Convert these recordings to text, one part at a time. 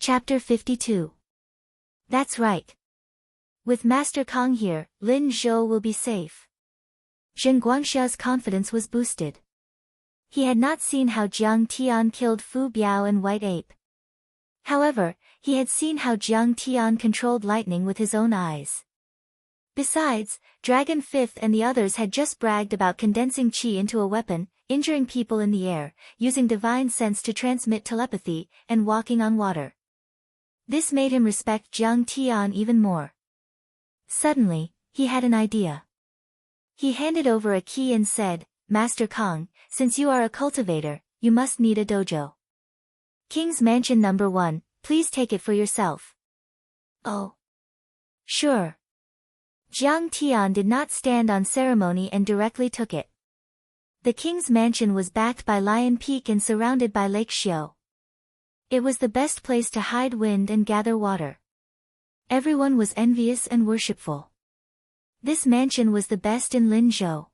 Chapter 52. That's right. With Master Kong here, Lin Zhou will be safe. Zheng Guangxia's confidence was boosted. He had not seen how Jiang Tian killed Fu Biao and White Ape. However, he had seen how Jiang Tian controlled lightning with his own eyes. Besides, Dragon Fifth and the others had just bragged about condensing qi into a weapon, injuring people in the air, using divine sense to transmit telepathy, and walking on water. This made him respect Jiang Tian even more. Suddenly, he had an idea. He handed over a key and said, "Master Kong, since you are a cultivator, you must need a dojo. King's Mansion number 1, please take it for yourself." "Oh. Sure." Jiang Tian did not stand on ceremony and directly took it. The king's mansion was backed by Lion Peak and surrounded by Lake Xiu. It was the best place to hide wind and gather water. Everyone was envious and worshipful. This mansion was the best in Linzhou.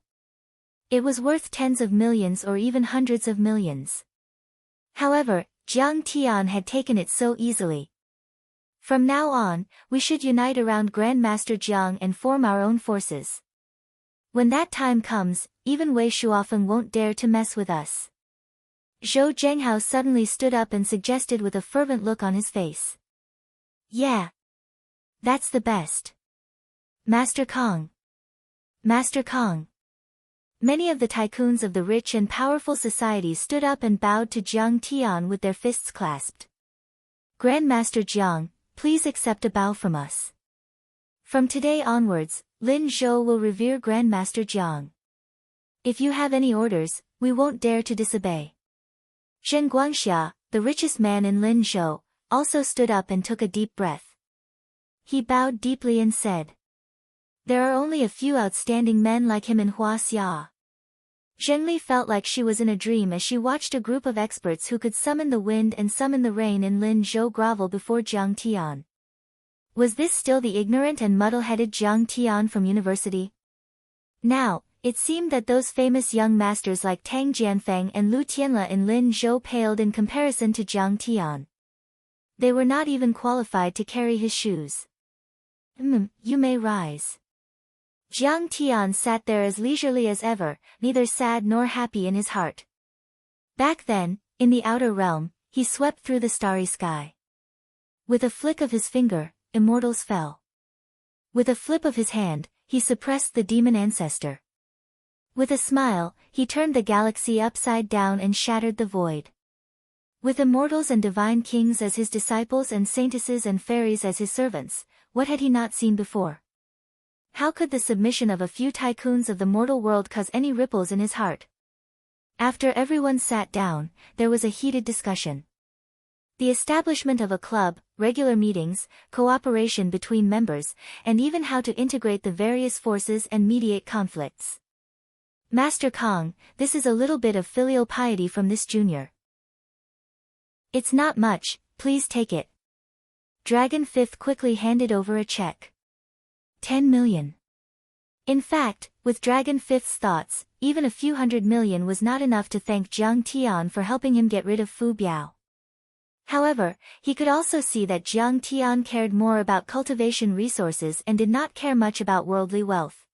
It was worth tens of millions or even hundreds of millions. However, Jiang Tian had taken it so easily. From now on, we should unite around Grandmaster Jiang and form our own forces. When that time comes, even Wei Shuofeng won't dare to mess with us. Zhou Zhenghao suddenly stood up and suggested with a fervent look on his face. "Yeah. That's the best. Master Kong. Master Kong." Many of the tycoons of the rich and powerful societies stood up and bowed to Jiang Tian with their fists clasped. "Grandmaster Jiang, please accept a bow from us. From today onwards, Lin Zhou will revere Grandmaster Jiang. If you have any orders, we won't dare to disobey." Zheng Guangxia, the richest man in Linzhou, also stood up and took a deep breath. He bowed deeply and said, "There are only a few outstanding men like him in Huaxia." Zhengli felt like she was in a dream as she watched a group of experts who could summon the wind and summon the rain in Linzhou grovel before Jiang Tian. Was this still the ignorant and muddle-headed Jiang Tian from university? Now, it seemed that those famous young masters like Tang Jianfeng and Lu Tianle in Linzhou paled in comparison to Jiang Tian. They were not even qualified to carry his shoes. You may rise." Jiang Tian sat there as leisurely as ever, neither sad nor happy in his heart. Back then, in the outer realm, he swept through the starry sky. With a flick of his finger, immortals fell. With a flip of his hand, he suppressed the demon ancestor. With a smile, he turned the galaxy upside down and shattered the void. With immortals and divine kings as his disciples and saintesses and fairies as his servants, what had he not seen before? How could the submission of a few tycoons of the mortal world cause any ripples in his heart? After everyone sat down, there was a heated discussion. The establishment of a club, regular meetings, cooperation between members, and even how to integrate the various forces and mediate conflicts. "Master Kong, this is a little bit of filial piety from this junior." "It's not much, please take it." Dragon Fifth quickly handed over a check. 10 million. In fact, with Dragon Fifth's thoughts, even a few hundred million was not enough to thank Jiang Tian for helping him get rid of Fu Biao. However, he could also see that Jiang Tian cared more about cultivation resources and did not care much about worldly wealth.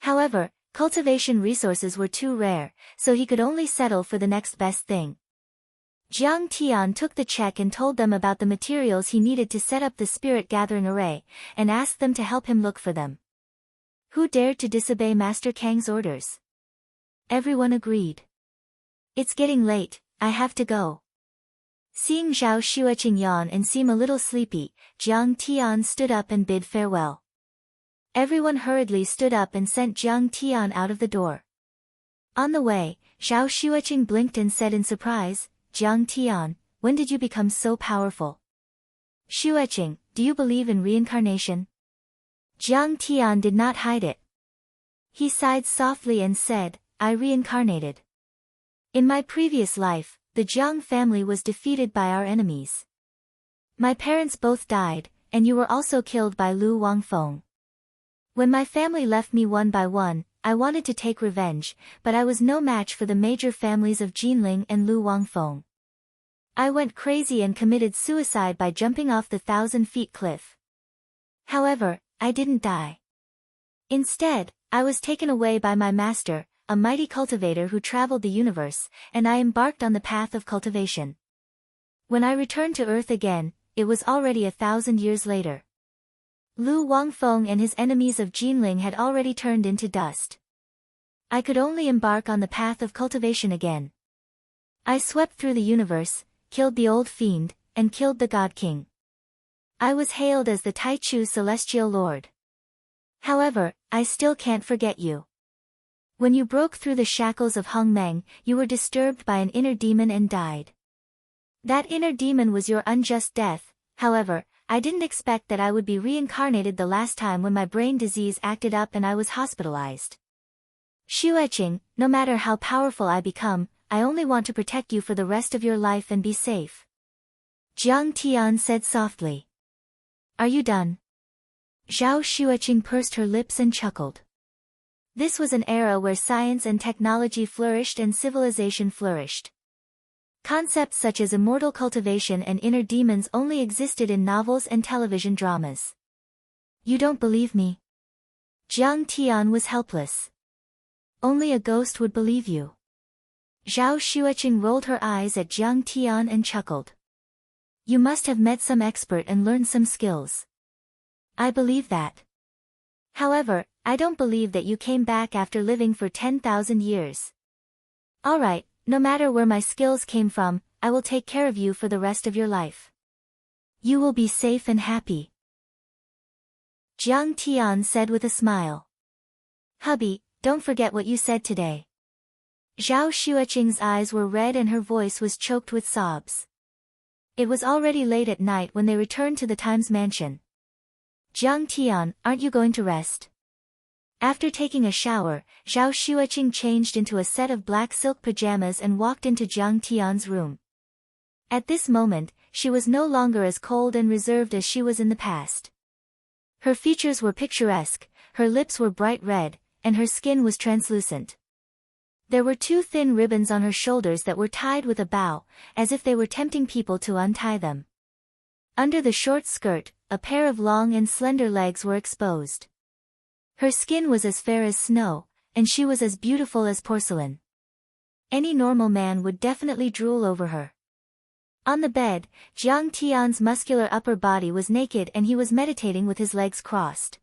However, cultivation resources were too rare, so he could only settle for the next best thing. Jiang Tian took the check and told them about the materials he needed to set up the spirit gathering array, and asked them to help him look for them. Who dared to disobey Master Kang's orders? Everyone agreed. "It's getting late, I have to go." Seeing Zhao Xueqing yawn and seem a little sleepy, Jiang Tian stood up and bid farewell. Everyone hurriedly stood up and sent Jiang Tian out of the door. On the way, Zhao Xueqing blinked and said in surprise, "Jiang Tian, when did you become so powerful?" "Xueqing, do you believe in reincarnation?" Jiang Tian did not hide it. He sighed softly and said, "I reincarnated. In my previous life, the Jiang family was defeated by our enemies. My parents both died, and you were also killed by Lu Wangfeng. When my family left me one by one, I wanted to take revenge, but I was no match for the major families of Jinling and Lu Wangfeng. I went crazy and committed suicide by jumping off the 1,000 feet cliff. However, I didn't die. Instead, I was taken away by my master, a mighty cultivator who traveled the universe, and I embarked on the path of cultivation. When I returned to Earth again, it was already 1,000 years later. Lu Wangfeng and his enemies of Jinling had already turned into dust. I could only embark on the path of cultivation again. I swept through the universe, killed the old fiend, and killed the God King. I was hailed as the Taichu Celestial Lord. However, I still can't forget you. When you broke through the shackles of Hongmeng, you were disturbed by an inner demon and died. That inner demon was your unjust death. However, I didn't expect that I would be reincarnated the last time when my brain disease acted up and I was hospitalized. Xueqing, no matter how powerful I become, I only want to protect you for the rest of your life and be safe. Jiang Tian said softly. Are you done? Zhao Xueqing pursed her lips and chuckled. This was an era where science and technology flourished and civilization flourished. Concepts such as immortal cultivation and inner demons only existed in novels and television dramas. You don't believe me? Jiang Tian was helpless. Only a ghost would believe you. Zhao Xueqing rolled her eyes at Jiang Tian and chuckled. You must have met some expert and learned some skills. I believe that. However, I don't believe that you came back after living for 10,000 years. Alright, no matter where my skills came from, I will take care of you for the rest of your life. You will be safe and happy. Jiang Tian said with a smile. Hubby, don't forget what you said today. Zhao Xueqing's eyes were red and her voice was choked with sobs. It was already late at night when they returned to the Times mansion. Jiang Tian, aren't you going to rest? After taking a shower, Zhao Xueqing changed into a set of black silk pajamas and walked into Jiang Tian's room. At this moment, she was no longer as cold and reserved as she was in the past. Her features were picturesque, her lips were bright red, and her skin was translucent. There were 2 thin ribbons on her shoulders that were tied with a bow, as if they were tempting people to untie them. Under the short skirt, a pair of long and slender legs were exposed. Her skin was as fair as snow, and she was as beautiful as porcelain. Any normal man would definitely drool over her. On the bed, Jiang Tian's muscular upper body was naked and he was meditating with his legs crossed.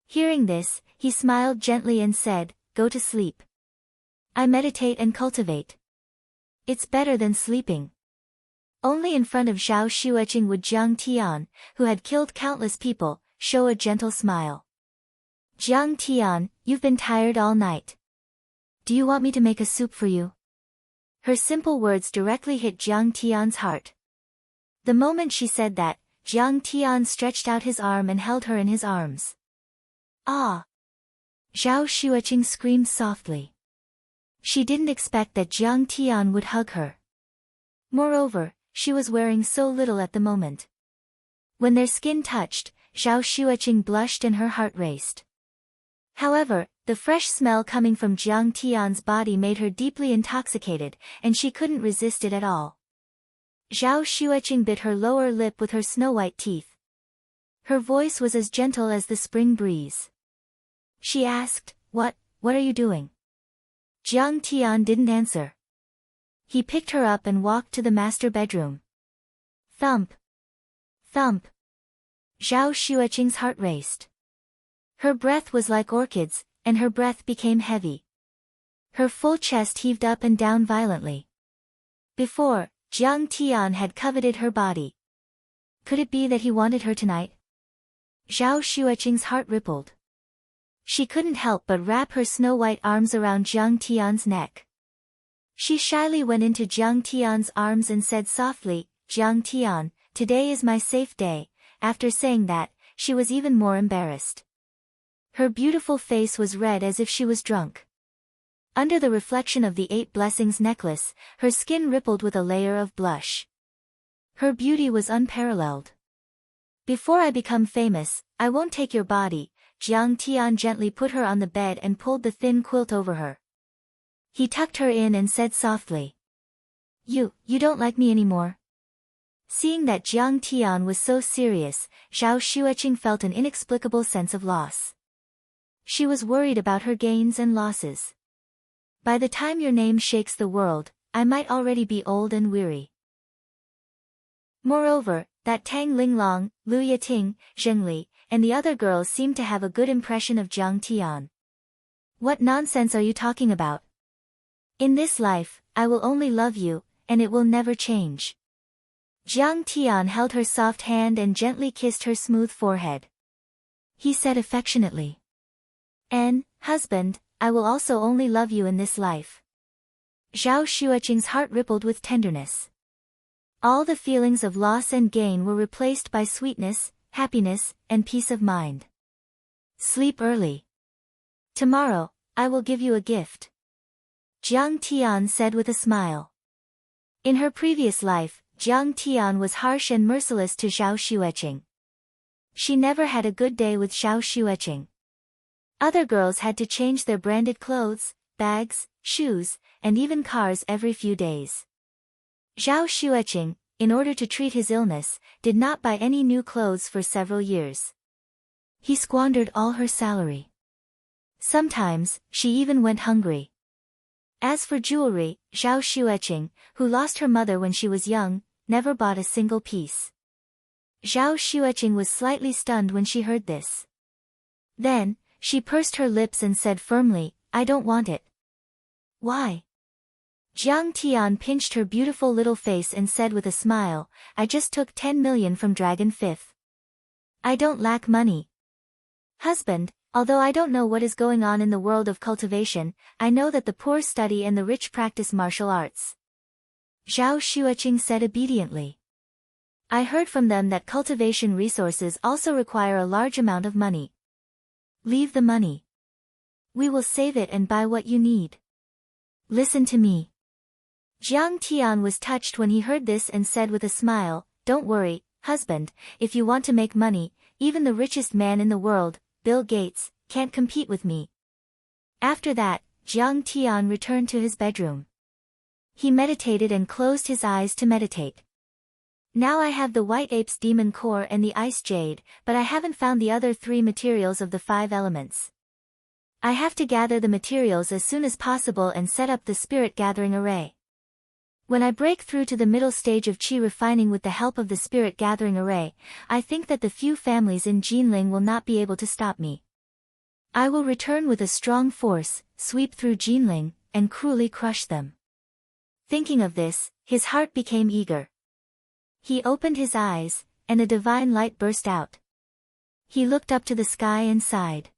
Hearing this, he smiled gently and said, Go to sleep. I meditate and cultivate. It's better than sleeping. Only in front of Zhao Xueqing would Jiang Tian, who had killed countless people, show a gentle smile. Jiang Tian, you've been tired all night. Do you want me to make a soup for you? Her simple words directly hit Jiang Tian's heart. The moment she said that, Jiang Tian stretched out his arm and held her in his arms. Ah! Zhao Xueqing screamed softly. She didn't expect that Jiang Tian would hug her. Moreover, she was wearing so little at the moment. When their skin touched, Zhao Xueqing blushed and her heart raced. However, the fresh smell coming from Jiang Tian's body made her deeply intoxicated, and she couldn't resist it at all. Zhao Xueqing bit her lower lip with her snow-white teeth. Her voice was as gentle as the spring breeze. She asked, What are you doing? Jiang Tian didn't answer. He picked her up and walked to the master bedroom. Thump! Thump! Zhao Xueqing's heart raced. Her breath was like orchids, and her breath became heavy. Her full chest heaved up and down violently. Before, Jiang Tian had coveted her body. Could it be that he wanted her tonight? Zhao Xueqing's heart rippled. She couldn't help but wrap her snow-white arms around Jiang Tian's neck. She shyly went into Jiang Tian's arms and said softly, Jiang Tian, today is my safe day. After saying that, she was even more embarrassed. Her beautiful face was red as if she was drunk. Under the reflection of the 8 blessings necklace, her skin rippled with a layer of blush. Her beauty was unparalleled. Before I become famous, I won't take your body. Jiang Tian gently put her on the bed and pulled the thin quilt over her. He tucked her in and said softly. You don't like me anymore? Seeing that Jiang Tian was so serious, Zhao Xueqing felt an inexplicable sense of loss. She was worried about her gains and losses. By the time your name shakes the world, I might already be old and weary. Moreover, that Tang Linglong, Lu Yating, Zheng Li, and the other girls seemed to have a good impression of Jiang Tian. What nonsense are you talking about? In this life, I will only love you, and it will never change. Jiang Tian held her soft hand and gently kissed her smooth forehead. He said affectionately, husband, I will also only love you in this life. Zhao Xueqing's heart rippled with tenderness. All the feelings of loss and gain were replaced by sweetness, happiness, and peace of mind. Sleep early. Tomorrow, I will give you a gift. Jiang Tian said with a smile. In her previous life, Jiang Tian was harsh and merciless to Zhao Xueqing. She never had a good day with Zhao Xueqing. Other girls had to change their branded clothes, bags, shoes, and even cars every few days. Zhao Xueqing, in order to treat his illness, did not buy any new clothes for several years. He squandered all her salary. Sometimes, she even went hungry. As for jewelry, Zhao Xueqing, who lost her mother when she was young, never bought a single piece. Zhao Xueqing was slightly stunned when she heard this. Then, she pursed her lips and said firmly, I don't want it. Why? Jiang Tian pinched her beautiful little face and said with a smile, I just took 10 million from Dragon Fifth. I don't lack money. Husband, although I don't know what is going on in the world of cultivation, I know that the poor study and the rich practice martial arts. Zhao Xueqing said obediently. I heard from them that cultivation resources also require a large amount of money. Leave the money. We will save it and buy what you need. Listen to me. Jiang Tian was touched when he heard this and said with a smile, Don't worry, husband, if you want to make money, even the richest man in the world, Bill Gates, can't compete with me. After that, Jiang Tian returned to his bedroom. He meditated and closed his eyes to meditate. Now I have the White Ape's Demon Core and the Ice Jade, but I haven't found the other 3 materials of the 5 elements. I have to gather the materials as soon as possible and set up the spirit gathering array. When I break through to the middle stage of qi refining with the help of the spirit gathering array, I think that the few families in Jinling will not be able to stop me. I will return with a strong force, sweep through Jinling, and cruelly crush them. Thinking of this, his heart became eager. He opened his eyes, and a divine light burst out. He looked up to the sky and sighed.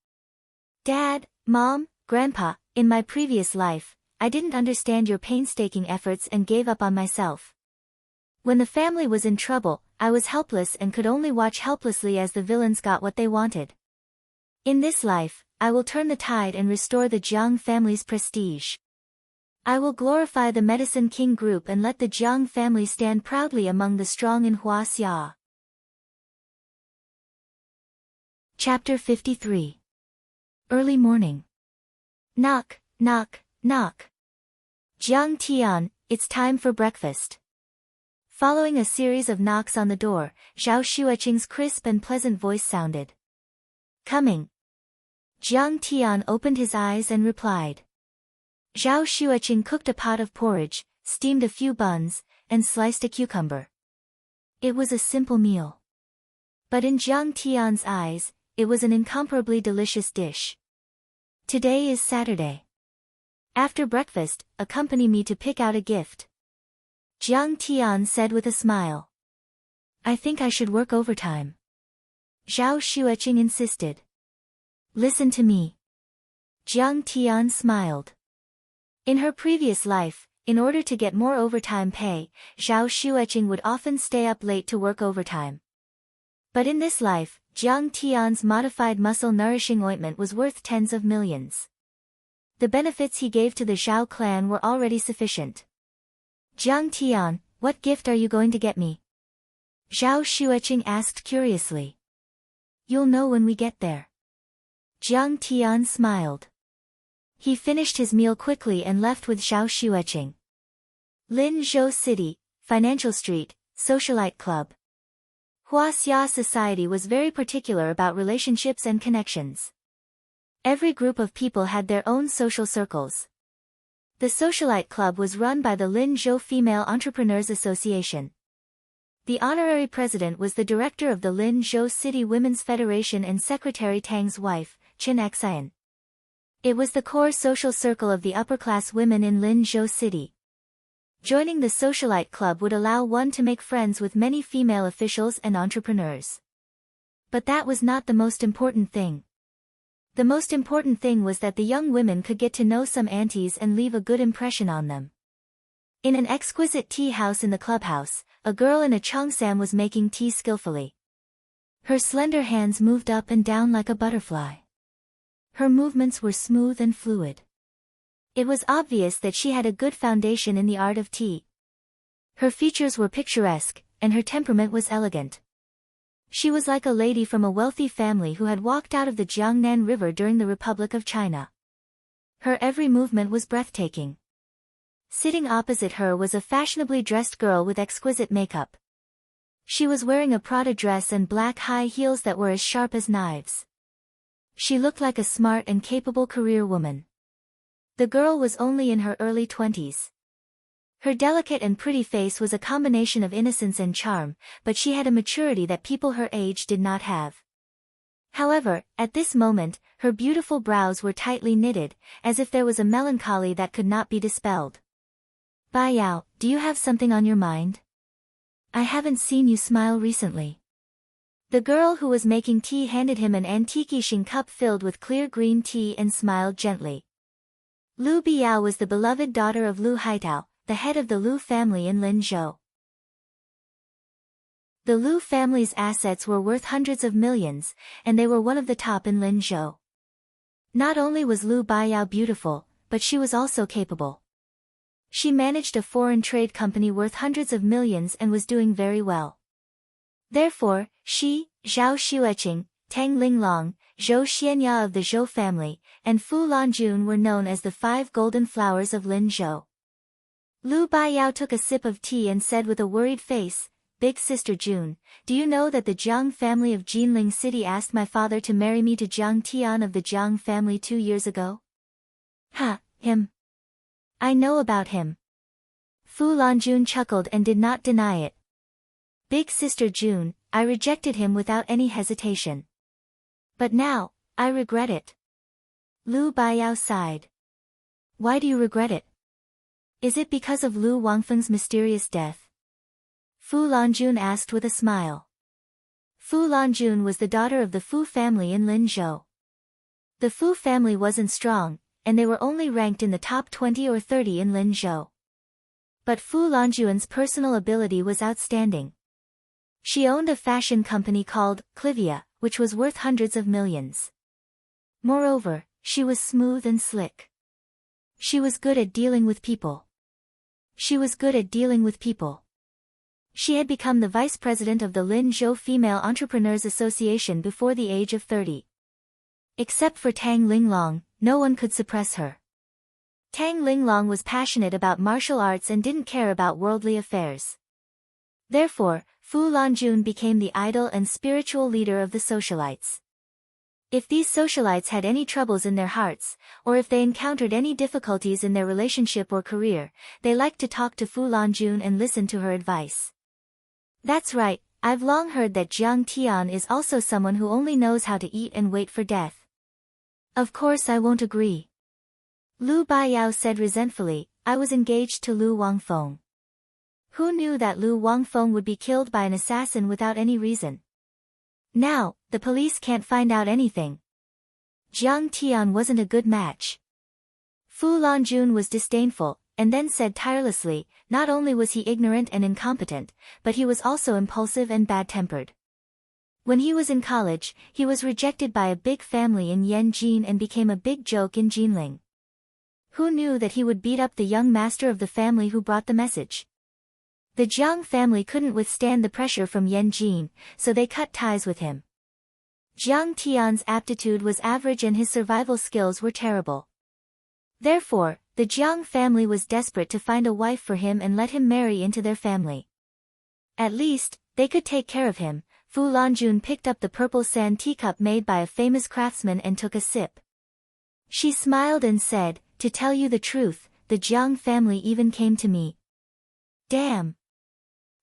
Dad, Mom, Grandpa, in my previous life, I didn't understand your painstaking efforts and gave up on myself. When the family was in trouble, I was helpless and could only watch helplessly as the villains got what they wanted. In this life, I will turn the tide and restore the Jiang family's prestige. I will glorify the Medicine King group and let the Jiang family stand proudly among the strong in Huaxia. Chapter 53. Early morning. Knock, knock, knock. Jiang Tian, it's time for breakfast. Following a series of knocks on the door, Zhao Xueqing's crisp and pleasant voice sounded. Coming. Jiang Tian opened his eyes and replied. Zhao Xueqing cooked a pot of porridge, steamed a few buns, and sliced a cucumber. It was a simple meal. But in Jiang Tian's eyes, it was an incomparably delicious dish. Today is Saturday. After breakfast, accompany me to pick out a gift. Jiang Tian said with a smile. I think I should work overtime. Zhao Xueqing insisted. Listen to me. Jiang Tian smiled. In her previous life, in order to get more overtime pay, Zhao Xueqing would often stay up late to work overtime. But in this life, Jiang Tian's modified muscle nourishing ointment was worth tens of millions. The benefits he gave to the Zhao clan were already sufficient. Jiang Tian, what gift are you going to get me? Zhao Xueqing asked curiously. You'll know when we get there. Jiang Tian smiled. He finished his meal quickly and left with Zhao Xueqing. Linzhou City, Financial Street, Socialite Club. Huaxia society was very particular about relationships and connections. Every group of people had their own social circles. The Socialite Club was run by the Linzhou Female Entrepreneurs Association. The honorary president was the director of the Linzhou City Women's Federation and Secretary Tang's wife, Chen Xian. It was the core social circle of the upper-class women in Linzhou City. Joining the Socialite Club would allow one to make friends with many female officials and entrepreneurs. But that was not the most important thing. The most important thing was that the young women could get to know some aunties and leave a good impression on them. In an exquisite tea house in the clubhouse, a girl in a cheongsam was making tea skillfully. Her slender hands moved up and down like a butterfly. Her movements were smooth and fluid. It was obvious that she had a good foundation in the art of tea. Her features were picturesque, and her temperament was elegant. She was like a lady from a wealthy family who had walked out of the Jiangnan River during the Republic of China. Her every movement was breathtaking. Sitting opposite her was a fashionably dressed girl with exquisite makeup. She was wearing a Prada dress and black high heels that were as sharp as knives. She looked like a smart and capable career woman. The girl was only in her early 20s. Her delicate and pretty face was a combination of innocence and charm, but she had a maturity that people her age did not have. However, at this moment, her beautiful brows were tightly knitted, as if there was a melancholy that could not be dispelled. Bai Yao, do you have something on your mind? I haven't seen you smile recently. The girl who was making tea handed him an antique Xing cup filled with clear green tea and smiled gently. Lu Biao was the beloved daughter of Lu Haitao, the head of the Lu family in Linzhou. The Lu family's assets were worth hundreds of millions, and they were one of the top in Linzhou. Not only was Lu Biao beautiful, but she was also capable. She managed a foreign trade company worth hundreds of millions and was doing very well. Therefore, she, Zhao Xueqing, Tang Linglong, Zhou Xianya of the Zhou family, and Fu Lanjun were known as the 5 golden flowers of Linzhou. Lu Biao took a sip of tea and said with a worried face, "Big Sister June, do you know that the Jiang family of Jinling City asked my father to marry me to Jiang Tian of the Jiang family 2 years ago?" "Ha, him. I know about him." Fu Lanjun chuckled and did not deny it. "Big Sister June, I rejected him without any hesitation. But now, I regret it." Lu Biao sighed. "Why do you regret it? Is it because of Lu Wangfeng's mysterious death?" Fu Lanjun asked with a smile. Fu Lanjun was the daughter of the Fu family in Linzhou. The Fu family wasn't strong, and they were only ranked in the top 20 or 30 in Linzhou. But Fu Lanjun's personal ability was outstanding. She owned a fashion company called Cultivator, which was worth hundreds of millions. Moreover, she was smooth and slick. She was good at dealing with people. She had become the vice president of the Linzhou Female Entrepreneurs Association before the age of 30. Except for Tang Linglong, no one could suppress her. Tang Linglong was passionate about martial arts and didn't care about worldly affairs. Therefore, Fu Lanjun became the idol and spiritual leader of the socialites. If these socialites had any troubles in their hearts, or if they encountered any difficulties in their relationship or career, they liked to talk to Fu Lanjun and listen to her advice. "That's right, I've long heard that Jiang Tian is also someone who only knows how to eat and wait for death." "Of course I won't agree." Lu Biao said resentfully, "I was engaged to Lu Wangfeng." Who knew that Lu Wangfeng would be killed by an assassin without any reason? Now, the police can't find out anything. Jiang Tian wasn't a good match. Fu Lanjun was disdainful, and then said tirelessly, not only was he ignorant and incompetent, but he was also impulsive and bad-tempered. When he was in college, he was rejected by a big family in Yanjin and became a big joke in Jinling. Who knew that he would beat up the young master of the family who brought the message? The Jiang family couldn't withstand the pressure from Yanjin, so they cut ties with him. Jiang Tian's aptitude was average and his survival skills were terrible. Therefore, The Jiang family was desperate to find a wife for him and let him marry into their family. At least, they could take care of him. Fu Lanjun picked up the purple sand teacup made by a famous craftsman and took a sip. She smiled and said, "To tell you the truth, the Jiang family even came to me." Damn!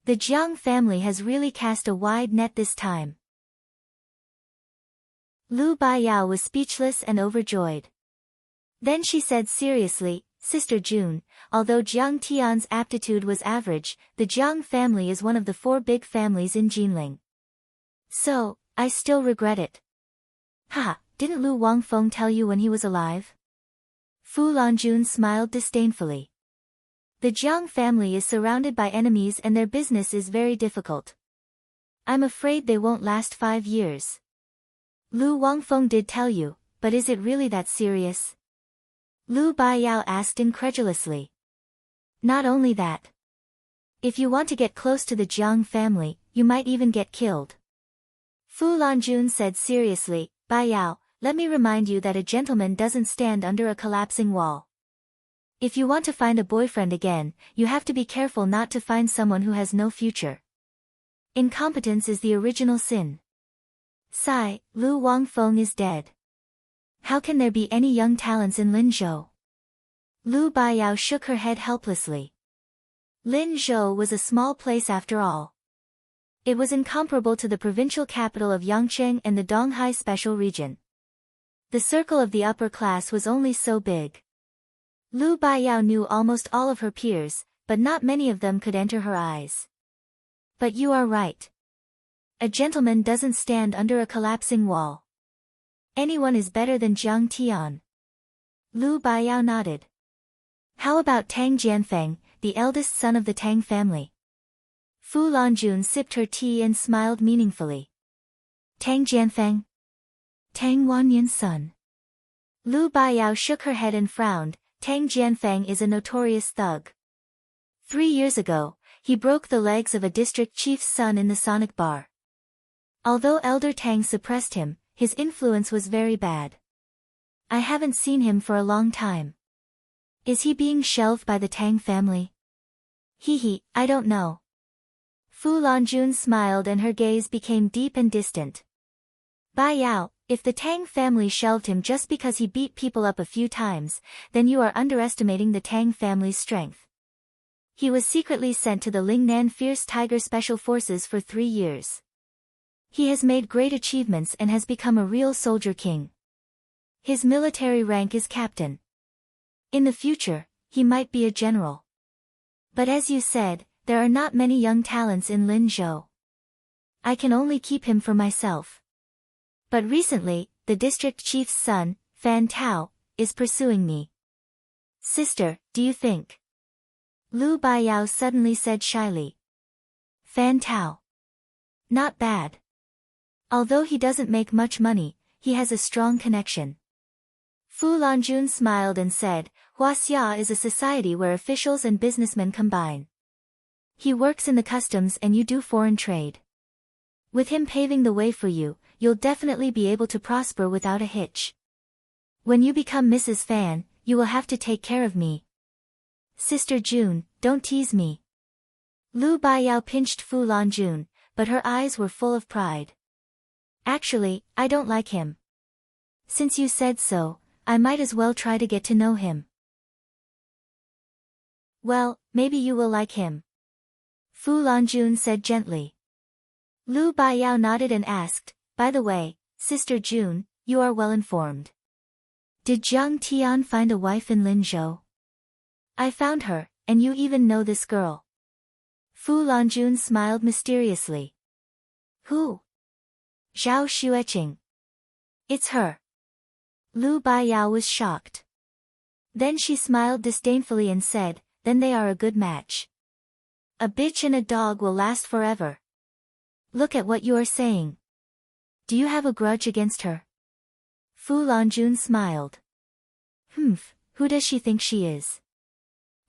The Jiang family has really cast a wide net this time. Lu Baiyao was speechless and overjoyed. Then she said seriously, "Sister June, although Jiang Tian's aptitude was average, the Jiang family is one of the 4 big families in Jinling. So, I still regret it." "Ha, didn't Lu Wangfeng tell you when he was alive?" Fu Lanjun smiled disdainfully. "The Jiang family is surrounded by enemies and their business is very difficult. I'm afraid they won't last 5 years. Lu Wangfeng did tell you, but is it really that serious?" Lu Baiyao asked incredulously. "Not only that. If you want to get close to the Jiang family, you might even get killed." Fu Lanjun said seriously, "Baiyao, let me remind you that a gentleman doesn't stand under a collapsing wall. If you want to find a boyfriend again, you have to be careful not to find someone who has no future. Incompetence is the original sin. Sigh, Lu Wangfeng is dead. How can there be any young talents in Linzhou?" Lu Baiyao shook her head helplessly. Linzhou was a small place after all. It was incomparable to the provincial capital of Yangcheng and the Donghai Special Region. The circle of the upper class was only so big. Lu Baiyao knew almost all of her peers, but not many of them could enter her eyes. "But you are right. A gentleman doesn't stand under a collapsing wall. Anyone is better than Jiang Tian." Lu Baiyao nodded. "How about Tang Jianfeng, the eldest son of the Tang family?" Fu Lanjun sipped her tea and smiled meaningfully. "Tang Jianfeng? Tang Wanyan's son." Lu Baiyao shook her head and frowned. "Tang Jianfeng is a notorious thug. 3 years ago, he broke the legs of a district chief's son in the Sonic Bar. Although Elder Tang suppressed him, his influence was very bad. I haven't seen him for a long time. Is he being shelved by the Tang family?" I don't know." Fu Lanjun smiled and her gaze became deep and distant. "Baiyao, if the Tang family shelved him just because he beat people up a few times, then you are underestimating the Tang family's strength. He was secretly sent to the Lingnan Fierce Tiger Special Forces for 3 years. He has made great achievements and has become a real soldier king. His military rank is captain. In the future, he might be a general. But as you said, there are not many young talents in Linzhou. I can only keep him for myself. But recently, the district chief's son, Fan Tao, is pursuing me. Sister, do you think?" Lu Baiyao suddenly said shyly. "Fan Tao. Not bad. Although he doesn't make much money, he has a strong connection." Fu Lanjun smiled and said, "Huaxia is a society where officials and businessmen combine. He works in the customs and you do foreign trade. With him paving the way for you, you'll definitely be able to prosper without a hitch. When you become Mrs. Fan, you will have to take care of me. Sister June, don't tease me." Lu Baiyao pinched Fu Lanjun, but her eyes were full of pride. "Actually, I don't like him. Since you said so, I might as well try to get to know him." "Well, maybe you will like him," Fu Lanjun said gently. Lu Baiyao nodded and asked, "By the way, Sister June, you are well informed. Did Jiang Tian find a wife in Linzhou?" "I found her, and you even know this girl." Fu Lanjun smiled mysteriously. "Who?" "Zhao Xueqing." "It's her." Lu Baiyao was shocked. Then she smiled disdainfully and said, "Then they are a good match. A bitch and a dog will last forever. Look at what you are saying. Do you have a grudge against her?" Fu Lanjun smiled. Who does she think she is?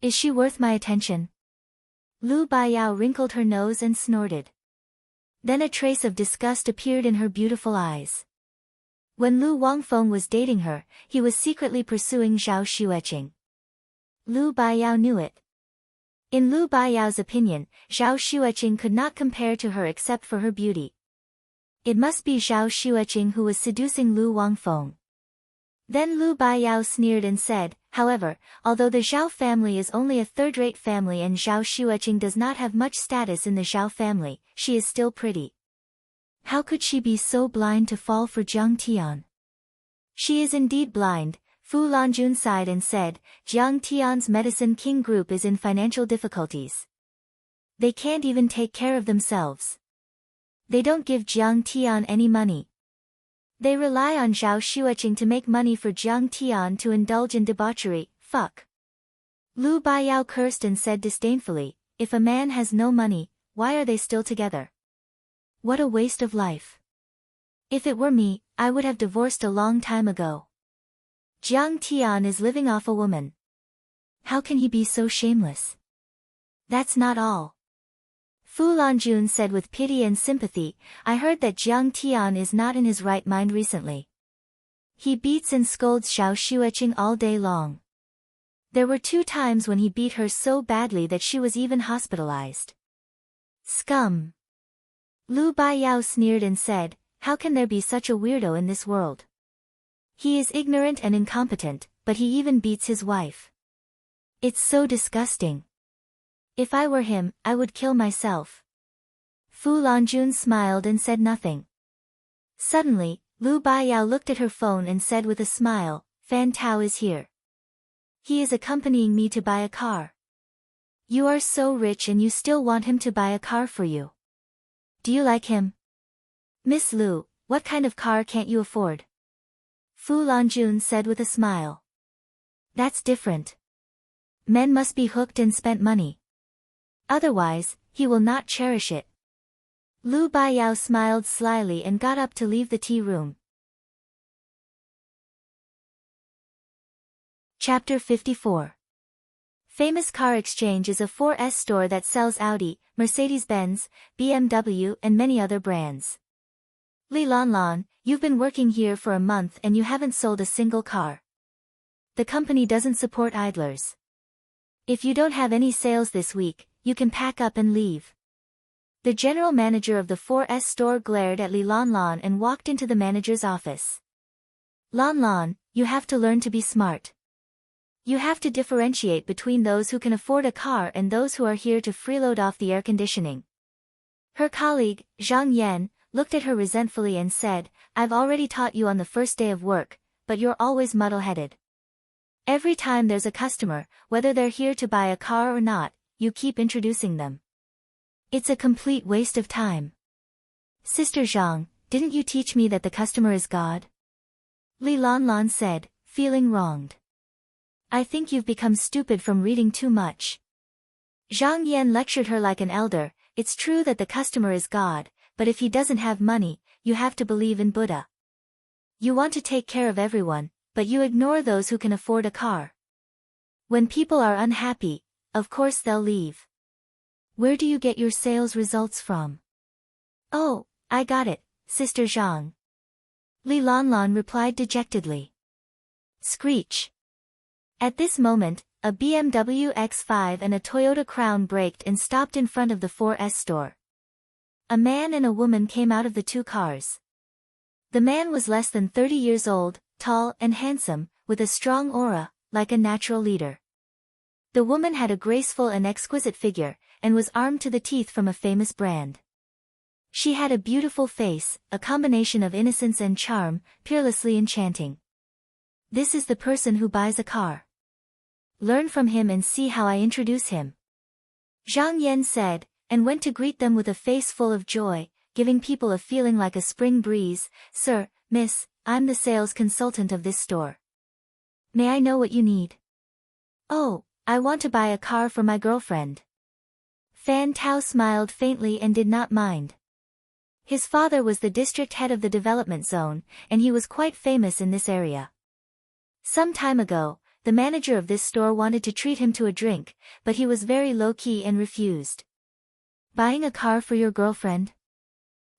Is she worth my attention?" Lu Baiyao wrinkled her nose and snorted. Then a trace of disgust appeared in her beautiful eyes. When Lu Wangfeng was dating her, he was secretly pursuing Zhao Xueqing. Lu Baiyao knew it. In Lu Baiyao's opinion, Zhao Xueqing could not compare to her except for her beauty. It must be Zhao Xueqing who was seducing Lu Wangfeng. Then Lu Baiyao sneered and said, however, although the Zhao family is only a third-rate family and Zhao Xueqing does not have much status in the Zhao family, she is still pretty. How could she be so blind to fall for Jiang Tian? She is indeed blind. Fu Lanjun sighed and said, Jiang Tian's Medicine King group is in financial difficulties. They can't even take care of themselves. They don't give Jiang Tian any money. They rely on Zhao Xueqing to make money for Jiang Tian to indulge in debauchery. Fuck. Lu Baiyao cursed and said disdainfully, if a man has no money, why are they still together? What a waste of life. If it were me, I would have divorced a long time ago. Jiang Tian is living off a woman. How can he be so shameless? That's not all. Fu Lanjun said with pity and sympathy, I heard that Jiang Tian is not in his right mind recently. He beats and scolds Zhao Xueqing all day long. There were 2 times when he beat her so badly that she was even hospitalized. Scum. Lu Baiyao sneered and said, how can there be such a weirdo in this world? He is ignorant and incompetent, but he even beats his wife. It's so disgusting. If I were him, I would kill myself. Fu Lanjun smiled and said nothing. Suddenly, Lu Baiyao looked at her phone and said with a smile, Fan Tao is here. He is accompanying me to buy a car. You are so rich and you still want him to buy a car for you. Do you like him? Miss Lu, what kind of car can't you afford? Fu Lanjun said with a smile. That's different. Men must be hooked and spent money. Otherwise, he will not cherish it. Lu Baiyao smiled slyly and got up to leave the tea room. Chapter 54. Famous Car Exchange is a 4S store that sells Audi, Mercedes-Benz, BMW and many other brands. Li Lanlan, you've been working here for a month and you haven't sold a single car. The company doesn't support idlers. If you don't have any sales this week, you can pack up and leave. The general manager of the 4S store glared at Li Lanlan and walked into the manager's office. Lanlan, you have to learn to be smart. You have to differentiate between those who can afford a car and those who are here to freeload off the air conditioning. Her colleague, Zhang Yan, looked at her resentfully and said, I've already taught you on the first day of work, but you're always muddle-headed. Every time there's a customer, whether they're here to buy a car or not, you keep introducing them. It's a complete waste of time. Sister Zhang, didn't you teach me that the customer is God? Li Lanlan said, feeling wronged. I think you've become stupid from reading too much. Zhang Yan lectured her like an elder, it's true that the customer is God, but if he doesn't have money, you have to believe in Buddha. You want to take care of everyone, but you ignore those who can afford a car. When people are unhappy, of course they'll leave. Where do you get your sales results from? Oh, I got it, Sister Zhang. Li Lanlan replied dejectedly. Screech. At this moment, a BMW X5 and a Toyota Crown braked and stopped in front of the 4S store. A man and a woman came out of the 2 cars. The man was less than 30 years old, tall and handsome, with a strong aura, like a natural leader. The woman had a graceful and exquisite figure, and was armed to the teeth from a famous brand. She had a beautiful face, a combination of innocence and charm, peerlessly enchanting. This is the person who buys a car. Learn from him and see how I introduce him. Zhang Yan said, and went to greet them with a face full of joy, giving people a feeling like a spring breeze. Sir, miss, I'm the sales consultant of this store. May I know what you need? Oh, I want to buy a car for my girlfriend. Fan Tao smiled faintly and did not mind. His father was the district head of the development zone, and he was quite famous in this area. Some time ago, the manager of this store wanted to treat him to a drink, but he was very low-key and refused. Buying a car for your girlfriend?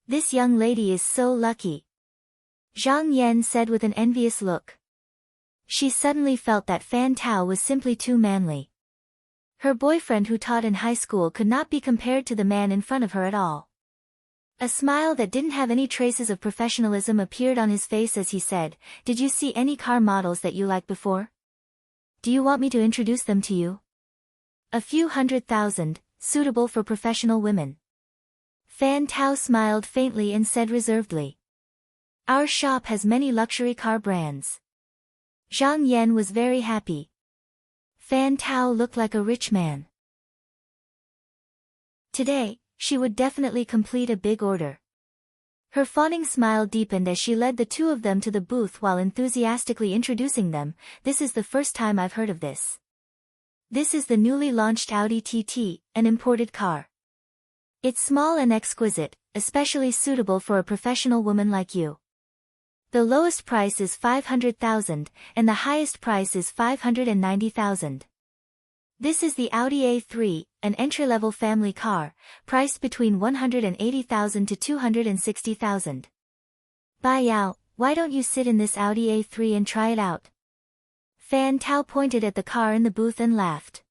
This young lady is so lucky. Zhang Yan said with an envious look. She suddenly felt that Fan Tao was simply too manly. Her boyfriend who taught in high school could not be compared to the man in front of her at all. A smile that didn't have any traces of professionalism appeared on his face as he said, "Did you see any car models that you liked before? Do you want me to introduce them to you? A few 100,000, suitable for professional women." Fan Tao smiled faintly and said reservedly, "Our shop has many luxury car brands." Zhang Yan was very happy. Fan Tao looked like a rich man. Today, she would definitely complete a big order. Her fawning smile deepened as she led the two of them to the booth while enthusiastically introducing them. "This is the first time I've heard of this. This is the newly launched Audi TT, an imported car. It's small and exquisite, especially suitable for a professional woman like you. The lowest price is 500,000, and the highest price is 590,000. This is the Audi A3, an entry-level family car, priced between 180,000 to 260,000. Bai Yao, why don't you sit in this Audi A3 and try it out?" Fan Tao pointed at the car in the booth and laughed.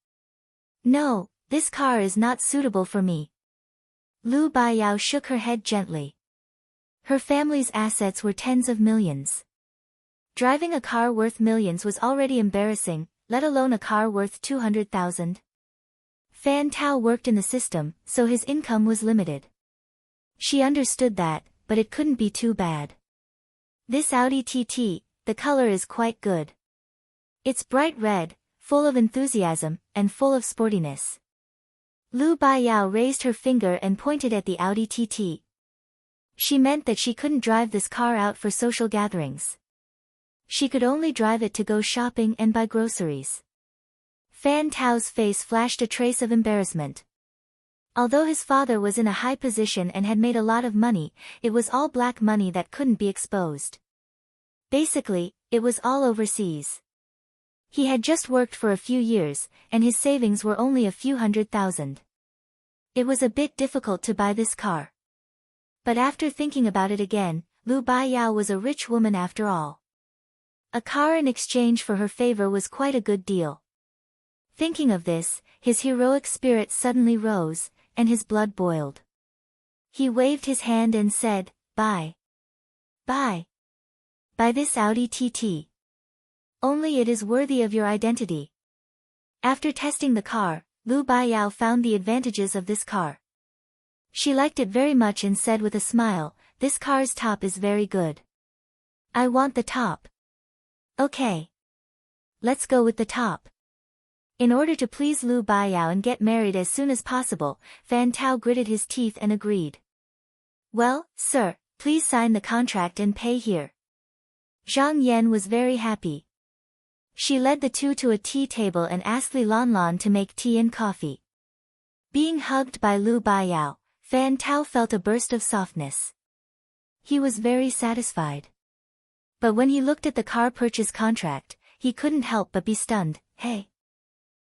"No, this car is not suitable for me." Lu Baiyao shook her head gently. Her family's assets were tens of millions. Driving a car worth millions was already embarrassing, let alone a car worth 200,000. Fan Tao worked in the system, so his income was limited. She understood that, but it couldn't be too bad. This Audi TT, the color is quite good. It's bright red, full of enthusiasm, and full of sportiness. Lu Baiyao raised her finger and pointed at the Audi TT. She meant that she couldn't drive this car out for social gatherings. She could only drive it to go shopping and buy groceries. Fan Tao's face flashed a trace of embarrassment. Although his father was in a high position and had made a lot of money, it was all black money that couldn't be exposed. Basically, it was all overseas. He had just worked for a few years, and his savings were only a few 100,000. It was a bit difficult to buy this car. But after thinking about it again, Lu Baiyao was a rich woman after all. A car in exchange for her favor was quite a good deal. Thinking of this, his heroic spirit suddenly rose, and his blood boiled. He waved his hand and said, "Buy. Buy. Buy this Audi TT. Only it is worthy of your identity." After testing the car, Lu Baiyao found the advantages of this car. She liked it very much and said with a smile, "This car's top is very good. I want the top." "Okay. Let's go with the top." In order to please Lu Baiyao and get married as soon as possible, Fan Tao gritted his teeth and agreed. "Well, sir, please sign the contract and pay here." Zhang Yan was very happy. She led the two to a tea table and asked Li Lanlan to make tea and coffee. Being hugged by Lu Baiyao, Fan Tao felt a burst of softness. He was very satisfied. But when he looked at the car purchase contract, he couldn't help but be stunned. "Hey!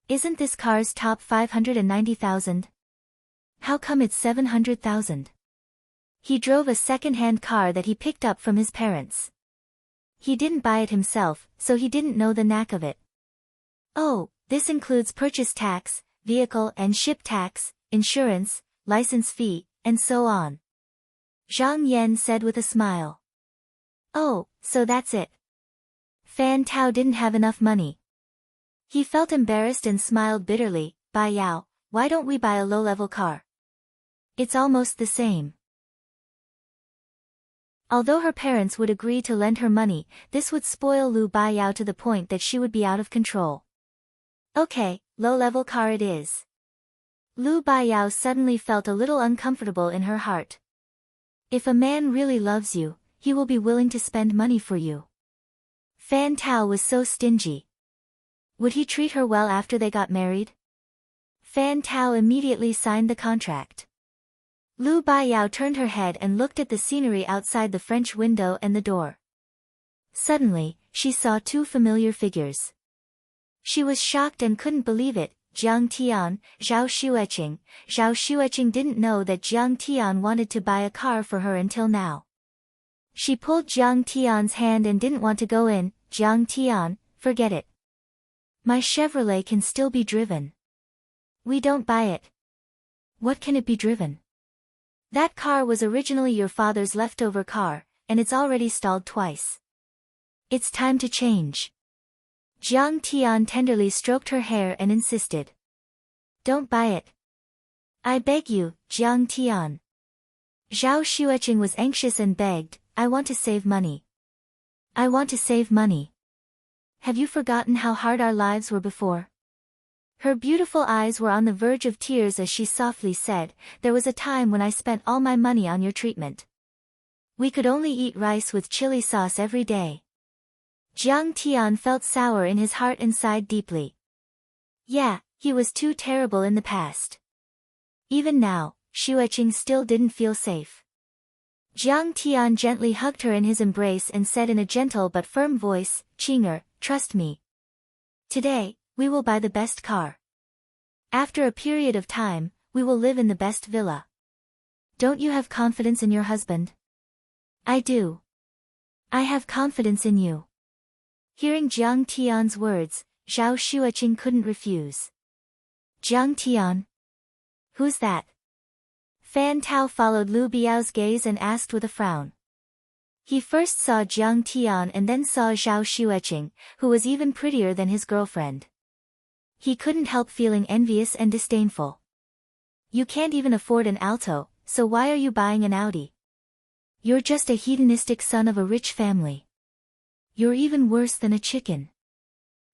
Isn't this car's top 590,000? How come it's 700,000? He drove a second-hand car that he picked up from his parents. He didn't buy it himself, so he didn't know the knack of it. Oh, this includes purchase tax, vehicle and ship tax, insurance, license fee, and so on." Zhang Yan said with a smile. "Oh, so that's it." Fan Tao didn't have enough money. He felt embarrassed and smiled bitterly. "Bai Yao, why don't we buy a low-level car? It's almost the same." Although her parents would agree to lend her money, this would spoil Lu Baiyao to the point that she would be out of control. "Okay, low-level car it is." Lu Baiyao suddenly felt a little uncomfortable in her heart. If a man really loves you, he will be willing to spend money for you. Fan Tao was so stingy. Would he treat her well after they got married? Fan Tao immediately signed the contract. Lu Baiyao turned her head and looked at the scenery outside the French window and the door. Suddenly, she saw two familiar figures. She was shocked and couldn't believe it. Jiang Tian, Zhao Xueqing. Zhao Xueqing didn't know that Jiang Tian wanted to buy a car for her until now. She pulled Jiang Tian's hand and didn't want to go in. "Jiang Tian, Forget it. My Chevrolet can still be driven. We don't buy it. What can it be driven? That car was originally your father's leftover car, and it's already stalled twice. It's time to change. Jiang Tian tenderly stroked her hair and insisted. Don't buy it. I beg you, Jiang Tian. Zhao Xueqing was anxious and begged, I want to save money. I want to save money. Have you forgotten how hard our lives were before? Her beautiful eyes were on the verge of tears as she softly said, there was a time when I spent all my money on your treatment. We could only eat rice with chili sauce every day. Jiang Tian felt sour in his heart and sighed deeply. Yeah, he was too terrible in the past. Even now, Xueqing still didn't feel safe. Jiang Tian gently hugged her in his embrace and said in a gentle but firm voice, Qing'er, trust me. Today, we will buy the best car. After a period of time, we will live in the best villa. Don't you have confidence in your husband? I do. I have confidence in you. Hearing Jiang Tian's words, Zhao Xueqing couldn't refuse. Jiang Tian? Who's that? Fan Tao followed Lu Biao's gaze and asked with a frown. He first saw Jiang Tian and then saw Zhao Xueqing, who was even prettier than his girlfriend. He couldn't help feeling envious and disdainful. You can't even afford an Alto, so why are you buying an Audi? You're just a hedonistic son of a rich family. You're even worse than a chicken.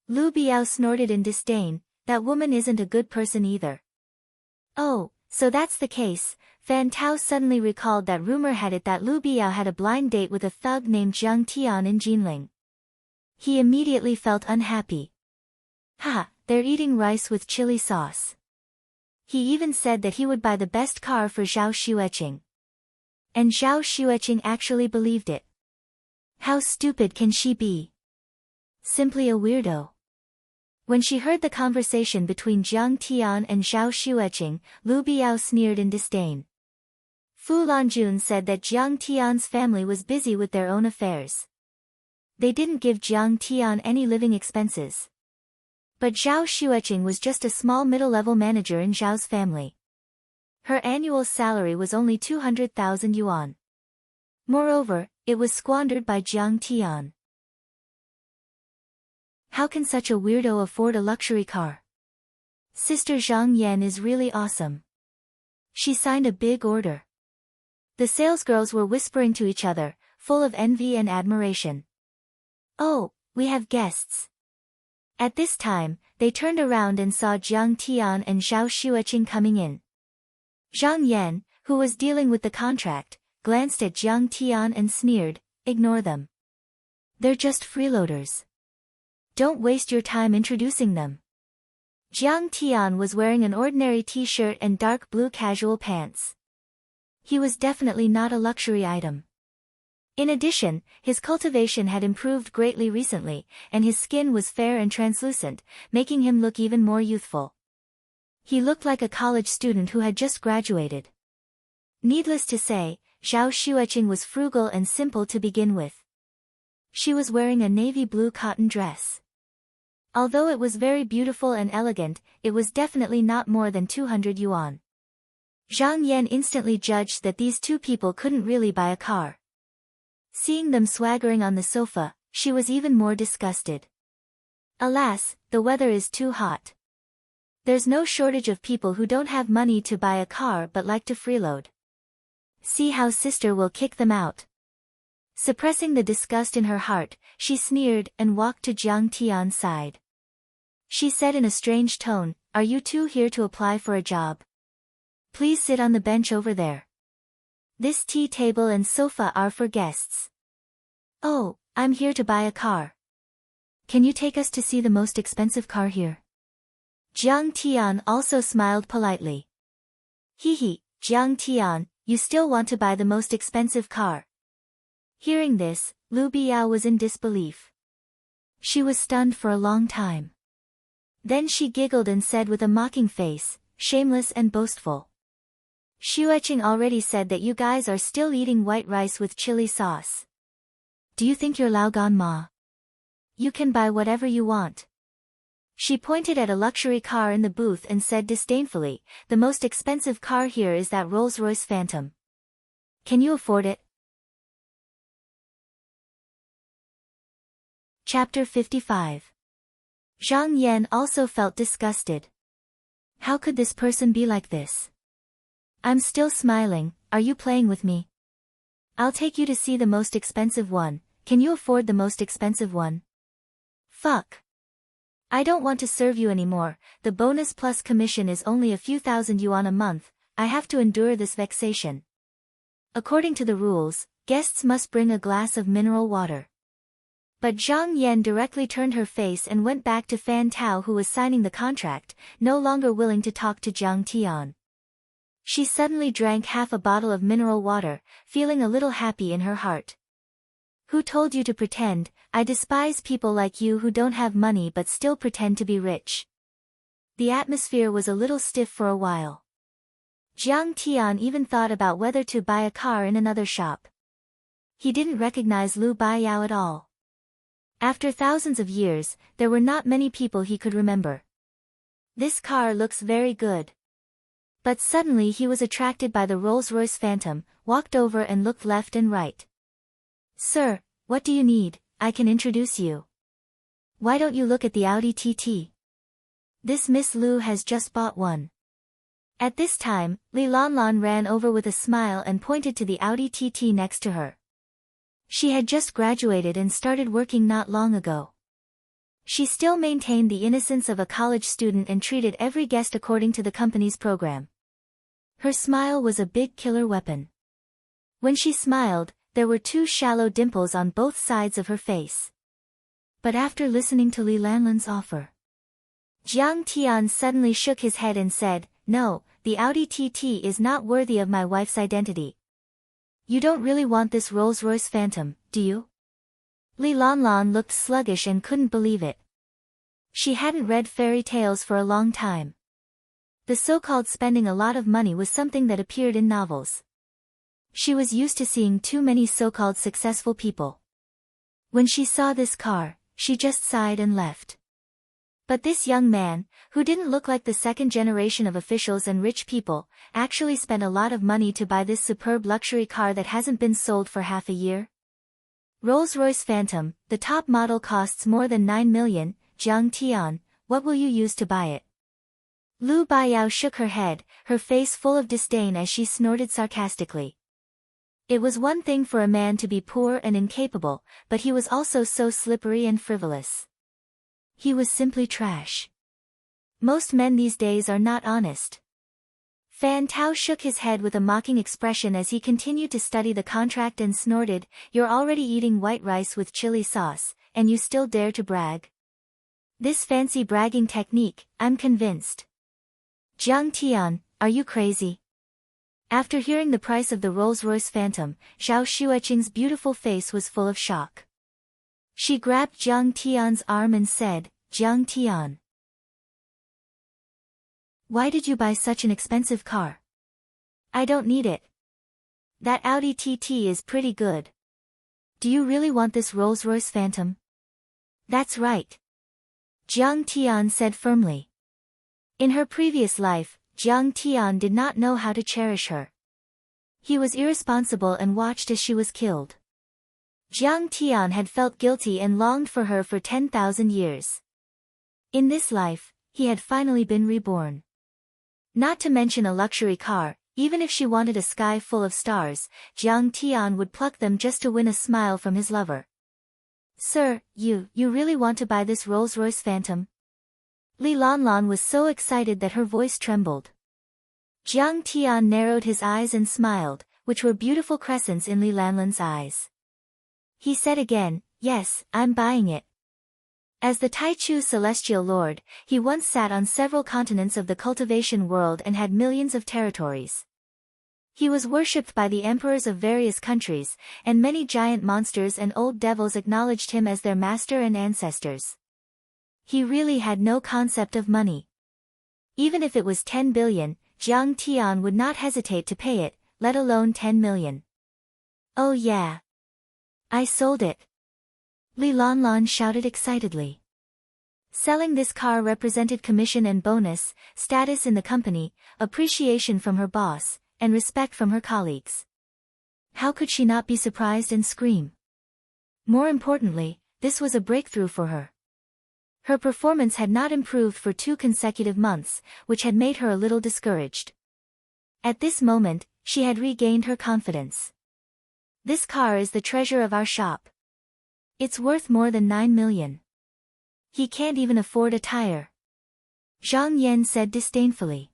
Lu Biao snorted in disdain, that woman isn't a good person either. Oh, so that's the case. Fan Tao suddenly recalled that rumor had it that Lu Biao had a blind date with a thug named Jiang Tian in Jinling. He immediately felt unhappy. Ha, they're eating rice with chili sauce. He even said that he would buy the best car for Zhao Xueqing. And Zhao Xueqing actually believed it. How stupid can she be? Simply a weirdo. When she heard the conversation between Jiang Tian and Zhao Xueqing, Lu Biao sneered in disdain. Fu Lanjun said that Jiang Tian's family was busy with their own affairs. They didn't give Jiang Tian any living expenses. But Zhao Xueqing was just a small middle-level manager in Zhao's family. Her annual salary was only 200,000 yuan. Moreover, it was squandered by Jiang Tian. How can such a weirdo afford a luxury car? Sister Zhang Yan is really awesome. She signed a big order. The salesgirls were whispering to each other, full of envy and admiration. Oh, we have guests. At this time, they turned around and saw Jiang Tian and Zhao Xueqing coming in. Zhang Yan, who was dealing with the contract, glanced at Jiang Tian and sneered, ignore them. They're just freeloaders. Don't waste your time introducing them. Jiang Tian was wearing an ordinary t-shirt and dark blue casual pants. He was definitely not a luxury item. In addition, his cultivation had improved greatly recently, and his skin was fair and translucent, making him look even more youthful. He looked like a college student who had just graduated. Needless to say, Zhao Xueqing was frugal and simple to begin with. She was wearing a navy blue cotton dress. Although it was very beautiful and elegant, it was definitely not more than 200 yuan. Zhang Yan instantly judged that these two people couldn't really buy a car. Seeing them swaggering on the sofa, she was even more disgusted. Alas, the weather is too hot. There's no shortage of people who don't have money to buy a car but like to freeload. See how sister will kick them out. Suppressing the disgust in her heart, she sneered and walked to Jiang Tian's side. She said in a strange tone, are you two here to apply for a job? Please sit on the bench over there. This tea table and sofa are for guests. Oh, I'm here to buy a car. Can you take us to see the most expensive car here? Jiang Tian also smiled politely. Hee, Jiang Tian, you still want to buy the most expensive car. Hearing this, Lu Biao was in disbelief. She was stunned for a long time. Then she giggled and said with a mocking face, shameless and boastful. Xueqing already said that you guys are still eating white rice with chili sauce. Do you think you're Lao Gan Ma? You can buy whatever you want. She pointed at a luxury car in the booth and said disdainfully, the most expensive car here is that Rolls-Royce Phantom. Can you afford it? Chapter 55. Zhang Yan also felt disgusted. How could this person be like this? I'm still smiling, are you playing with me? I'll take you to see the most expensive one. Can you afford the most expensive one? Fuck. I don't want to serve you anymore, the bonus plus commission is only a few thousand yuan a month, I have to endure this vexation. According to the rules, guests must bring a glass of mineral water. But Zhang Yan directly turned her face and went back to Fan Tao, who was signing the contract, no longer willing to talk to Jiang Tian. She suddenly drank half a bottle of mineral water, feeling a little happy in her heart. Who told you to pretend? I despise people like you who don't have money but still pretend to be rich. The atmosphere was a little stiff for a while. Jiang Tian even thought about whether to buy a car in another shop. He didn't recognize Lu Baiyao at all. After thousands of years, there were not many people he could remember. This car looks very good. But suddenly he was attracted by the Rolls-Royce Phantom, walked over and looked left and right. Sir, what do you need? I can introduce you. Why don't you look at the Audi TT? This Miss Lu has just bought one. At this time, Li Lanlan ran over with a smile and pointed to the Audi TT next to her. She had just graduated and started working not long ago. She still maintained the innocence of a college student and treated every guest according to the company's program. Her smile was a big killer weapon. When she smiled, there were two shallow dimples on both sides of her face. But after listening to Li Lanlan's offer, Jiang Tian suddenly shook his head and said, no, the Audi TT is not worthy of my wife's identity. You don't really want this Rolls-Royce Phantom, do you? Li Lanlan looked sluggish and couldn't believe it. She hadn't read fairy tales for a long time. The so-called spending a lot of money was something that appeared in novels. She was used to seeing too many so-called successful people. When she saw this car, she just sighed and left. But this young man, who didn't look like the second generation of officials and rich people, actually spent a lot of money to buy this superb luxury car that hasn't been sold for half a year. Rolls-Royce Phantom, the top model costs more than 9 million, Jiang Tian, what will you use to buy it? Lu Baiyao shook her head, her face full of disdain as she snorted sarcastically. It was one thing for a man to be poor and incapable, but he was also so slippery and frivolous. He was simply trash. Most men these days are not honest. Fan Tao shook his head with a mocking expression as he continued to study the contract and snorted, you're already eating white rice with chili sauce, and you still dare to brag? This fancy bragging technique, I'm convinced. Jiang Tian, are you crazy? After hearing the price of the Rolls-Royce Phantom, Zhao Xueqing's beautiful face was full of shock. She grabbed Jiang Tian's arm and said, Jiang Tian, why did you buy such an expensive car? I don't need it. That Audi TT is pretty good. Do you really want this Rolls-Royce Phantom? That's right. Jiang Tian said firmly. In her previous life, Jiang Tian did not know how to cherish her. He was irresponsible and watched as she was killed. Jiang Tian had felt guilty and longed for her for 10,000 years. In this life, he had finally been reborn. Not to mention a luxury car, even if she wanted a sky full of stars, Jiang Tian would pluck them just to win a smile from his lover. Sir, you really want to buy this Rolls-Royce Phantom? Li Lanlan was so excited that her voice trembled. Jiang Tian narrowed his eyes and smiled, which were beautiful crescents in Li Lanlan's eyes. He said again, yes, I'm buying it. As the Taichu Celestial Lord, he once sat on several continents of the cultivation world and had millions of territories. He was worshipped by the emperors of various countries, and many giant monsters and old devils acknowledged him as their master and ancestors. He really had no concept of money. Even if it was 10 billion, Jiang Tian would not hesitate to pay it, let alone 10 million. Oh yeah. I sold it. Li Lanlan shouted excitedly. Selling this car represented commission and bonus, status in the company, appreciation from her boss, and respect from her colleagues. How could she not be surprised and scream? More importantly, this was a breakthrough for her. Her performance had not improved for 2 consecutive months, which had made her a little discouraged. At this moment, she had regained her confidence. This car is the treasure of our shop. It's worth more than 9 million. He can't even afford a tire. Zhang Yan said disdainfully.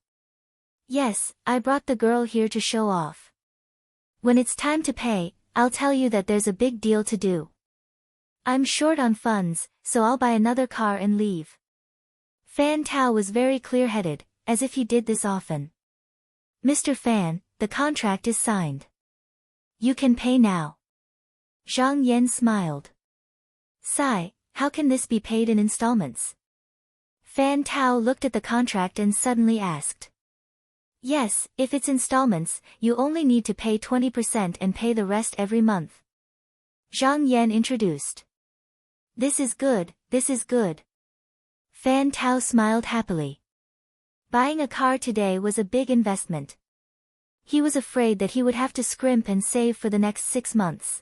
Yes, I brought the girl here to show off. When it's time to pay, I'll tell you that there's a big deal to do. I'm short on funds, so I'll buy another car and leave. Fan Tao was very clear-headed, as if he did this often. Mr. Fan, the contract is signed. You can pay now. Zhang Yan smiled. Sigh, how can this be paid in installments? Fan Tao looked at the contract and suddenly asked. Yes, if it's installments, you only need to pay 20% and pay the rest every month. Zhang Yan introduced. This is good, this is good. Fan Tao smiled happily. Buying a car today was a big investment. He was afraid that he would have to scrimp and save for the next 6 months.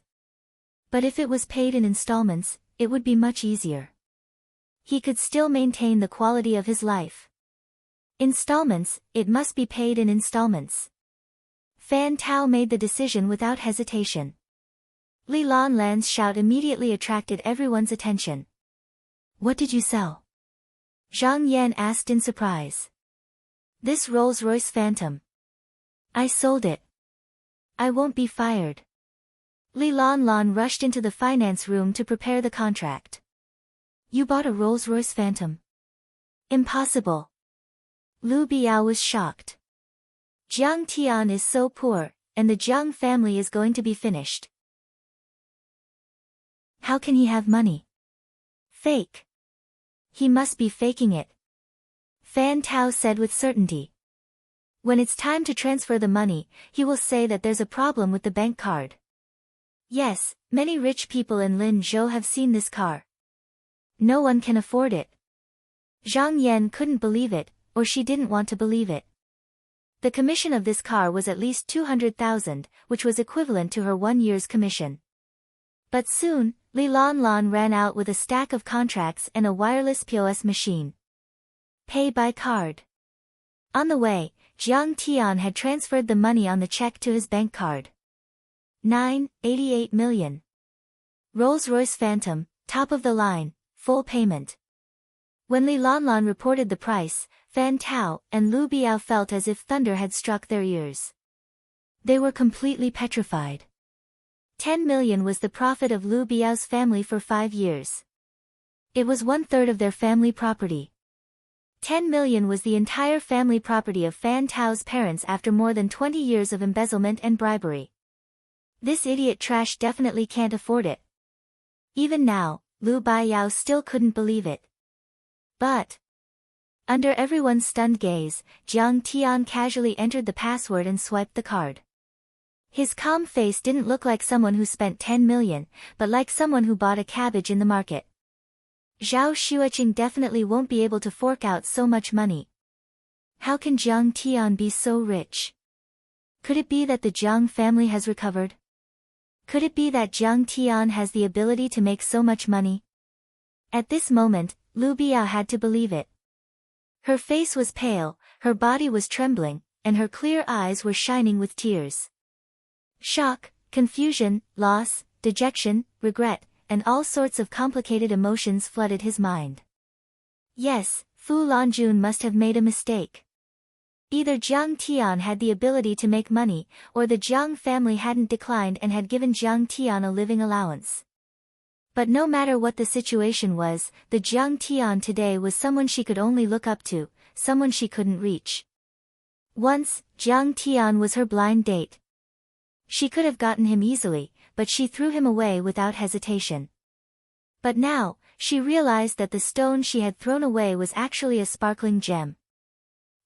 But if it was paid in installments, it would be much easier. He could still maintain the quality of his life. Installments, it must be paid in installments. Fan Tao made the decision without hesitation. Li Lanlan's shout immediately attracted everyone's attention. What did you sell? Zhang Yan asked in surprise. This Rolls-Royce Phantom. I sold it. I won't be fired. Li Lanlan rushed into the finance room to prepare the contract. You bought a Rolls-Royce Phantom? Impossible. Lu Biao was shocked. Jiang Tian is so poor, and the Jiang family is going to be finished. How can he have money? Fake. He must be faking it. Fan Tao said with certainty. When it's time to transfer the money, he will say that there's a problem with the bank card. Yes, many rich people in Linzhou have seen this car. No one can afford it. Zhang Yan couldn't believe it, or she didn't want to believe it. The commission of this car was at least 200,000, which was equivalent to her 1 year's commission. But soon, Li Lanlan ran out with a stack of contracts and a wireless POS machine. Pay by card. On the way, Jiang Tian had transferred the money on the check to his bank card. 9.88 million. Rolls-Royce Phantom, top of the line, full payment. When Li Lanlan reported the price, Fan Tao and Lu Biao felt as if thunder had struck their ears. They were completely petrified. 10 million was the profit of Lu Biao's family for 5 years. It was 1/3 of their family property. 10 million was the entire family property of Fan Tao's parents after more than 20 years of embezzlement and bribery. This idiot trash definitely can't afford it. Even now, Lu Biao still couldn't believe it. But under everyone's stunned gaze, Jiang Tian casually entered the password and swiped the card. His calm face didn't look like someone who spent 10 million, but like someone who bought a cabbage in the market. Zhao Xueqing definitely won't be able to fork out so much money. How can Jiang Tian be so rich? Could it be that the Jiang family has recovered? Could it be that Jiang Tian has the ability to make so much money? At this moment, Lu Biao had to believe it. Her face was pale, her body was trembling, and her clear eyes were shining with tears. Shock, confusion, loss, dejection, regret, and all sorts of complicated emotions flooded his mind. Yes, Fu Lanjun must have made a mistake. Either Jiang Tian had the ability to make money, or the Jiang family hadn't declined and had given Jiang Tian a living allowance. But no matter what the situation was, the Jiang Tian today was someone she could only look up to, someone she couldn't reach. Once, Jiang Tian was her blind date. She could have gotten him easily, but she threw him away without hesitation. But now, she realized that the stone she had thrown away was actually a sparkling gem.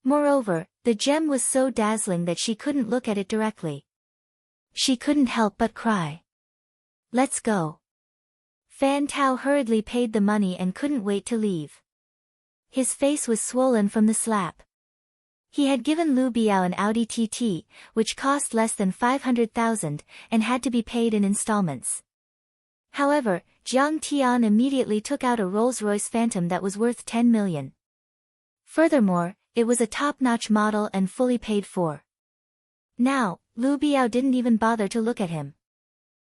Moreover, the gem was so dazzling that she couldn't look at it directly. She couldn't help but cry. Let's go. Fan Tao hurriedly paid the money and couldn't wait to leave. His face was swollen from the slap. He had given Lu Biao an Audi TT, which cost less than 500,000, and had to be paid in installments. However, Jiang Tian immediately took out a Rolls-Royce Phantom that was worth 10 million. Furthermore, it was a top-notch model and fully paid for. Now, Lu Biao didn't even bother to look at him.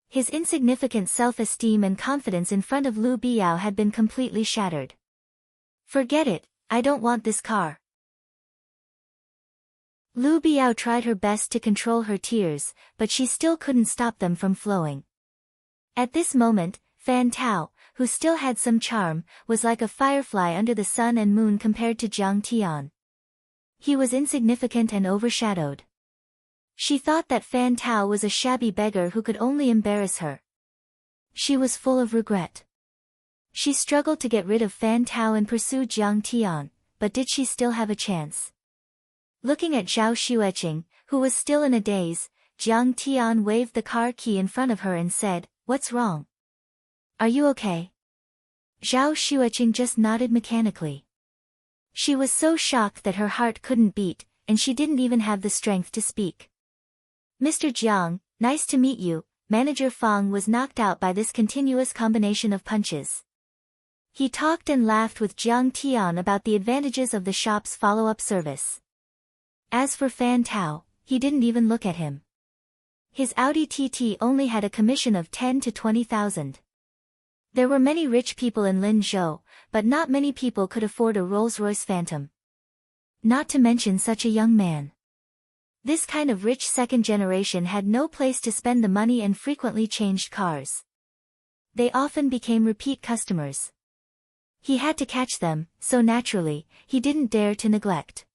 His insignificant self-esteem and confidence in front of Lu Biao had been completely shattered. Forget it, I don't want this car. Lu Biao tried her best to control her tears, but she still couldn't stop them from flowing. At this moment, Fan Tao, who still had some charm, was like a firefly under the sun and moon compared to Jiang Tian. He was insignificant and overshadowed. She thought that Fan Tao was a shabby beggar who could only embarrass her. She was full of regret. She struggled to get rid of Fan Tao and pursue Jiang Tian, but did she still have a chance? Looking at Zhao Xueqing, who was still in a daze, Jiang Tian waved the car key in front of her and said, "What's wrong? Are you okay?" Zhao Xueqing just nodded mechanically. She was so shocked that her heart couldn't beat, and she didn't even have the strength to speak. "Mr. Jiang, nice to meet you." Manager Fang was knocked out by this continuous combination of punches. He talked and laughed with Jiang Tian about the advantages of the shop's follow-up service. As for Fan Tao, he didn't even look at him. His Audi TT only had a commission of 10 to 20,000. There were many rich people in Linzhou, but not many people could afford a Rolls-Royce Phantom. Not to mention such a young man. This kind of rich second generation had no place to spend the money and frequently changed cars. They often became repeat customers. He had to catch them, so naturally, he didn't dare to neglect.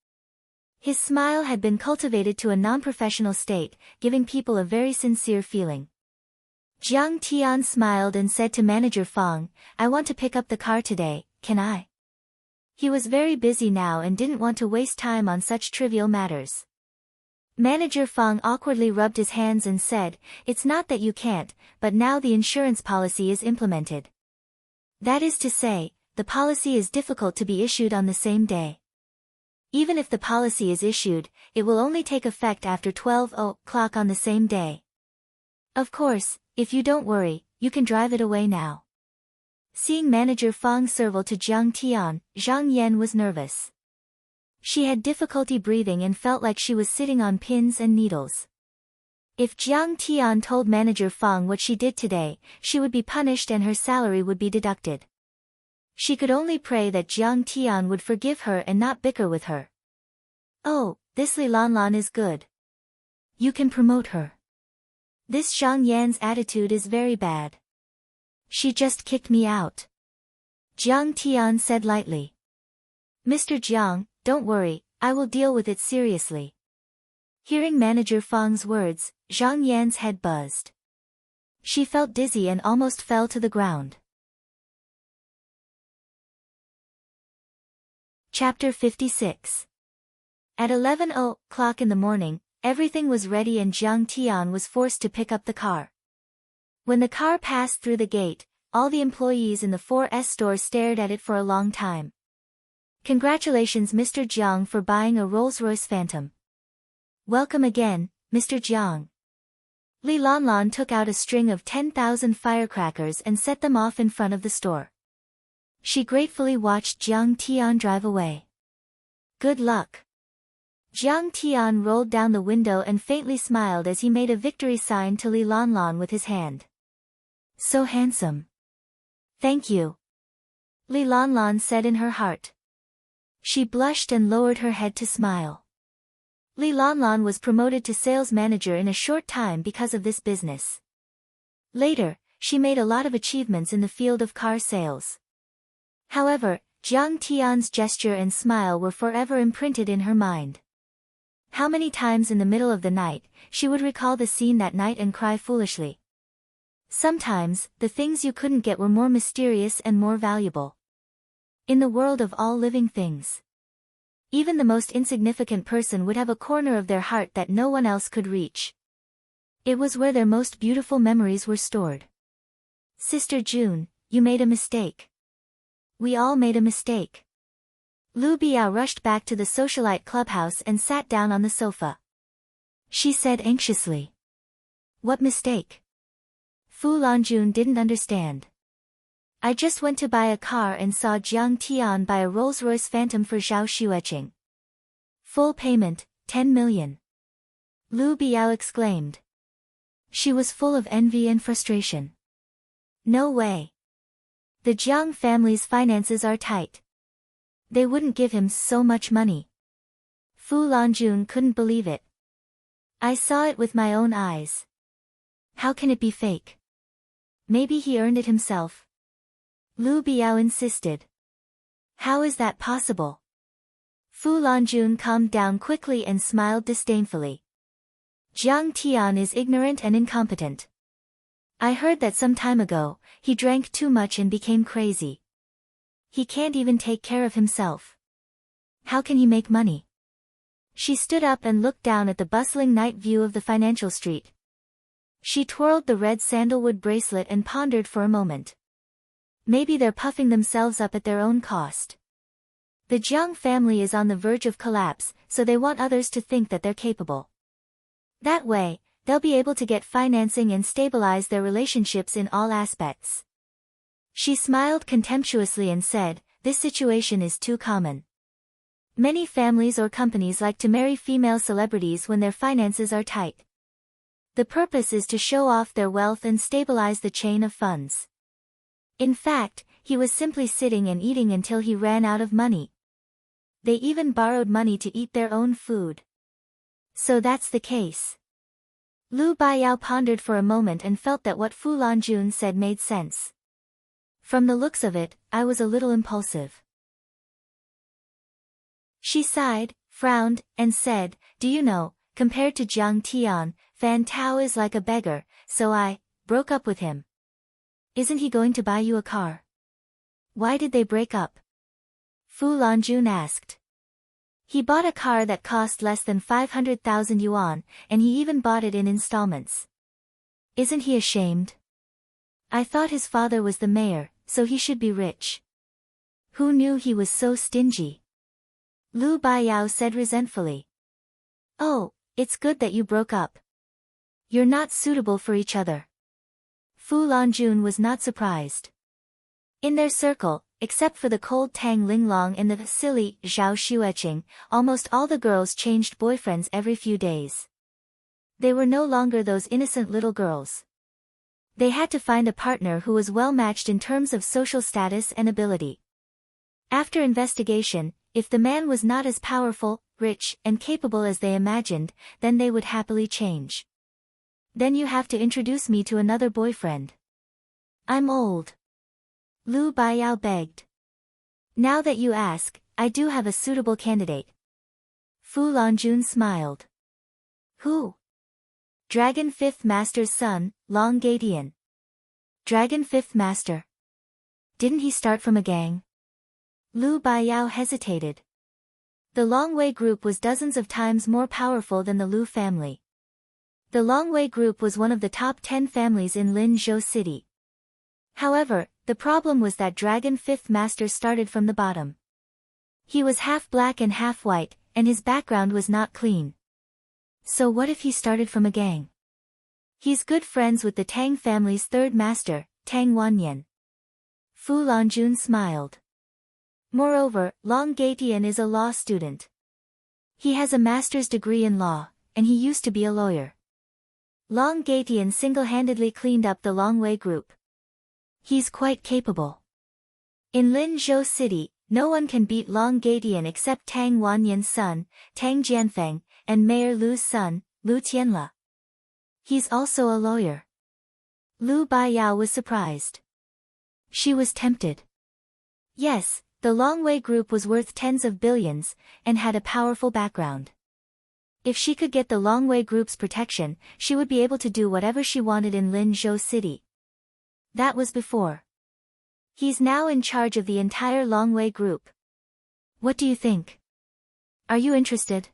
His smile had been cultivated to a non-professional state, giving people a very sincere feeling. Jiang Tian smiled and said to Manager Fang, "I want to pick up the car today, can I?" He was very busy now and didn't want to waste time on such trivial matters. Manager Fang awkwardly rubbed his hands and said, "It's not that you can't, but now the insurance policy is implemented. That is to say, the policy is difficult to be issued on the same day. Even if the policy is issued, it will only take effect after 12 o'clock on the same day. Of course, if you don't worry, you can drive it away now." Seeing Manager Fang serval to Jiang Tian, Zhang Yan was nervous. She had difficulty breathing and felt like she was sitting on pins and needles. If Jiang Tian told Manager Fang what she did today, she would be punished and her salary would be deducted. She could only pray that Jiang Tian would forgive her and not bicker with her. "Oh, this Li Lanlan is good. You can promote her. This Zhang Yan's attitude is very bad. She just kicked me out." Jiang Tian said lightly. "Mr. Jiang, don't worry, I will deal with it seriously." Hearing Manager Fang's words, Zhang Yan's head buzzed. She felt dizzy and almost fell to the ground. Chapter 56. At 11 o'clock in the morning, everything was ready and Jiang Tian was forced to pick up the car. When the car passed through the gate, all the employees in the 4S store stared at it for a long time. "Congratulations Mr. Jiang for buying a Rolls-Royce Phantom." "Welcome again, Mr. Jiang." Li Lanlan took out a string of 10,000 firecrackers and set them off in front of the store. She gratefully watched Jiang Tian drive away. "Good luck." Jiang Tian rolled down the window and faintly smiled as he made a victory sign to Li Lanlan with his hand. "So handsome." "Thank you," Li Lanlan said in her heart. She blushed and lowered her head to smile. Li Lanlan was promoted to sales manager in a short time because of this business. Later, she made a lot of achievements in the field of car sales. However, Jiang Tian's gesture and smile were forever imprinted in her mind. How many times in the middle of the night, she would recall the scene that night and cry foolishly. Sometimes, the things you couldn't get were more mysterious and more valuable. In the world of all living things, even the most insignificant person would have a corner of their heart that no one else could reach. It was where their most beautiful memories were stored. "Sister June, you made a mistake. We all made a mistake. Lu Biao rushed back to the socialite clubhouse and sat down on the sofa. She said anxiously. What mistake? Fu Lanjun didn't understand. I just went to buy a car and saw Jiang Tian buy a Rolls-Royce Phantom for Zhao Xueqing. Full payment, 10 million. Lu Biao exclaimed. She was full of envy and frustration. No way. The Jiang family's finances are tight. They wouldn't give him so much money. Fu Lanjun couldn't believe it. I saw it with my own eyes. How can it be fake? Maybe he earned it himself. Lu Biao insisted. How is that possible? Fu Lanjun calmed down quickly and smiled disdainfully. Jiang Tian is ignorant and incompetent. I heard that some time ago, he drank too much and became crazy. He can't even take care of himself. How can he make money? She stood up and looked down at the bustling night view of the financial street. She twirled the red sandalwood bracelet and pondered for a moment. Maybe they're puffing themselves up at their own cost. The Jiang family is on the verge of collapse, so they want others to think that they're capable. That way, they'll be able to get financing and stabilize their relationships in all aspects. She smiled contemptuously and said, this situation is too common. Many families or companies like to marry female celebrities when their finances are tight. The purpose is to show off their wealth and stabilize the chain of funds. In fact, he was simply sitting and eating until he ran out of money. They even borrowed money to eat their own food. So that's the case. Lu Biao pondered for a moment and felt that what Fu Lanjun said made sense. From the looks of it, I was a little impulsive. She sighed, frowned, and said, do you know, compared to Jiang Tian, Fan Tao is like a beggar, so I broke up with him. Isn't he going to buy you a car? Why did they break up? Fu Lanjun asked. He bought a car that cost less than 500,000 yuan, and he even bought it in installments. Isn't he ashamed? I thought his father was the mayor, so he should be rich. Who knew he was so stingy? Lu Biao said resentfully. Oh, it's good that you broke up. You're not suitable for each other. Fu Lanjun was not surprised. In their circle, except for the cold Tang Linglong and the silly Zhao Xueqing, almost all the girls changed boyfriends every few days. They were no longer those innocent little girls. They had to find a partner who was well matched in terms of social status and ability. After investigation, if the man was not as powerful, rich, and capable as they imagined, then they would happily change. Then you have to introduce me to another boyfriend. I'm old. Lu Biao begged. Now that you ask, I do have a suitable candidate. Fu Lanjun smiled. Who? Dragon Fifth Master's son, Long Gatian. Dragon Fifth Master? Didn't he start from a gang? Lu Biao hesitated. The Longwei group was dozens of times more powerful than the Lu family. The Longwei group was one of the top 10 families in Linzhou City. However, the problem was that Dragon Fifth Master started from the bottom. He was half black and half white, and his background was not clean. So what if he started from a gang? He's good friends with the Tang family's third master, Tang Wanyan. Fu Lanjun smiled. Moreover, Long Gatian is a law student. He has a master's degree in law, and he used to be a lawyer. Long Gatian single-handedly cleaned up the Longwei group. He's quite capable. In Linzhou City, no one can beat Long Gatian except Tang Wanyan's son, Tang Jianfeng, and Mayor Lu's son, Lu Tianla. He's also a lawyer. Lu Biao was surprised. She was tempted. Yes, the Longwei group was worth tens of billions, and had a powerful background. If she could get the Longwei group's protection, she would be able to do whatever she wanted in Linzhou City. That was before. He's now in charge of the entire Longwei group. What do you think? Are you interested?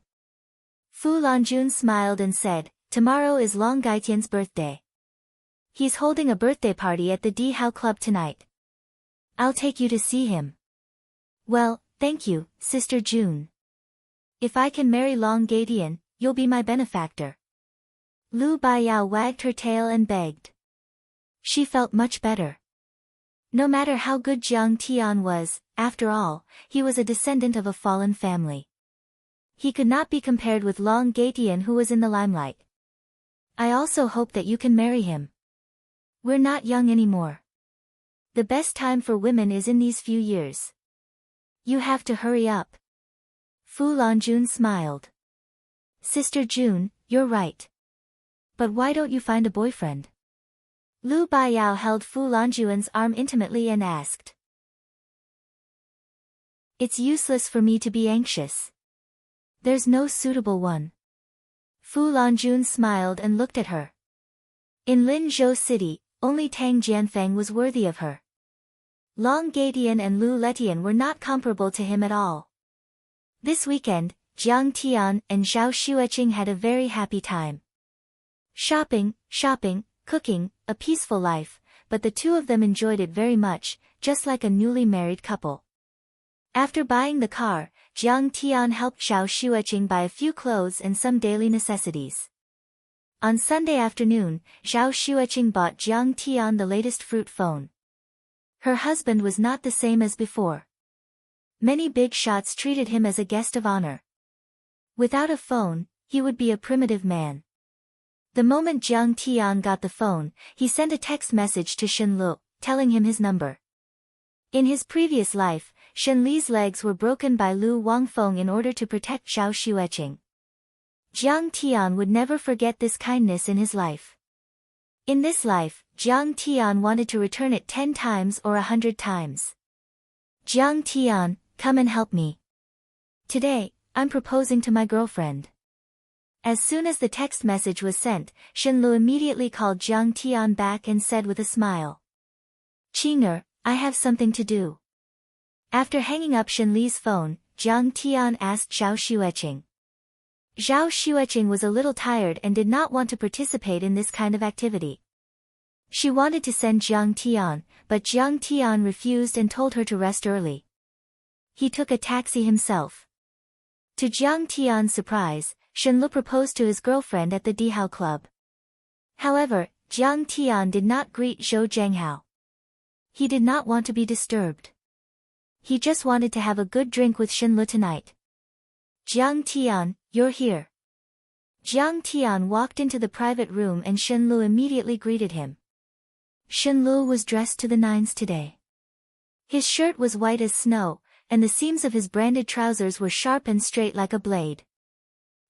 Fu Lanjun smiled and said, tomorrow is Long Gaitian's birthday. He's holding a birthday party at the Di Hao Club tonight. I'll take you to see him. Well, thank you, Sister June. If I can marry Long Gadian, you'll be my benefactor. Lu Baiyao wagged her tail and begged. She felt much better. No matter how good Jiang Tian was, after all, he was a descendant of a fallen family. He could not be compared with Long Gadian, who was in the limelight. I also hope that you can marry him. We're not young anymore. The best time for women is in these few years. You have to hurry up. Fu Longjun smiled. Sister June, you're right. But why don't you find a boyfriend? Lu Baiyao held Fu Longjun's arm intimately and asked. It's useless for me to be anxious. There's no suitable one. Fu Longjun smiled and looked at her. In Linzhou City, only Tang Jianfeng was worthy of her. Long Gadian and Lu Letian were not comparable to him at all. This weekend, Jiang Tian and Zhao Xueqing had a very happy time. Shopping, cooking, a peaceful life, but the two of them enjoyed it very much, just like a newly married couple. After buying the car, Jiang Tian helped Zhao Xueqing buy a few clothes and some daily necessities. On Sunday afternoon, Zhao Xueqing bought Jiang Tian the latest fruit phone. Her husband was not the same as before. Many big shots treated him as a guest of honor. Without a phone, he would be a primitive man. The moment Jiang Tian got the phone, he sent a text message to Shen Lu, telling him his number. In his previous life, Shen Li's legs were broken by Lu Wangfeng in order to protect Zhao Xueqing. Jiang Tian would never forget this kindness in his life. In this life, Jiang Tian wanted to return it 10 times or 100 times. Jiang Tian, come and help me. Today, I'm proposing to my girlfriend. As soon as the text message was sent, Shen Lu immediately called Jiang Tian back and said with a smile. Qing'er, I have something to do. After hanging up Shen Li's phone, Jiang Tian asked Zhao Xueqing. Zhao Xueqing was a little tired and did not want to participate in this kind of activity. She wanted to send Jiang Tian, but Jiang Tian refused and told her to rest early. He took a taxi himself. To Jiang Tian's surprise, Shen Lu proposed to his girlfriend at the Dihao Club. However, Jiang Tian did not greet Zhou Zhenghao. He did not want to be disturbed. He just wanted to have a good drink with Shen Lu tonight. Jiang Tian, you're here. Jiang Tian walked into the private room and Shen Lu immediately greeted him. Shen Lu was dressed to the nines today. His shirt was white as snow, and the seams of his branded trousers were sharp and straight like a blade.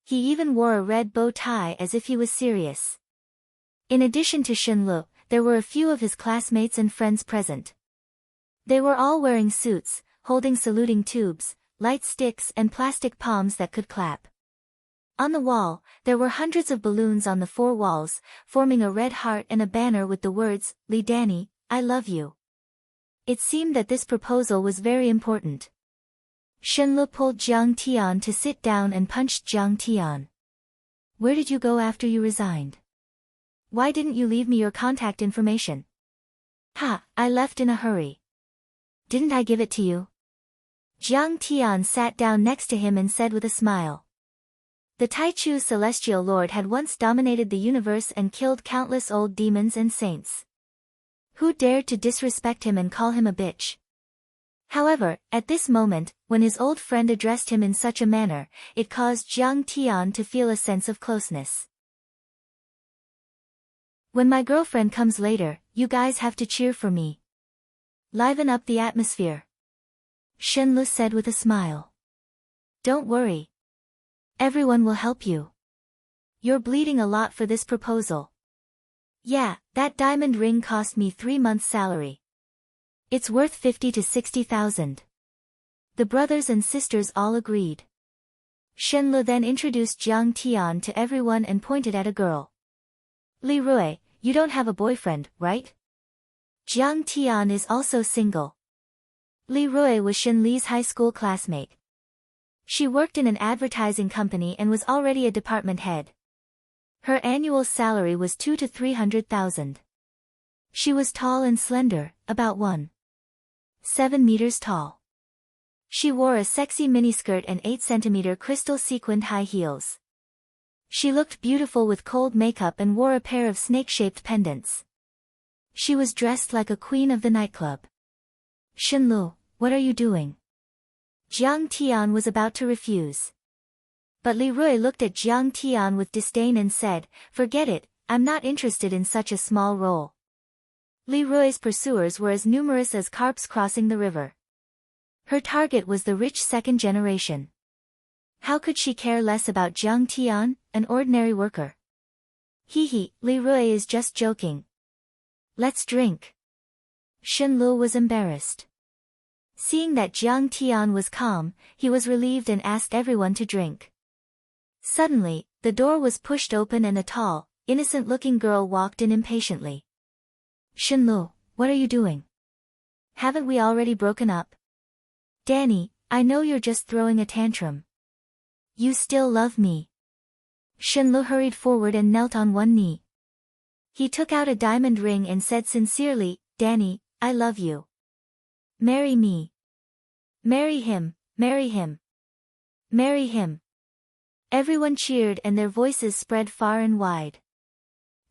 He even wore a red bow tie as if he was serious. In addition to Shen Lu, there were a few of his classmates and friends present. They were all wearing suits, holding saluting tubes, light sticks and plastic palms that could clap. On the wall, there were hundreds of balloons on the 4 walls, forming a red heart and a banner with the words, Li Danny, I love you. It seemed that this proposal was very important. Shen Lu pulled Jiang Tian to sit down and punched Jiang Tian. Where did you go after you resigned? Why didn't you leave me your contact information? Ha, I left in a hurry. Didn't I give it to you? Jiang Tian sat down next to him and said with a smile. The Taichu celestial lord had once dominated the universe and killed countless old demons and saints. Who dared to disrespect him and call him a bitch? However, at this moment, when his old friend addressed him in such a manner, it caused Jiang Tian to feel a sense of closeness. When my girlfriend comes later, you guys have to cheer for me. Liven up the atmosphere. Shen Lu said with a smile. Don't worry. Everyone will help you. You're bleeding a lot for this proposal. Yeah, that diamond ring cost me 3 months' salary. It's worth 50 to 60,000. The brothers and sisters all agreed. Shen Lu then introduced Jiang Tian to everyone and pointed at a girl. Li Rui, you don't have a boyfriend, right? Jiang Tian is also single. Li Rui was Shen Li's high school classmate. She worked in an advertising company and was already a department head. Her annual salary was 2 to 300,000. She was tall and slender, about 1. 7 meters tall. She wore a sexy miniskirt and 8-centimeter crystal sequined high heels. She looked beautiful with cold makeup and wore a pair of snake-shaped pendants. She was dressed like a queen of the nightclub. Shenlu, what are you doing? Jiang Tian was about to refuse. But Li Rui looked at Jiang Tian with disdain and said, "Forget it, I'm not interested in such a small role." Li Rui's pursuers were as numerous as carps crossing the river. Her target was the rich second generation. How could she care less about Jiang Tian, an ordinary worker? Hee, Li Rui is just joking. Let's drink. Shenlu was embarrassed. Seeing that Jiang Tian was calm, he was relieved and asked everyone to drink. Suddenly, the door was pushed open and a tall, innocent-looking girl walked in impatiently. Shenlu, what are you doing? Haven't we already broken up? Danny, I know you're just throwing a tantrum. You still love me. Shenlu hurried forward and knelt on one knee. He took out a diamond ring and said sincerely, "Danny, I love you. Marry me. Marry him, marry him. Marry him." Everyone cheered and their voices spread far and wide.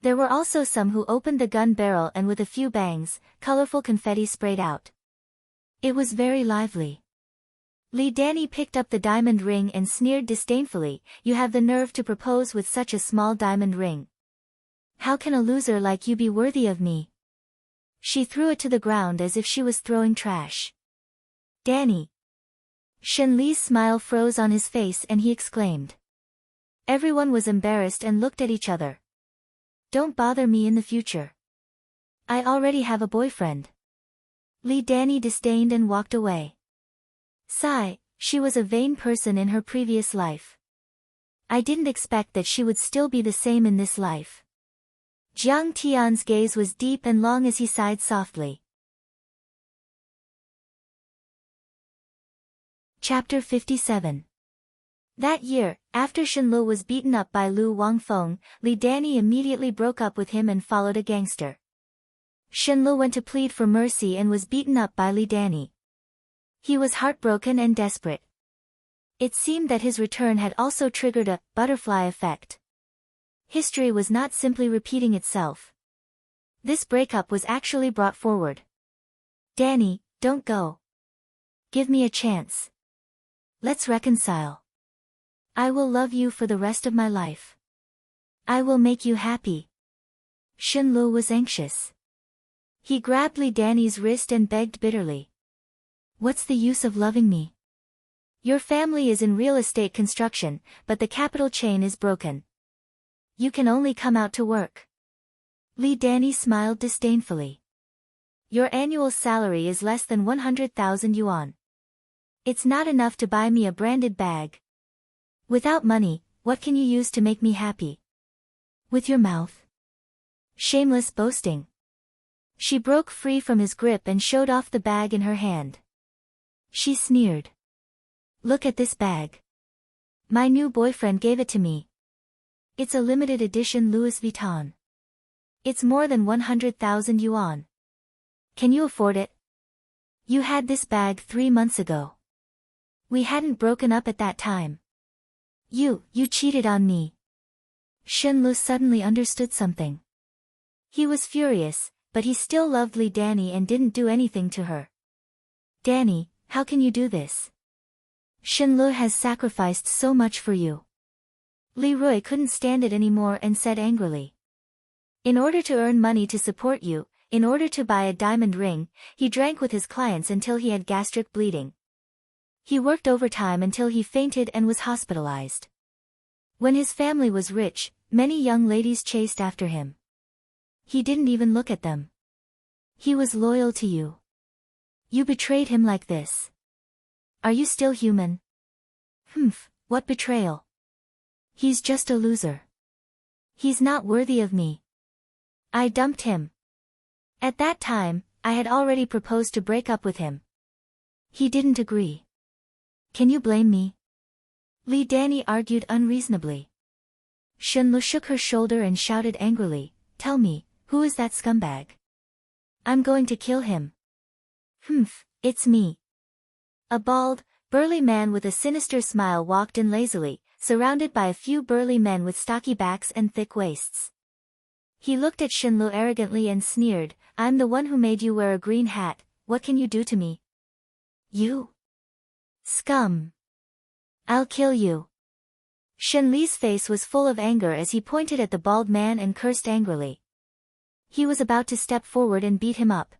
There were also some who opened the gun barrel and with a few bangs, colorful confetti sprayed out. It was very lively. Li Danny picked up the diamond ring and sneered disdainfully, "You have the nerve to propose with such a small diamond ring. How can a loser like you be worthy of me?" She threw it to the ground as if she was throwing trash. "Danny." Shen Li's smile froze on his face and he exclaimed. Everyone was embarrassed and looked at each other. "Don't bother me in the future. I already have a boyfriend." Li Danny disdained and walked away. Sigh, she was a vain person in her previous life. I didn't expect that she would still be the same in this life. Jiang Tian's gaze was deep and long as he sighed softly. Chapter 57. That year, after Shenlu was beaten up by Lu Wangfeng, Li Danny immediately broke up with him and followed a gangster. Shenlu went to plead for mercy and was beaten up by Li Danny. He was heartbroken and desperate. It seemed that his return had also triggered a butterfly effect. History was not simply repeating itself. This breakup was actually brought forward. "Danny, don't go. Give me a chance. Let's reconcile. I will love you for the rest of my life. I will make you happy." Shenlu was anxious. He grabbed Li Danny's wrist and begged bitterly. "What's the use of loving me? Your family is in real estate construction, but the capital chain is broken. You can only come out to work." Li Danny smiled disdainfully. "Your annual salary is less than 100,000 yuan. It's not enough to buy me a branded bag. Without money, what can you use to make me happy? With your mouth? Shameless boasting." She broke free from his grip and showed off the bag in her hand. She sneered. "Look at this bag. My new boyfriend gave it to me. It's a limited edition Louis Vuitton. It's more than 100,000 yuan. Can you afford it? You had this bag 3 months ago. We hadn't broken up at that time. You cheated on me." Shenlu suddenly understood something. He was furious, but he still loved Li Danny and didn't do anything to her. "Danny, how can you do this? Shenlu has sacrificed so much for you." Li Rui couldn't stand it anymore and said angrily. "In order to earn money to support you, in order to buy a diamond ring, he drank with his clients until he had gastric bleeding. He worked overtime until he fainted and was hospitalized. When his family was rich, many young ladies chased after him. He didn't even look at them. He was loyal to you. You betrayed him like this. Are you still human?" What betrayal? He's just a loser. He's not worthy of me. I dumped him. At that time, I had already proposed to break up with him. He didn't agree. Can you blame me?" Li Danny argued unreasonably. Shenlu shook her shoulder and shouted angrily, "Tell me, who is that scumbag? I'm going to kill him." It's me. A bald, burly man with a sinister smile walked in lazily, surrounded by a few burly men with stocky backs and thick waists. He looked at Shenlu arrogantly and sneered, "I'm the one who made you wear a green hat, what can you do to me? You scum! I'll kill you." Shenli's face was full of anger as he pointed at the bald man and cursed angrily. He was about to step forward and beat him up.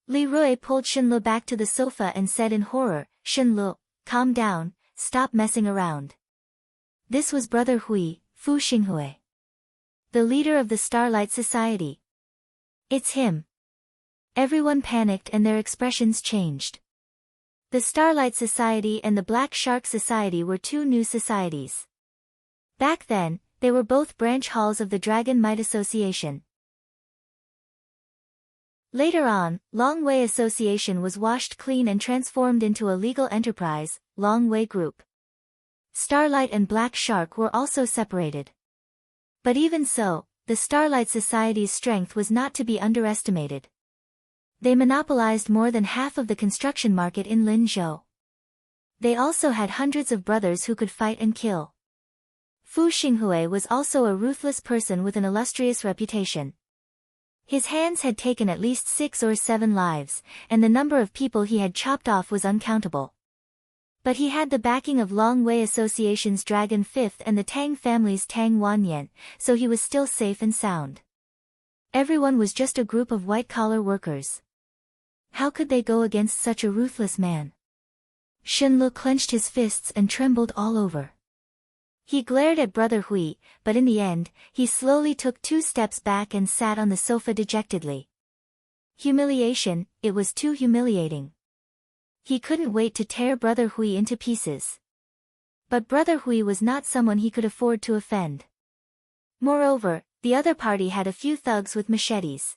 Li Rui pulled Shenlu back to the sofa and said in horror, "Shenlu, calm down, stop messing around." This was Brother Hui, Fu Xinghui, the leader of the Starlight Society. It's him. Everyone panicked and their expressions changed. The Starlight Society and the Black Shark Society were two new societies. Back then, they were both branch halls of the Dragon Might Association. Later on, Long Wei Association was washed clean and transformed into a legal enterprise, Long Wei Group. Starlight and Black Shark were also separated. But even so, the Starlight Society's strength was not to be underestimated. They monopolized more than half of the construction market in Linzhou. They also had hundreds of brothers who could fight and kill. Fu Xinghui was also a ruthless person with an illustrious reputation. His hands had taken at least 6 or 7 lives, and the number of people he had chopped off was uncountable. But he had the backing of Long Wei Association's Dragon Fifth and the Tang family's Tang Wanyan, so he was still safe and sound. Everyone was just a group of white-collar workers. How could they go against such a ruthless man? Shenlu clenched his fists and trembled all over. He glared at Brother Hui, but in the end, he slowly took 2 steps back and sat on the sofa dejectedly. Humiliation, it was too humiliating. He couldn't wait to tear Brother Hui into pieces. But Brother Hui was not someone he could afford to offend. Moreover, the other party had a few thugs with machetes.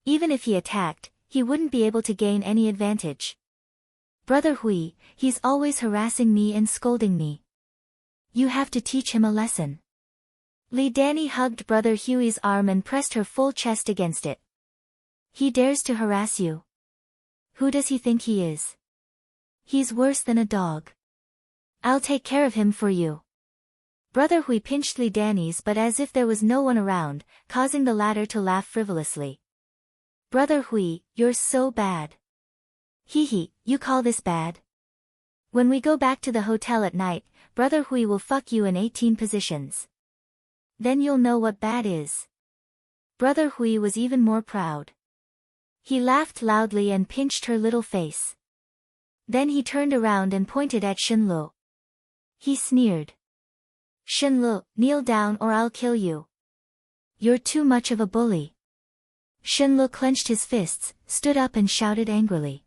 Even if he attacked, he wouldn't be able to gain any advantage. Brother Hui, he's always harassing me and scolding me. You have to teach him a lesson. Li Danny hugged Brother Hui's arm and pressed her full chest against it. He dares to harass you. Who does he think he is? He's worse than a dog. I'll take care of him for you. Brother Hui pinched Li Danny's but as if there was no one around, causing the latter to laugh frivolously. Brother Hui, you're so bad. Hee, you call this bad? When we go back to the hotel at night, Brother Hui will fuck you in 18 positions. Then you'll know what bad is. Brother Hui was even more proud. He laughed loudly and pinched her little face. Then he turned around and pointed at Shenlu. He sneered. Shenlu, kneel down or I'll kill you. You're too much of a bully. Shenlu clenched his fists, stood up and shouted angrily.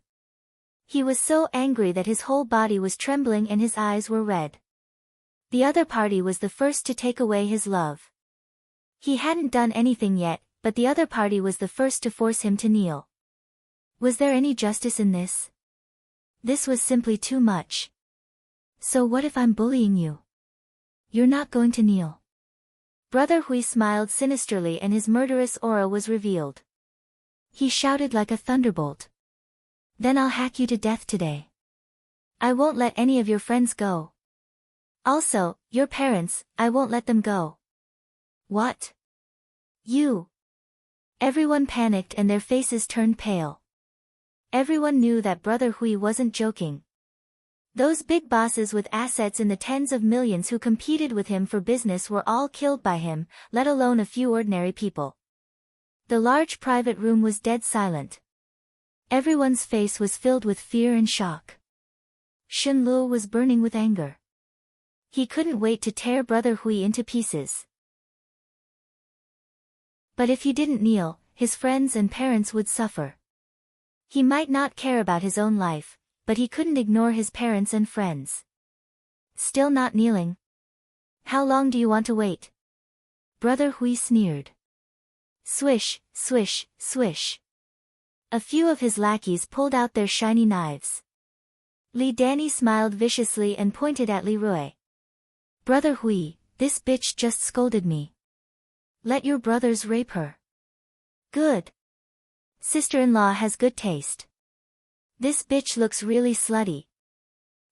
He was so angry that his whole body was trembling and his eyes were red. The other party was the first to take away his love. He hadn't done anything yet, but the other party was the first to force him to kneel. Was there any justice in this? This was simply too much. So what if I'm bullying you? You're not going to kneel. Brother Hui smiled sinisterly and his murderous aura was revealed. He shouted like a thunderbolt. Then I'll hack you to death today. I won't let any of your friends go. Also, your parents, I won't let them go. What? You? Everyone panicked and their faces turned pale. Everyone knew that Brother Hui wasn't joking. Those big bosses with assets in the tens of millions who competed with him for business were all killed by him, let alone a few ordinary people. The large private room was dead silent. Everyone's face was filled with fear and shock. Shenlu was burning with anger. He couldn't wait to tear Brother Hui into pieces. But if he didn't kneel, his friends and parents would suffer. He might not care about his own life, but he couldn't ignore his parents and friends. Still not kneeling? How long do you want to wait? Brother Hui sneered. Swish, swish, swish. A few of his lackeys pulled out their shiny knives. Li Danny smiled viciously and pointed at Li Rui. Brother Hui, this bitch just scolded me. Let your brothers rape her. Good. Sister-in-law has good taste. This bitch looks really slutty.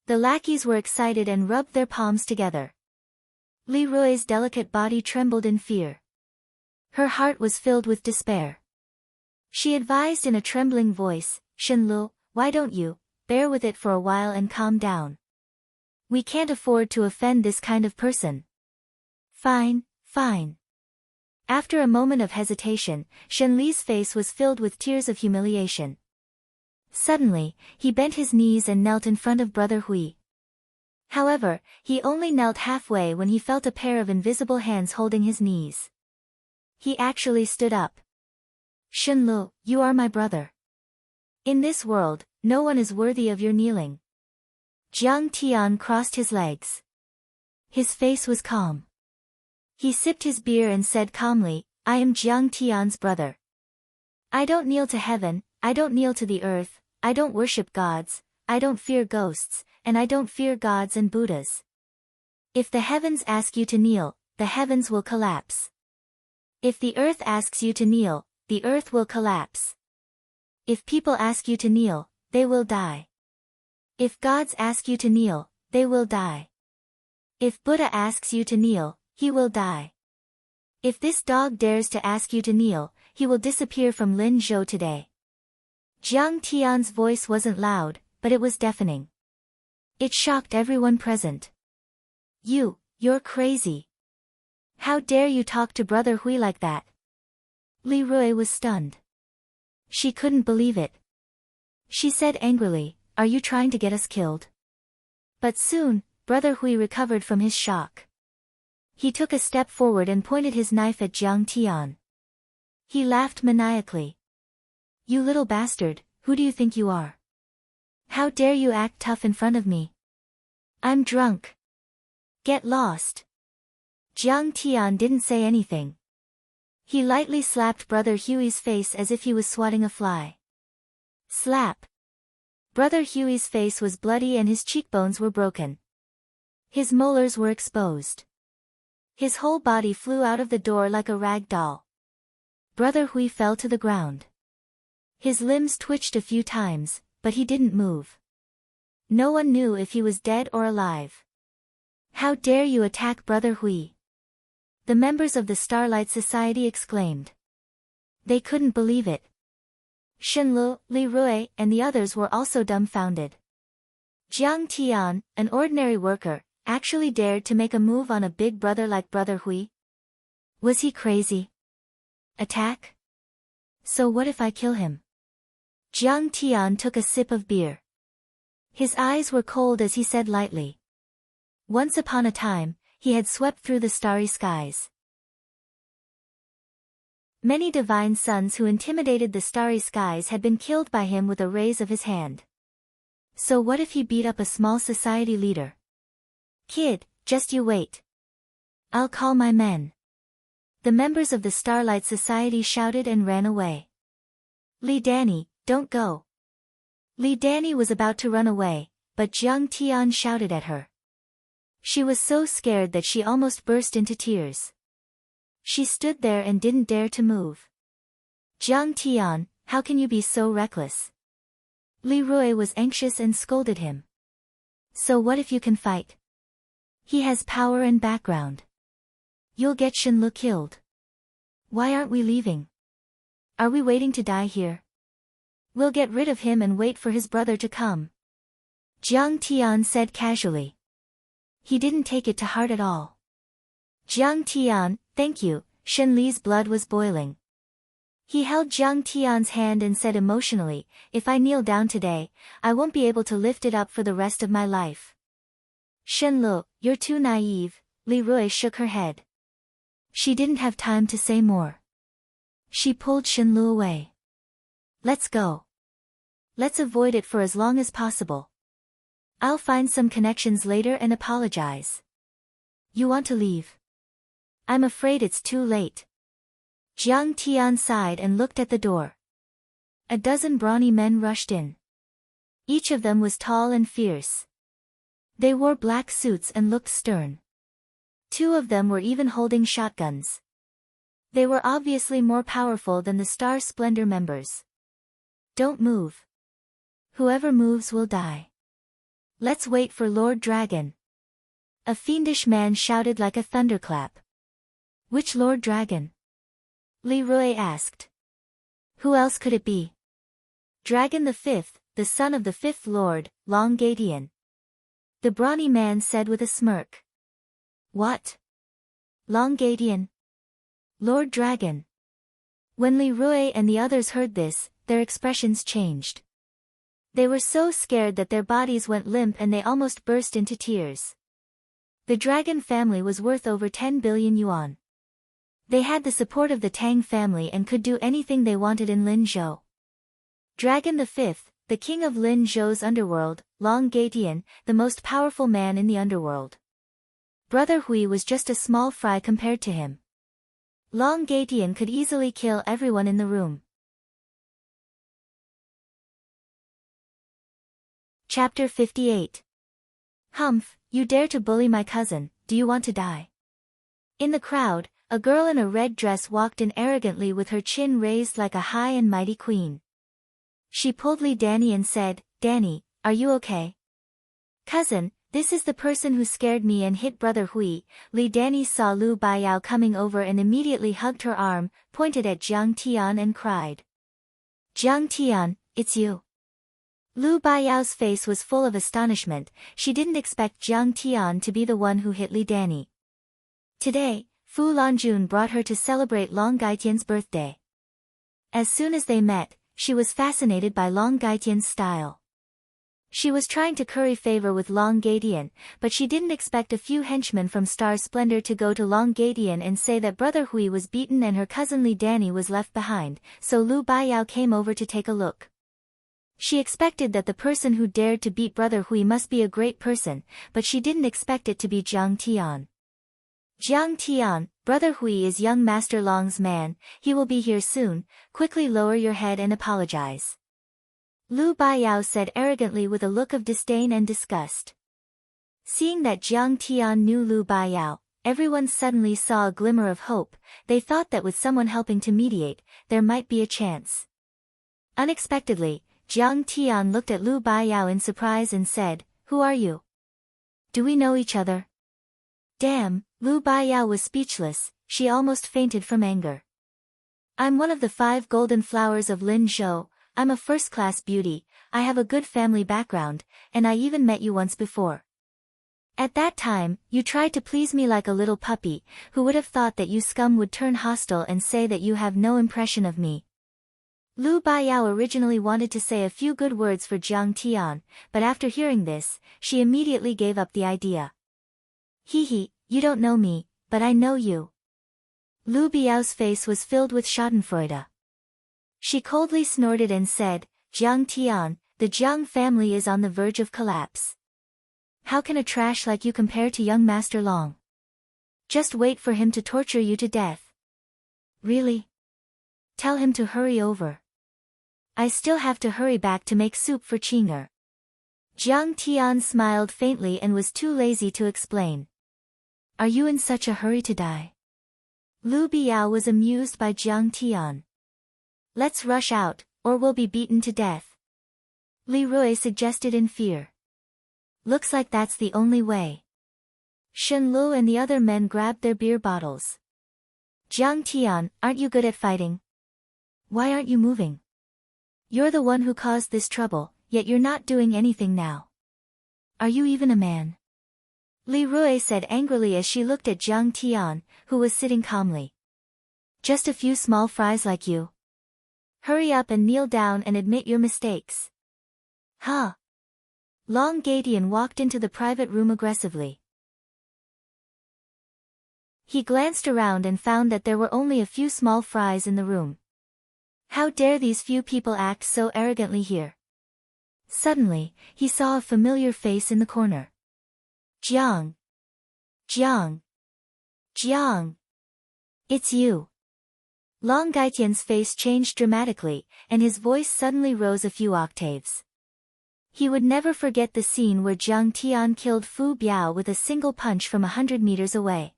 The lackeys were excited and rubbed their palms together. Leroy's delicate body trembled in fear. Her heart was filled with despair. She advised in a trembling voice, Shenlu, why don't you bear with it for a while and calm down? We can't afford to offend this kind of person. Fine, fine. After a moment of hesitation, Shenli's face was filled with tears of humiliation. Suddenly, he bent his knees and knelt in front of Brother Hui. However, he only knelt halfway when he felt a pair of invisible hands holding his knees. He actually stood up. Shenlu, you are my brother. In this world, no one is worthy of your kneeling. Jiang Tian crossed his legs. His face was calm. He sipped his beer and said calmly, I am Jiang Tian's brother. I don't kneel to heaven, I don't kneel to the earth, I don't worship gods, I don't fear ghosts, and I don't fear gods and Buddhas. If the heavens ask you to kneel, the heavens will collapse. If the earth asks you to kneel, the earth will collapse. If people ask you to kneel, they will die. If gods ask you to kneel, they will die. If Buddha asks you to kneel, he will die. If this dog dares to ask you to kneel, he will disappear from Lin Zhou today. Jiang Tian's voice wasn't loud, but it was deafening. It shocked everyone present. You're crazy. How dare you talk to Brother Hui like that? Li Rui was stunned. She couldn't believe it. She said angrily, are you trying to get us killed? But soon, Brother Hui recovered from his shock. He took a step forward and pointed his knife at Jiang Tian. He laughed maniacally. You little bastard, who do you think you are? How dare you act tough in front of me? I'm drunk. Get lost. Jiang Tian didn't say anything. He lightly slapped Brother Huey's face as if he was swatting a fly. Slap. Brother Huey's face was bloody and his cheekbones were broken. His molars were exposed. His whole body flew out of the door like a rag doll. Brother Hui fell to the ground. His limbs twitched a few times, but he didn't move. No one knew if he was dead or alive. How dare you attack Brother Hui? The members of the Starlight Society exclaimed. They couldn't believe it. Shenlu, Li Rui, and the others were also dumbfounded. Jiang Tian, an ordinary worker, actually dared to make a move on a big brother like Brother Hui? Was he crazy? Attack? So what if I kill him? Jiang Tian took a sip of beer. His eyes were cold as he said lightly. Once upon a time, he had swept through the starry skies. Many divine sons who intimidated the starry skies had been killed by him with a raise of his hand. So what if he beat up a small society leader? Kid, just you wait. I'll call my men. The members of the Starlight Society shouted and ran away. Li Danny, don't go. Li Danny was about to run away, but Jiang Tian shouted at her. She was so scared that she almost burst into tears. She stood there and didn't dare to move. Jiang Tian, how can you be so reckless? Li Rui was anxious and scolded him. So what if you can fight? He has power and background. You'll get Shenlu killed. Why aren't we leaving? Are we waiting to die here? We'll get rid of him and wait for his brother to come. Jiang Tian said casually. He didn't take it to heart at all. Jiang Tian, thank you, Shenli's blood was boiling. He held Jiang Tian's hand and said emotionally, if I kneel down today, I won't be able to lift it up for the rest of my life. Shenlu, you're too naive, Li Rui shook her head. She didn't have time to say more. She pulled Shenlu away. Let's go. Let's avoid it for as long as possible. I'll find some connections later and apologize. You want to leave? I'm afraid it's too late. Jiang Tian sighed and looked at the door. A dozen brawny men rushed in. Each of them was tall and fierce. They wore black suits and looked stern. Two of them were even holding shotguns. They were obviously more powerful than the Star Splendor members. Don't move. Whoever moves will die. Let's wait for Lord Dragon. A fiendish man shouted like a thunderclap. Which Lord Dragon? Leroy asked. Who else could it be? Dragon the Fifth, the son of the fifth lord, Longadian. The brawny man said with a smirk. What? Longadian? Lord Dragon. When Leroy and the others heard this, their expressions changed. They were so scared that their bodies went limp and they almost burst into tears. The dragon family was worth over 10 billion yuan. They had the support of the Tang family and could do anything they wanted in Linzhou. Dragon the Fifth, the king of Linzhou's underworld, Longadian, the most powerful man in the underworld. Brother Hui was just a small fry compared to him. Longadian could easily kill everyone in the room. Chapter 58. Humph, you dare to bully my cousin, do you want to die? In the crowd, a girl in a red dress walked in arrogantly with her chin raised like a high and mighty queen. She pulled Li Danny and said, Danny, are you okay? Cousin, this is the person who scared me and hit Brother Hui. Li Danny saw Lu Baiyao coming over and immediately hugged her arm, pointed at Jiang Tian and cried. Jiang Tian, it's you. Lu Baiyao's face was full of astonishment. She didn't expect Jiang Tian to be the one who hit Li Danny. Today, Fu Lanjun brought her to celebrate Long Gaitian's birthday. As soon as they met, she was fascinated by Long Gaitian's style. She was trying to curry favor with Long Gaitian, but she didn't expect a few henchmen from Star Splendor to go to Long Gaitian and say that Brother Hui was beaten and her cousin Li Danny was left behind, so Lu Baiyao came over to take a look. She expected that the person who dared to beat Brother Hui must be a great person, but she didn't expect it to be Jiang Tian. Jiang Tian, Brother Hui is young Master Long's man, he will be here soon, quickly lower your head and apologize. Lu Baiyao said arrogantly with a look of disdain and disgust. Seeing that Jiang Tian knew Lu Baiyao, everyone suddenly saw a glimmer of hope. They thought that with someone helping to mediate, there might be a chance. Unexpectedly, Jiang Tian looked at Lu Baiyao in surprise and said, Who are you? Do we know each other? Damn, Lu Baiyao was speechless, she almost fainted from anger. I'm one of the 5 golden flowers of Linzhou, I'm a first-class beauty, I have a good family background, and I even met you once before. At that time, you tried to please me like a little puppy, who would have thought that you scum would turn hostile and say that you have no impression of me. Lu Baiyao originally wanted to say a few good words for Jiang Tian, but after hearing this, she immediately gave up the idea. Hee, you don't know me, but I know you. Lu Biao's face was filled with schadenfreude. She coldly snorted and said, Jiang Tian, the Jiang family is on the verge of collapse. How can a trash like you compare to young Master Long? Just wait for him to torture you to death. Really? Tell him to hurry over. I still have to hurry back to make soup for Qinger. Jiang Tian smiled faintly and was too lazy to explain. Are you in such a hurry to die? Lu Biao was amused by Jiang Tian. Let's rush out, or we'll be beaten to death. Leroy suggested in fear. Looks like that's the only way. Shen Lu and the other men grabbed their beer bottles. Jiang Tian, aren't you good at fighting? Why aren't you moving? You're the one who caused this trouble, yet you're not doing anything now. Are you even a man? Leroy said angrily as she looked at Jiang Tian, who was sitting calmly. Just a few small fries like you. Hurry up and kneel down and admit your mistakes. Huh? Long Gadian walked into the private room aggressively. He glanced around and found that there were only a few small fries in the room. How dare these few people act so arrogantly here? Suddenly, he saw a familiar face in the corner. Jiang. Jiang. Jiang. It's you. Long Gaitian's face changed dramatically, and his voice suddenly rose a few octaves. He would never forget the scene where Jiang Tian killed Fu Biao with a single punch from 100 meters away.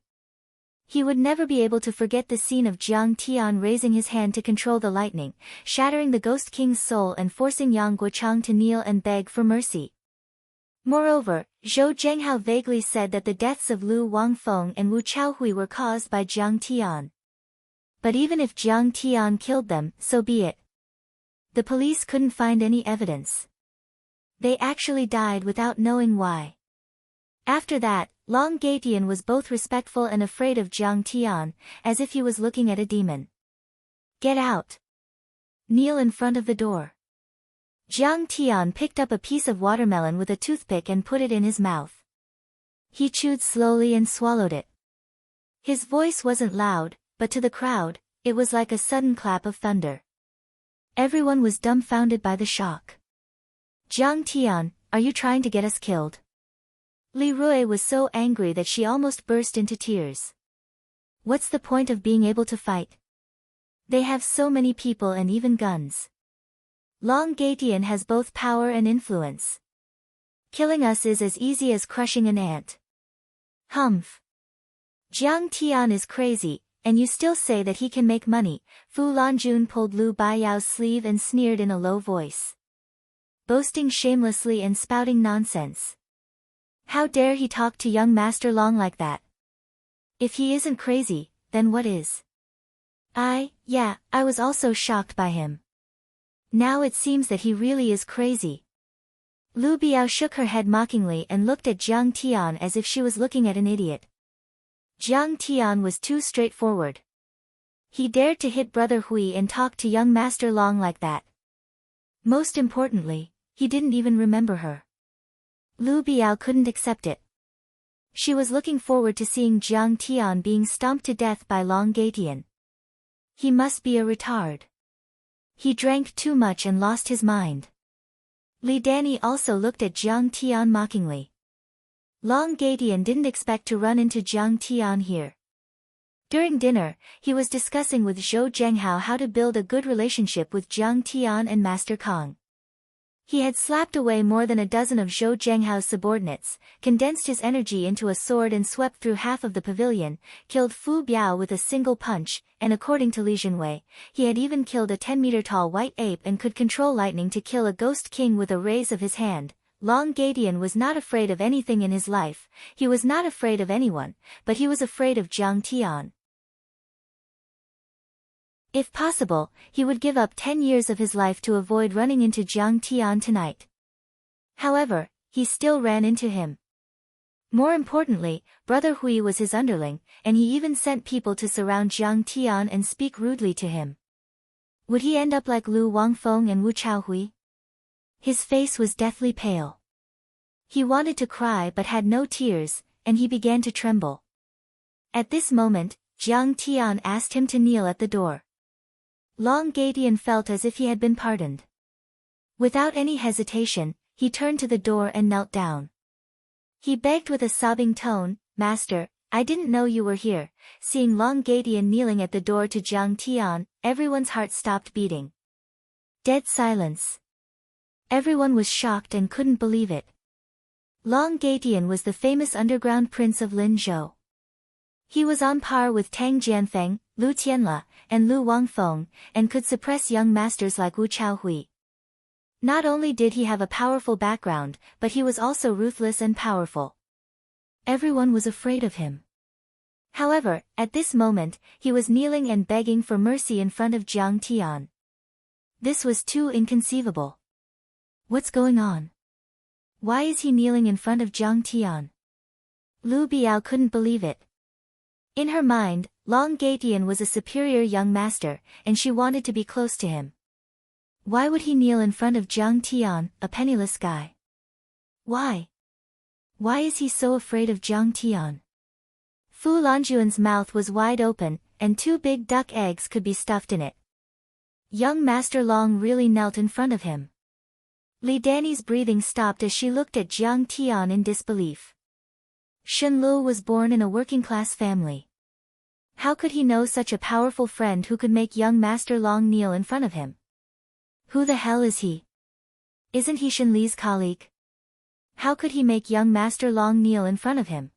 He would never be able to forget the scene of Jiang Tian raising his hand to control the lightning, shattering the Ghost King's soul and forcing Yang Guochang to kneel and beg for mercy. Moreover, Zhou Zhenghao vaguely said that the deaths of Lu Wangfeng and Wu Chaohui were caused by Jiang Tian. But even if Jiang Tian killed them, so be it. The police couldn't find any evidence. They actually died without knowing why. After that, Long Gaetian was both respectful and afraid of Jiang Tian, as if he was looking at a demon. Get out. Kneel in front of the door. Jiang Tian picked up a piece of watermelon with a toothpick and put it in his mouth. He chewed slowly and swallowed it. His voice wasn't loud, but to the crowd, it was like a sudden clap of thunder. Everyone was dumbfounded by the shock. Jiang Tian, are you trying to get us killed? Li Rui was so angry that she almost burst into tears. What's the point of being able to fight? They have so many people and even guns. Long Gaetian has both power and influence. Killing us is as easy as crushing an ant. Humph. Jiang Tian is crazy, and you still say that he can make money. Fu Lanjun pulled Lu Baiyao's sleeve and sneered in a low voice. Boasting shamelessly and spouting nonsense. How dare he talk to young Master Long like that? If he isn't crazy, then what is? I was also shocked by him. Now it seems that he really is crazy. Lu Biao shook her head mockingly and looked at Jiang Tian as if she was looking at an idiot. Jiang Tian was too straightforward. He dared to hit Brother Hui and talk to young Master Long like that. Most importantly, he didn't even remember her. Lu Biao couldn't accept it. She was looking forward to seeing Jiang Tian being stomped to death by Long Gaetian. He must be a retard. He drank too much and lost his mind. Li Danny also looked at Jiang Tian mockingly. Long Gaetian didn't expect to run into Jiang Tian here. During dinner, he was discussing with Zhou Zhenghao how to build a good relationship with Jiang Tian and Master Kong. He had slapped away more than a dozen of Zhou Zhenghao's subordinates, condensed his energy into a sword and swept through half of the pavilion, killed Fu Biao with a single punch, and according to Li Jinwei, he had even killed a 10-meter-tall white ape and could control lightning to kill a ghost king with a raise of his hand. Long Gaetian was not afraid of anything in his life, he was not afraid of anyone, but he was afraid of Jiang Tian. If possible, he would give up 10 years of his life to avoid running into Jiang Tian tonight. However, he still ran into him. More importantly, Brother Hui was his underling, and he even sent people to surround Jiang Tian and speak rudely to him. Would he end up like Lu Wangfeng and Wu Chaohui? His face was deathly pale. He wanted to cry but had no tears, and he began to tremble. At this moment, Jiang Tian asked him to kneel at the door. Long Gaetian felt as if he had been pardoned. Without any hesitation, he turned to the door and knelt down. He begged with a sobbing tone, "Master, I didn't know you were here." Seeing Long Gaetian kneeling at the door to Jiang Tian, everyone's heart stopped beating. Dead silence. Everyone was shocked and couldn't believe it. Long Gaetian was the famous underground prince of Linzhou. He was on par with Tang Jianfeng, Lu Tianla, and Lu Wangfeng, and could suppress young masters like Wu Chaohui. Not only did he have a powerful background, but he was also ruthless and powerful. Everyone was afraid of him. However, at this moment, he was kneeling and begging for mercy in front of Jiang Tian. This was too inconceivable. What's going on? Why is he kneeling in front of Jiang Tian? Lu Biao couldn't believe it. In her mind, Long Gaetian was a superior young master, and she wanted to be close to him. Why would he kneel in front of Jiang Tian, a penniless guy? Why? Why is he so afraid of Jiang Tian? Fu Lanjuan's mouth was wide open, and 2 big duck eggs could be stuffed in it. Young Master Long really knelt in front of him. Li Danny's breathing stopped as she looked at Jiang Tian in disbelief. Shen Lu was born in a working-class family. How could he know such a powerful friend who could make young Master Long kneel in front of him? Who the hell is he? Isn't he Shen Li's colleague? How could he make young Master Long kneel in front of him?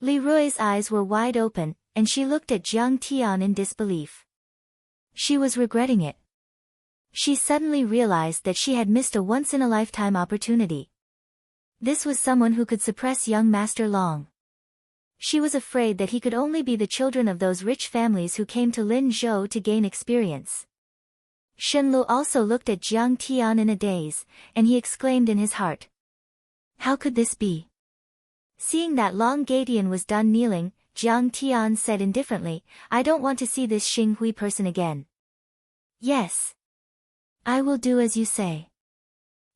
Li Rui's eyes were wide open, and she looked at Jiang Tian in disbelief. She was regretting it. She suddenly realized that she had missed a once-in-a-lifetime opportunity. This was someone who could suppress young Master Long. She was afraid that he could only be the children of those rich families who came to Lin Zhou to gain experience. Shenlu also looked at Jiang Tian in a daze, and he exclaimed in his heart. How could this be? Seeing that Long Gatian was done kneeling, Jiang Tian said indifferently, I don't want to see this Xing Hui person again. Yes. I will do as you say.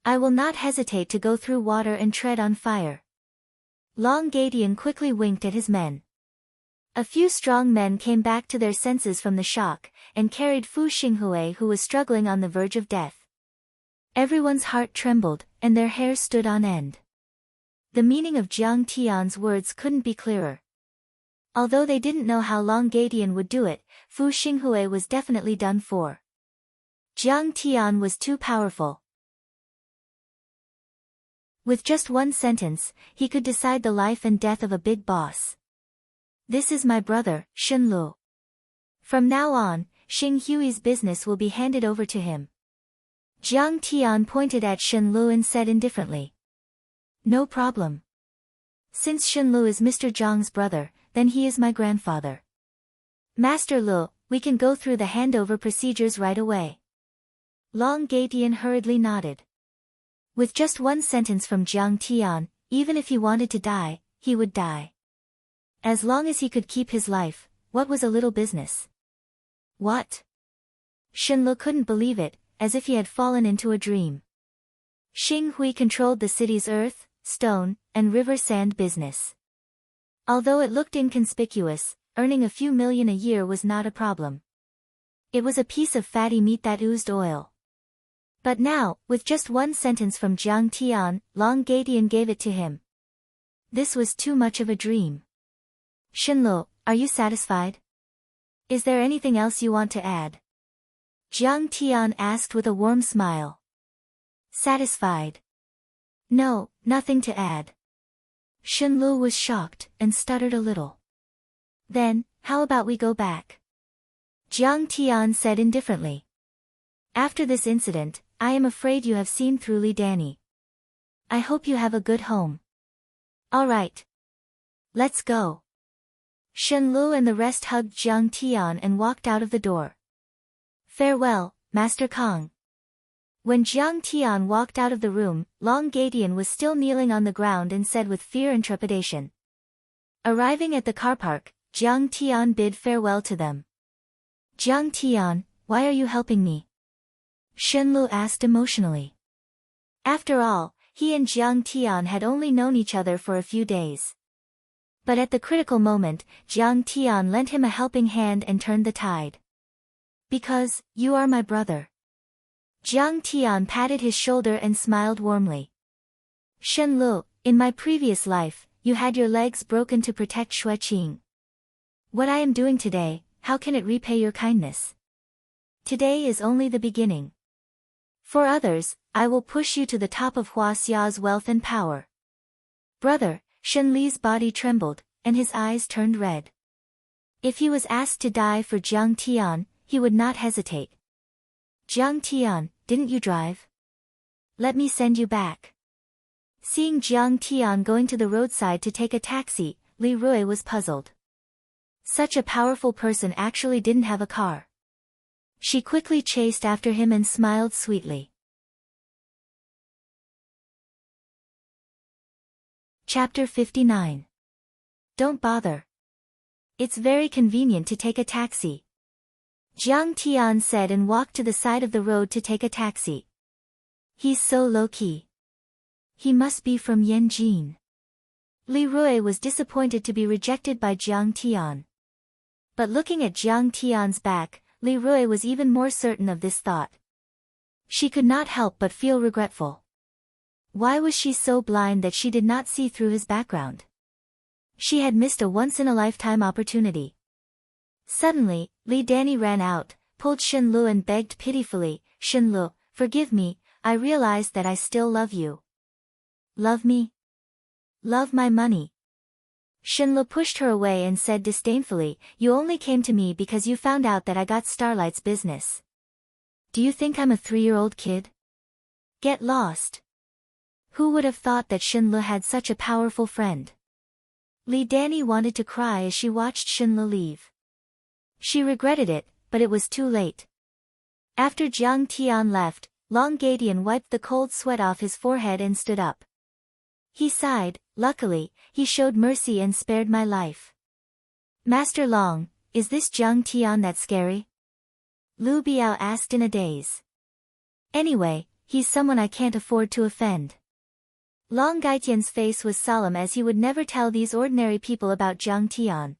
I will not hesitate to go through water and tread on fire. Long Gatian quickly winked at his men. A few strong men came back to their senses from the shock, and carried Fu Xinghui who was struggling on the verge of death. Everyone's heart trembled, and their hair stood on end. The meaning of Jiang Tian's words couldn't be clearer. Although they didn't know how Long Gatian would do it, Fu Xinghui was definitely done for. Jiang Tian was too powerful. With just one sentence, he could decide the life and death of a big boss. This is my brother, Shenlu. From now on, Xing Hui's business will be handed over to him. Jiang Tian pointed at Shenlu and said indifferently. No problem. Since Shenlu is Mr. Zhang's brother, then he is my grandfather. Master Lu, we can go through the handover procedures right away. Long Gatian hurriedly nodded. With just one sentence from Jiang Tian, even if he wanted to die, he would die. As long as he could keep his life, what was a little business? What? Shenlu couldn't believe it, as if he had fallen into a dream. Xing Hui controlled the city's earth, stone, and river sand business. Although it looked inconspicuous, earning a few million a year was not a problem. It was a piece of fatty meat that oozed oil. But now, with just one sentence from Jiang Tian, Long Gatian gave it to him. This was too much of a dream. Shenlu, are you satisfied? Is there anything else you want to add? Jiang Tian asked with a warm smile. Satisfied. No, nothing to add. Shenlu was shocked, and stuttered a little. Then, how about we go back? Jiang Tian said indifferently. After this incident, I am afraid you have seen through Li Danny. I hope you have a good home. All right. Let's go. Shenlu and the rest hugged Jiang Tian and walked out of the door. Farewell, Master Kong. When Jiang Tian walked out of the room, Long Gatian was still kneeling on the ground and said with fear and trepidation. Arriving at the car park, Jiang Tian bid farewell to them. Jiang Tian, why are you helping me? Shenlu asked emotionally. After all, he and Jiang Tian had only known each other for a few days. But at the critical moment, Jiang Tian lent him a helping hand and turned the tide. Because, you are my brother. Jiang Tian patted his shoulder and smiled warmly. Shenlu, in my previous life, you had your legs broken to protect Xueqing. What I am doing today, how can it repay your kindness? Today is only the beginning. For others, I will push you to the top of Hua Xia's wealth and power. Brother, Shen Li's body trembled, and his eyes turned red. If he was asked to die for Jiang Tian, he would not hesitate. Jiang Tian, didn't you drive? Let me send you back. Seeing Jiang Tian going to the roadside to take a taxi, Li Rui was puzzled. Such a powerful person actually didn't have a car. She quickly chased after him and smiled sweetly. Chapter 59. Don't bother. It's very convenient to take a taxi. Jiang Tian said and walked to the side of the road to take a taxi. He's so low-key. He must be from Yanjin. Li Rui was disappointed to be rejected by Jiang Tian. But looking at Jiang Tian's back, Li Rui was even more certain of this thought. She could not help but feel regretful. Why was she so blind that she did not see through his background? She had missed a once-in-a-lifetime opportunity. Suddenly, Li Danny ran out, pulled Shenlu and begged pitifully, Shenlu, forgive me, I realized that I still love you. Love me? Love my money. Shinle pushed her away and said disdainfully, "You only came to me because you found out that I got Starlight's business. Do you think I'm a 3-year-old kid? Get lost." Who would have thought that Shinle had such a powerful friend? Li Danny wanted to cry as she watched Shinle leave. She regretted it, but it was too late. After Jiang Tian left, Long Gadian wiped the cold sweat off his forehead and stood up. He sighed. "Luckily, he showed mercy and spared my life." "Master Long, is this Jiang Tian that scary?" Lu Biao asked in a daze. "Anyway, he's someone I can't afford to offend." Long Gaitian's face was solemn as he would never tell these ordinary people about Jiang Tian.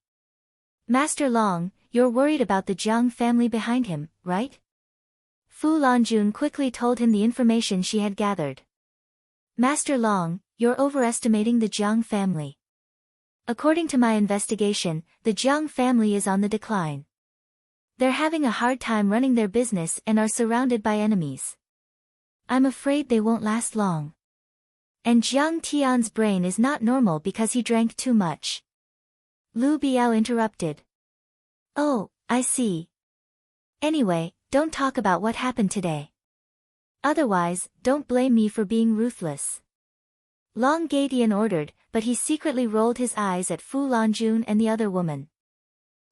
"Master Long, you're worried about the Jiang family behind him, right?" Fu Lanjun quickly told him the information she had gathered. "Master Long, you're overestimating the Jiang family. According to my investigation, the Jiang family is on the decline. They're having a hard time running their business and are surrounded by enemies. I'm afraid they won't last long. And Jiang Tian's brain is not normal because he drank too much." Lu Biao interrupted. "Oh, I see. Anyway, don't talk about what happened today. Otherwise, don't blame me for being ruthless." Long Gadian ordered, but he secretly rolled his eyes at Fu Lanjun and the other woman.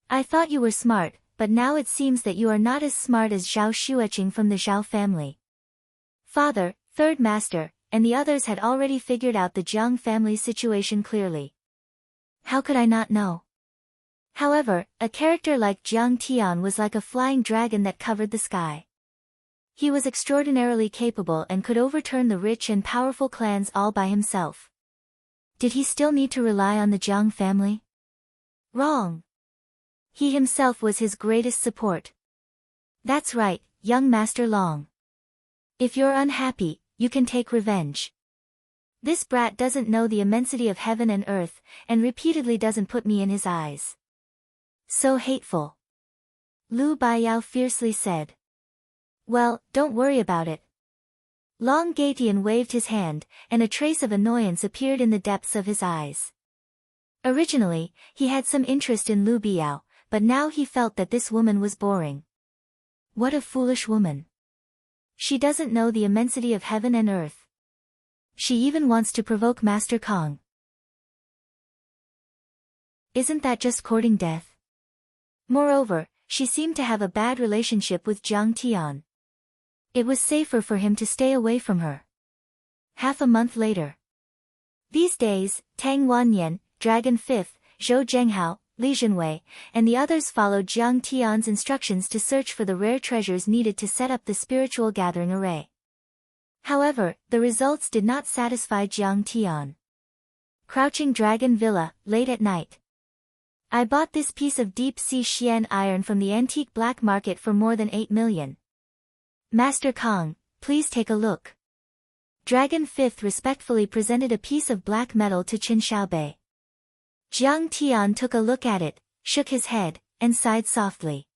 "I thought you were smart, but now it seems that you are not as smart as Zhao Xueqing from the Zhao family." Father, third master, and the others had already figured out the Jiang family's situation clearly. How could I not know? However, a character like Jiang Tian was like a flying dragon that covered the sky. He was extraordinarily capable and could overturn the rich and powerful clans all by himself. Did he still need to rely on the Jiang family? Wrong. He himself was his greatest support. That's right, young Master Long. If you're unhappy, you can take revenge. This brat doesn't know the immensity of heaven and earth, and repeatedly doesn't put me in his eyes. So hateful. Lu Baiyao fiercely said. Well, don't worry about it. Long Gatian waved his hand, and a trace of annoyance appeared in the depths of his eyes. Originally, he had some interest in Lu Biao, but now he felt that this woman was boring. What a foolish woman. She doesn't know the immensity of heaven and earth. She even wants to provoke Master Kong. Isn't that just courting death? Moreover, she seemed to have a bad relationship with Jiang Tian. It was safer for him to stay away from her. Half a month later. These days, Tang Wanyan, Dragon Fifth, Zhou Zhenghao, Li Zhenwei, and the others followed Jiang Tian's instructions to search for the rare treasures needed to set up the spiritual gathering array. However, the results did not satisfy Jiang Tian. Crouching Dragon Villa, late at night. I bought this piece of deep-sea Xian iron from the antique black market for more than 8 million. Master Kong, please take a look. Dragon Fifth respectfully presented a piece of black metal to Qin Xiaobei. Jiang Tian took a look at it, shook his head, and sighed softly.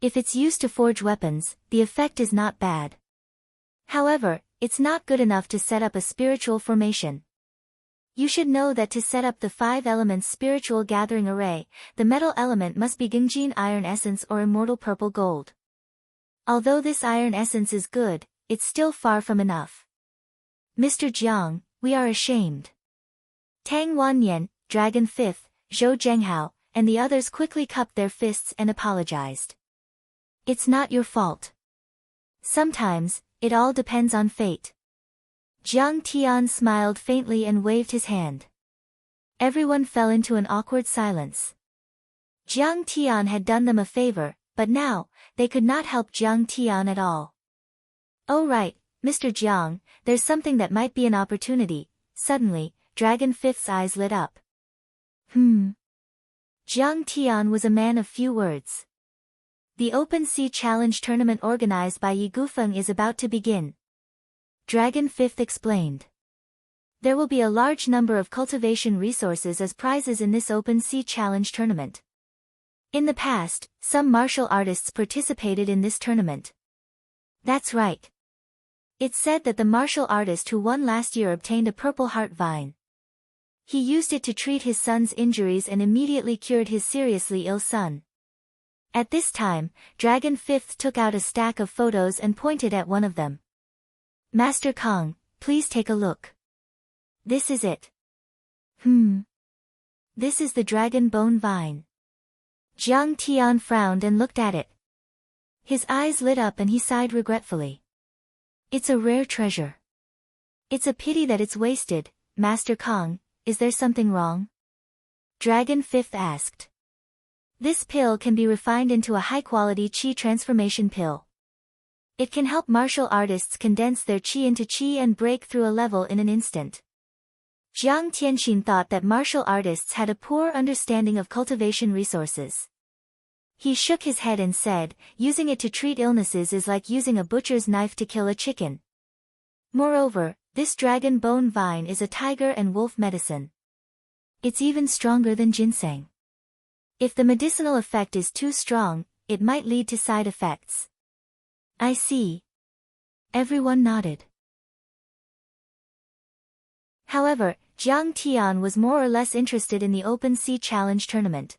If it's used to forge weapons, the effect is not bad. However, it's not good enough to set up a spiritual formation. You should know that to set up the 5 elements spiritual gathering array, the metal element must be Gengjin iron essence or immortal purple gold. Although this iron essence is good, it's still far from enough. Mr. Jiang, we are ashamed. Tang Wanyan, Dragon Fifth, Zhou Zhenghao, and the others quickly cupped their fists and apologized. It's not your fault. Sometimes, it all depends on fate. Jiang Tian smiled faintly and waved his hand. Everyone fell into an awkward silence. Jiang Tian had done them a favor, but now, they could not help Jiang Tian at all. Oh right, Mr. Jiang, there's something that might be an opportunity. Suddenly, Dragon Fifth's eyes lit up. Jiang Tian was a man of few words. The Open Sea Challenge tournament organized by Yi Gufeng is about to begin. Dragon Fifth explained. There will be a large number of cultivation resources as prizes in this Open Sea Challenge tournament. In the past, some martial artists participated in this tournament. That's right. It's said that the martial artist who won last year obtained a purple heart vine. He used it to treat his son's injuries and immediately cured his seriously ill son. At this time, Dragon Fifth took out a stack of photos and pointed at one of them. Master Kong, please take a look. This is it. This is the dragon bone vine. Jiang Tian frowned and looked at it. His eyes lit up and he sighed regretfully. It's a rare treasure. It's a pity that it's wasted. Master Kong, is there something wrong? Dragon Fifth asked. This pill can be refined into a high-quality qi transformation pill. It can help martial artists condense their qi into qi and break through a level in an instant. Jiang Tianxin thought that martial artists had a poor understanding of cultivation resources. He shook his head and said, using it to treat illnesses is like using a butcher's knife to kill a chicken. Moreover, this dragon bone vine is a tiger and wolf medicine. It's even stronger than ginseng. If the medicinal effect is too strong, it might lead to side effects. I see. Everyone nodded. However, Jiang Tian was more or less interested in the Open Sea Challenge tournament.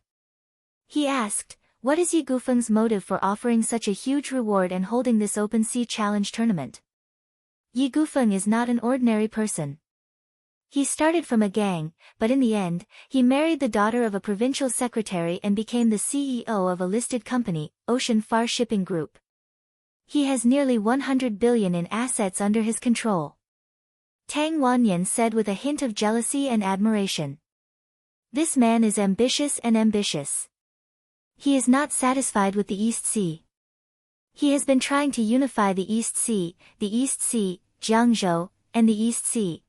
He asked, what is Yi Gufeng's motive for offering such a huge reward and holding this Open Sea Challenge tournament? Yi Gufeng is not an ordinary person. He started from a gang, but in the end, he married the daughter of a provincial secretary and became the CEO of a listed company, Ocean Far Shipping Group. He has nearly 100 billion in assets under his control. Tang Wanyan said with a hint of jealousy and admiration. This man is ambitious and ambitious. He is not satisfied with the East Sea. He has been trying to unify the East Sea, Jiangzhou, and the East Sea.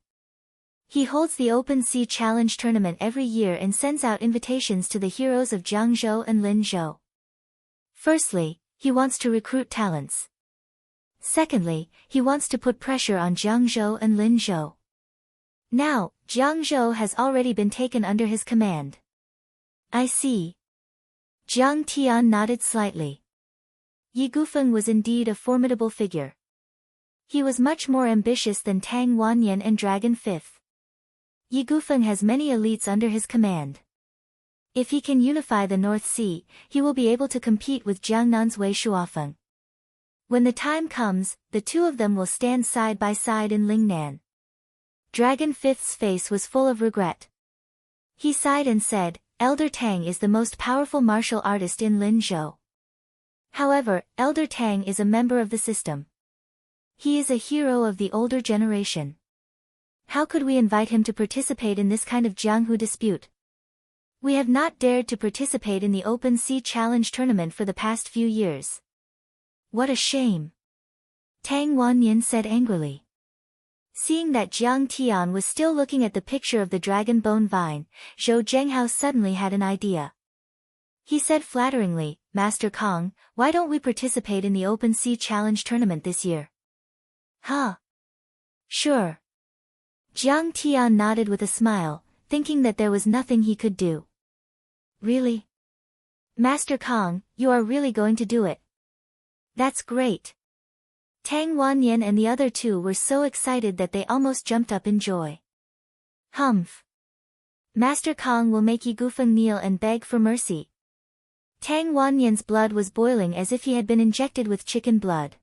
He holds the Open Sea Challenge tournament every year and sends out invitations to the heroes of Jiangzhou and Linzhou. Firstly, he wants to recruit talents. Secondly, he wants to put pressure on Jiangzhou and Linzhou. Now, Jiangzhou has already been taken under his command. I see. Jiang Tian nodded slightly. Yi Gufeng was indeed a formidable figure. He was much more ambitious than Tang Wanyan and Dragon Fifth. Yi Gufeng has many elites under his command. If he can unify the North Sea, he will be able to compete with Jiangnan's Wei Shuafeng. When the time comes, the two of them will stand side by side in Lingnan. Dragon Fifth's face was full of regret. He sighed and said, Elder Tang is the most powerful martial artist in Linzhou. However, Elder Tang is a member of the system. He is a hero of the older generation. How could we invite him to participate in this kind of Jianghu dispute? We have not dared to participate in the Open Sea Challenge tournament for the past few years. What a shame! Tang Wanyan said angrily. Seeing that Jiang Tian was still looking at the picture of the dragon bone vine, Zhou Zhenghao suddenly had an idea. He said flatteringly, Master Kong, why don't we participate in the Open Sea Challenge tournament this year? Huh? Sure. Jiang Tian nodded with a smile, thinking that there was nothing he could do. Really? Master Kong, you are really going to do it? That's great. Tang Wanyan and the other two were so excited that they almost jumped up in joy. Humph. Master Kong will make Yi Gufeng kneel and beg for mercy. Tang Wanyan's blood was boiling as if he had been injected with chicken blood.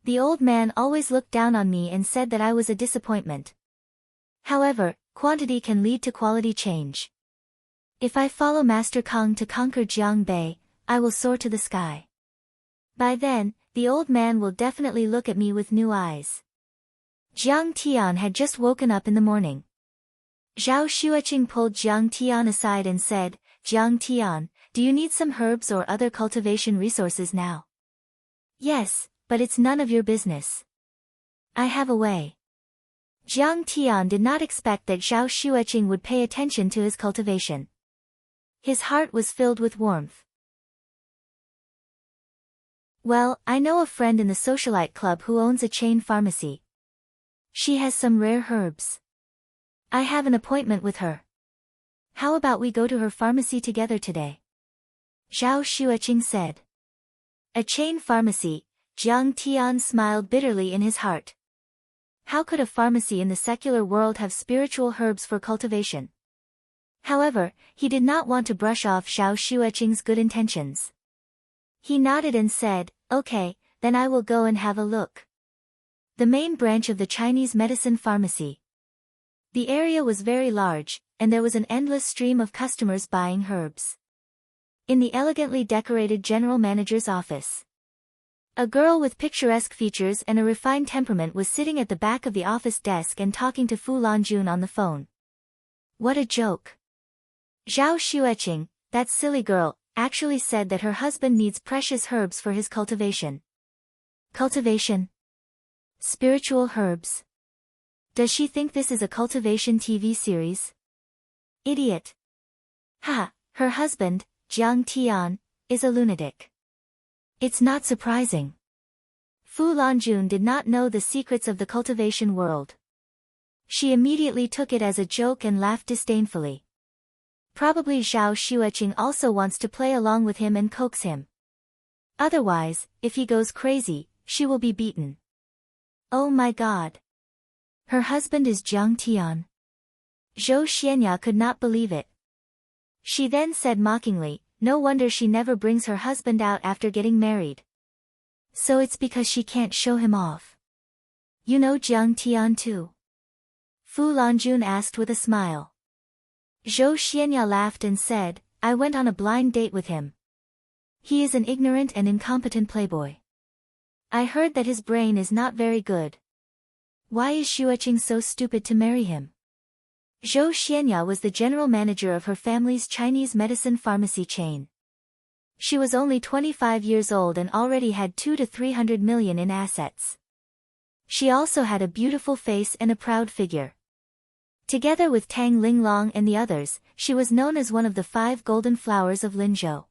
The old man always looked down on me and said that I was a disappointment. However, quantity can lead to quality change. If I follow Master Kong to conquer Jiangbei, I will soar to the sky. By then, the old man will definitely look at me with new eyes. Jiang Tian had just woken up in the morning. Zhao Xueqing pulled Jiang Tian aside and said, Jiang Tian, do you need some herbs or other cultivation resources now? Yes, but it's none of your business. I have a way. Jiang Tian did not expect that Zhao Xueqing would pay attention to his cultivation. His heart was filled with warmth. Well, I know a friend in the socialite club who owns a chain pharmacy. She has some rare herbs. I have an appointment with her. How about we go to her pharmacy together today? Zhao Xueqing said. A chain pharmacy, Jiang Tian smiled bitterly in his heart. How could a pharmacy in the secular world have spiritual herbs for cultivation? However, he did not want to brush off Zhao Xueqing's good intentions. He nodded and said, "Okay, then I will go and have a look." The main branch of the Chinese medicine pharmacy. The area was very large, and there was an endless stream of customers buying herbs. In the elegantly decorated general manager's office, a girl with picturesque features and a refined temperament was sitting at the back of the office desk and talking to Fu Lanjun on the phone. What a joke. Zhao Xueqing, that silly girl, actually said that her husband needs precious herbs for his cultivation. Cultivation? Spiritual herbs? Does she think this is a cultivation TV series? Idiot. Ha, her husband, Jiang Tian, is a lunatic. It's not surprising. Fu Lanjun did not know the secrets of the cultivation world. She immediately took it as a joke and laughed disdainfully. Probably Zhao Xueqing also wants to play along with him and coax him. Otherwise, if he goes crazy, she will be beaten. Oh my God. Her husband is Jiang Tian. Zhou Xianya could not believe it. She then said mockingly, no wonder she never brings her husband out after getting married. So it's because she can't show him off. You know Jiang Tian too? Fu Lanjun asked with a smile. Zhou Xianya laughed and said, I went on a blind date with him. He is an ignorant and incompetent playboy. I heard that his brain is not very good. Why is Xueqing so stupid to marry him? Zhou Xianya was the general manager of her family's Chinese medicine pharmacy chain. She was only 25 years old and already had 200 to 300 million in assets. She also had a beautiful face and a proud figure. Together with Tang Linglong and the others, she was known as one of the 5 golden flowers of Linzhou.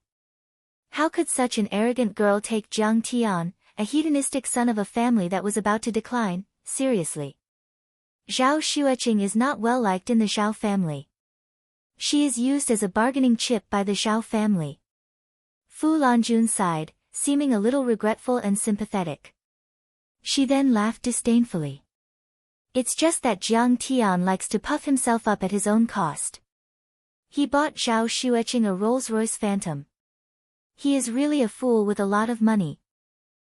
How could such an arrogant girl take Jiang Tian, a hedonistic son of a family that was about to decline, seriously? Zhao Xueqing is not well liked in the Zhao family. She is used as a bargaining chip by the Zhao family. Fu Lanjun sighed, seeming a little regretful and sympathetic. She then laughed disdainfully. It's just that Jiang Tian likes to puff himself up at his own cost. He bought Zhao Xueqing a Rolls-Royce Phantom. He is really a fool with a lot of money.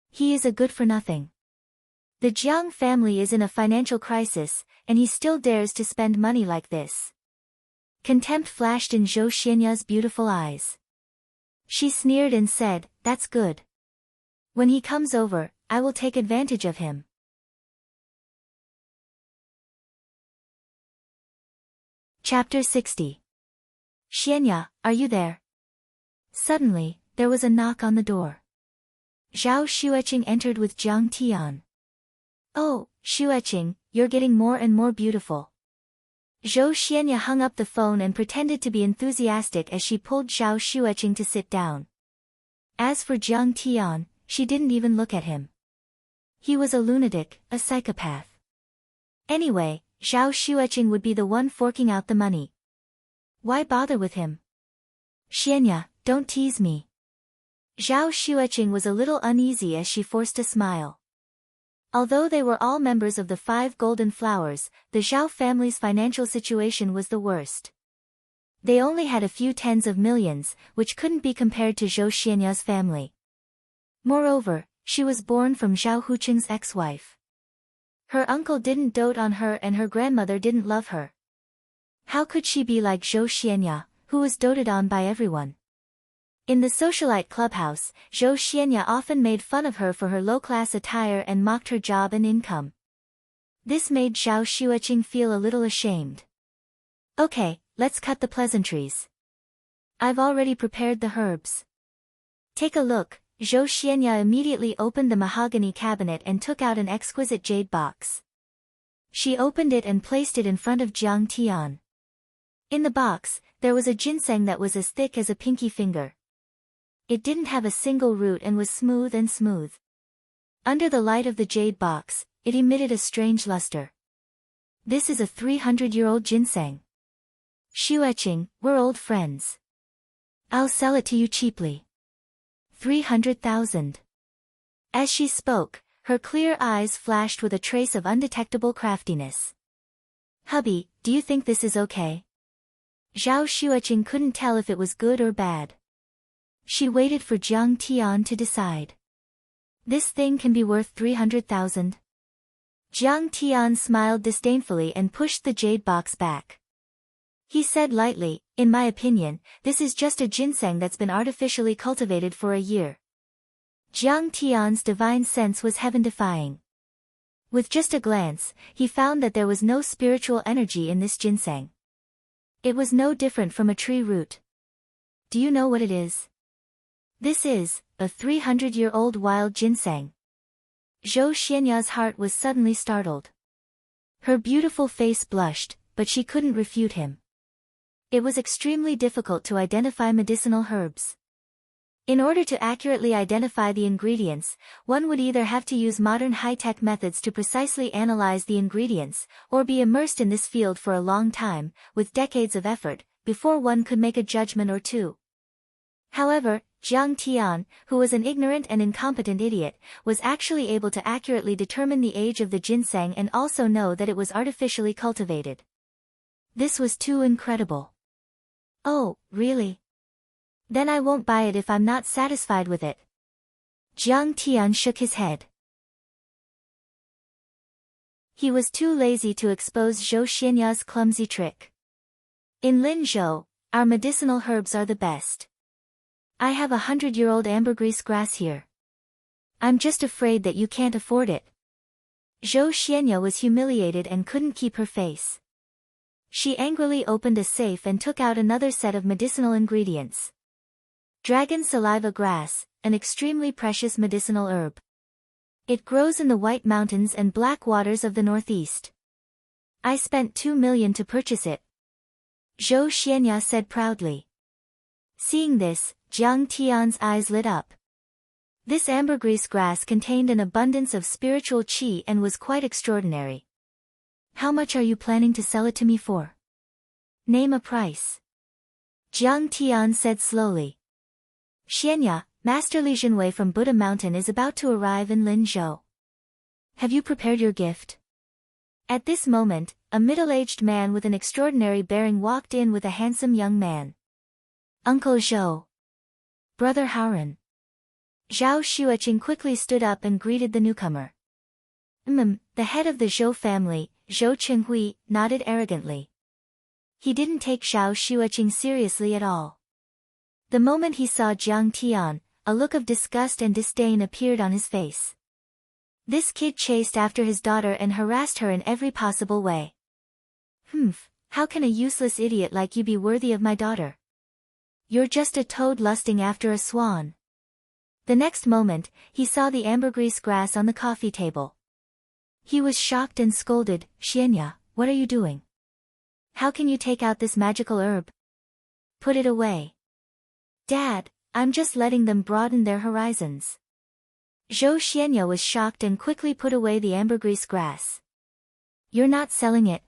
He is a good-for-nothing. The Jiang family is in a financial crisis, and he still dares to spend money like this. Contempt flashed in Zhou Xianya's beautiful eyes. She sneered and said, that's good. When he comes over, I will take advantage of him. Chapter 60. Xianya, are you there? Suddenly, there was a knock on the door. Zhao Xueqing entered with Jiang Tian. Oh, Xueqing, you're getting more and more beautiful. Zhou Xianya hung up the phone and pretended to be enthusiastic as she pulled Zhao Xueqing to sit down. As for Jiang Tian, she didn't even look at him. He was a lunatic, a psychopath. Anyway, Zhao Xueqing would be the one forking out the money. Why bother with him? Xianya, don't tease me. Zhao Xueqing was a little uneasy as she forced a smile. Although they were all members of the 5 golden flowers, the Zhao family's financial situation was the worst. They only had a few tens of millions, which couldn't be compared to Zhou Xianya's family. Moreover, she was born from Zhao Huqing's ex-wife. Her uncle didn't dote on her and her grandmother didn't love her. How could she be like Zhou Xianya, who was doted on by everyone? In the socialite clubhouse, Zhou Xianya often made fun of her for her low-class attire and mocked her job and income. This made Zhao Xueqing feel a little ashamed. Okay, let's cut the pleasantries. I've already prepared the herbs. Take a look. Zhou Xianya immediately opened the mahogany cabinet and took out an exquisite jade box. She opened it and placed it in front of Jiang Tian. In the box, there was a ginseng that was as thick as a pinky finger. It didn't have a single root and was smooth and smooth. Under the light of the jade box, it emitted a strange luster. This is a 300-year-old ginseng. Xueqing, we're old friends. I'll sell it to you cheaply. 300,000. As she spoke, her clear eyes flashed with a trace of undetectable craftiness. "Hubby, do you think this is okay?" Zhao Xueqing couldn't tell if it was good or bad. She waited for Jiang Tian to decide. "This thing can be worth 300,000. Jiang Tian smiled disdainfully and pushed the jade box back. He said lightly, "In my opinion, this is just a ginseng that's been artificially cultivated for a year." Jiang Tian's divine sense was heaven-defying. With just a glance, he found that there was no spiritual energy in this ginseng. It was no different from a tree root. "Do you know what it is?" "This is a 300-year-old wild ginseng." Zhou Xianya's heart was suddenly startled. Her beautiful face blushed, but she couldn't refute him. It was extremely difficult to identify medicinal herbs. In order to accurately identify the ingredients, one would either have to use modern high-tech methods to precisely analyze the ingredients, or be immersed in this field for a long time, with decades of effort, before one could make a judgment or two. However, Jiang Tian, who was an ignorant and incompetent idiot, was actually able to accurately determine the age of the ginseng and also know that it was artificially cultivated. This was too incredible. "Oh, really? Then I won't buy it if I'm not satisfied with it." Jiang Tian shook his head. He was too lazy to expose Zhou Xianya's clumsy trick. "In Linzhou, our medicinal herbs are the best. I have 100-year-old ambergris grass here. I'm just afraid that you can't afford it." Zhou Xianya was humiliated and couldn't keep her face. She angrily opened a safe and took out another set of medicinal ingredients. Dragon saliva grass, an extremely precious medicinal herb. It grows in the White Mountains and Black Waters of the Northeast. I spent 2 million to purchase it. Zhou Xianya said proudly. Seeing this, Jiang Tian's eyes lit up. This ambergris grass contained an abundance of spiritual qi and was quite extraordinary. "How much are you planning to sell it to me for?" "Name a price." Jiang Tian said slowly. "Xianya, Master Li Jinwei from Buddha Mountain is about to arrive in Linzhou. Have you prepared your gift?" At this moment, a middle-aged man with an extraordinary bearing walked in with a handsome young man. "Uncle Zhou. Brother Haoran." Zhao Xueqing quickly stood up and greeted the newcomer. The head of the Zhou family, Zhou Qinghui, nodded arrogantly. He didn't take Zhao Xueqing seriously at all. The moment he saw Jiang Tian, a look of disgust and disdain appeared on his face. This kid chased after his daughter and harassed her in every possible way. How can a useless idiot like you be worthy of my daughter? You're just a toad lusting after a swan." The next moment, he saw the ambergris grass on the coffee table. He was shocked and scolded, "Xianya, what are you doing? How can you take out this magical herb? Put it away." "Dad, I'm just letting them broaden their horizons." Zhou Xianya was shocked and quickly put away the ambergris grass. "You're not selling it?"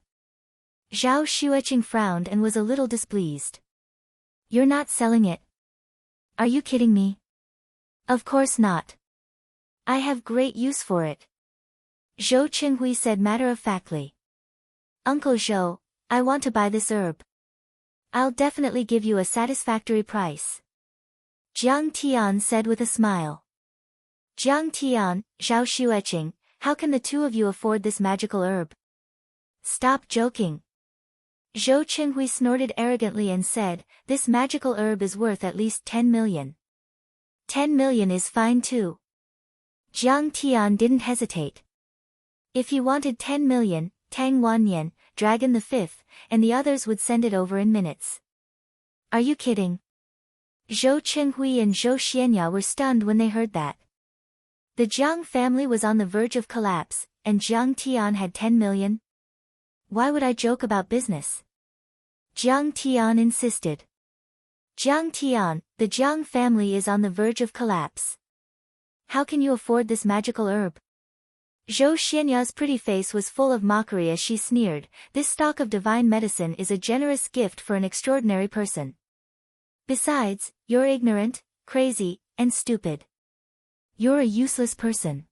Zhao Xueqing frowned and was a little displeased. "You're not selling it? Are you kidding me?" "Of course not. I have great use for it," Zhou Qinghui said matter-of-factly. "Uncle Zhou, I want to buy this herb. I'll definitely give you a satisfactory price," Jiang Tian said with a smile. "Jiang Tian, Zhao Xueqing, how can the two of you afford this magical herb? Stop joking." Zhou Qinghui snorted arrogantly and said, "This magical herb is worth at least 10 million. 10 million is fine too." Jiang Tian didn't hesitate. If he wanted 10 million, Tang Wanyan, Dragon the Fifth, and the others would send it over in minutes. "Are you kidding?" Zhou Qinghui and Zhou Xianya were stunned when they heard that. The Jiang family was on the verge of collapse, and Jiang Tian had 10 million? "Why would I joke about business?" Jiang Tian insisted. "Jiang Tian, the Jiang family is on the verge of collapse. How can you afford this magical herb?" Zhou Xianya's pretty face was full of mockery as she sneered, "This stock of divine medicine is a generous gift for an extraordinary person. Besides, you're ignorant, crazy, and stupid. You're a useless person."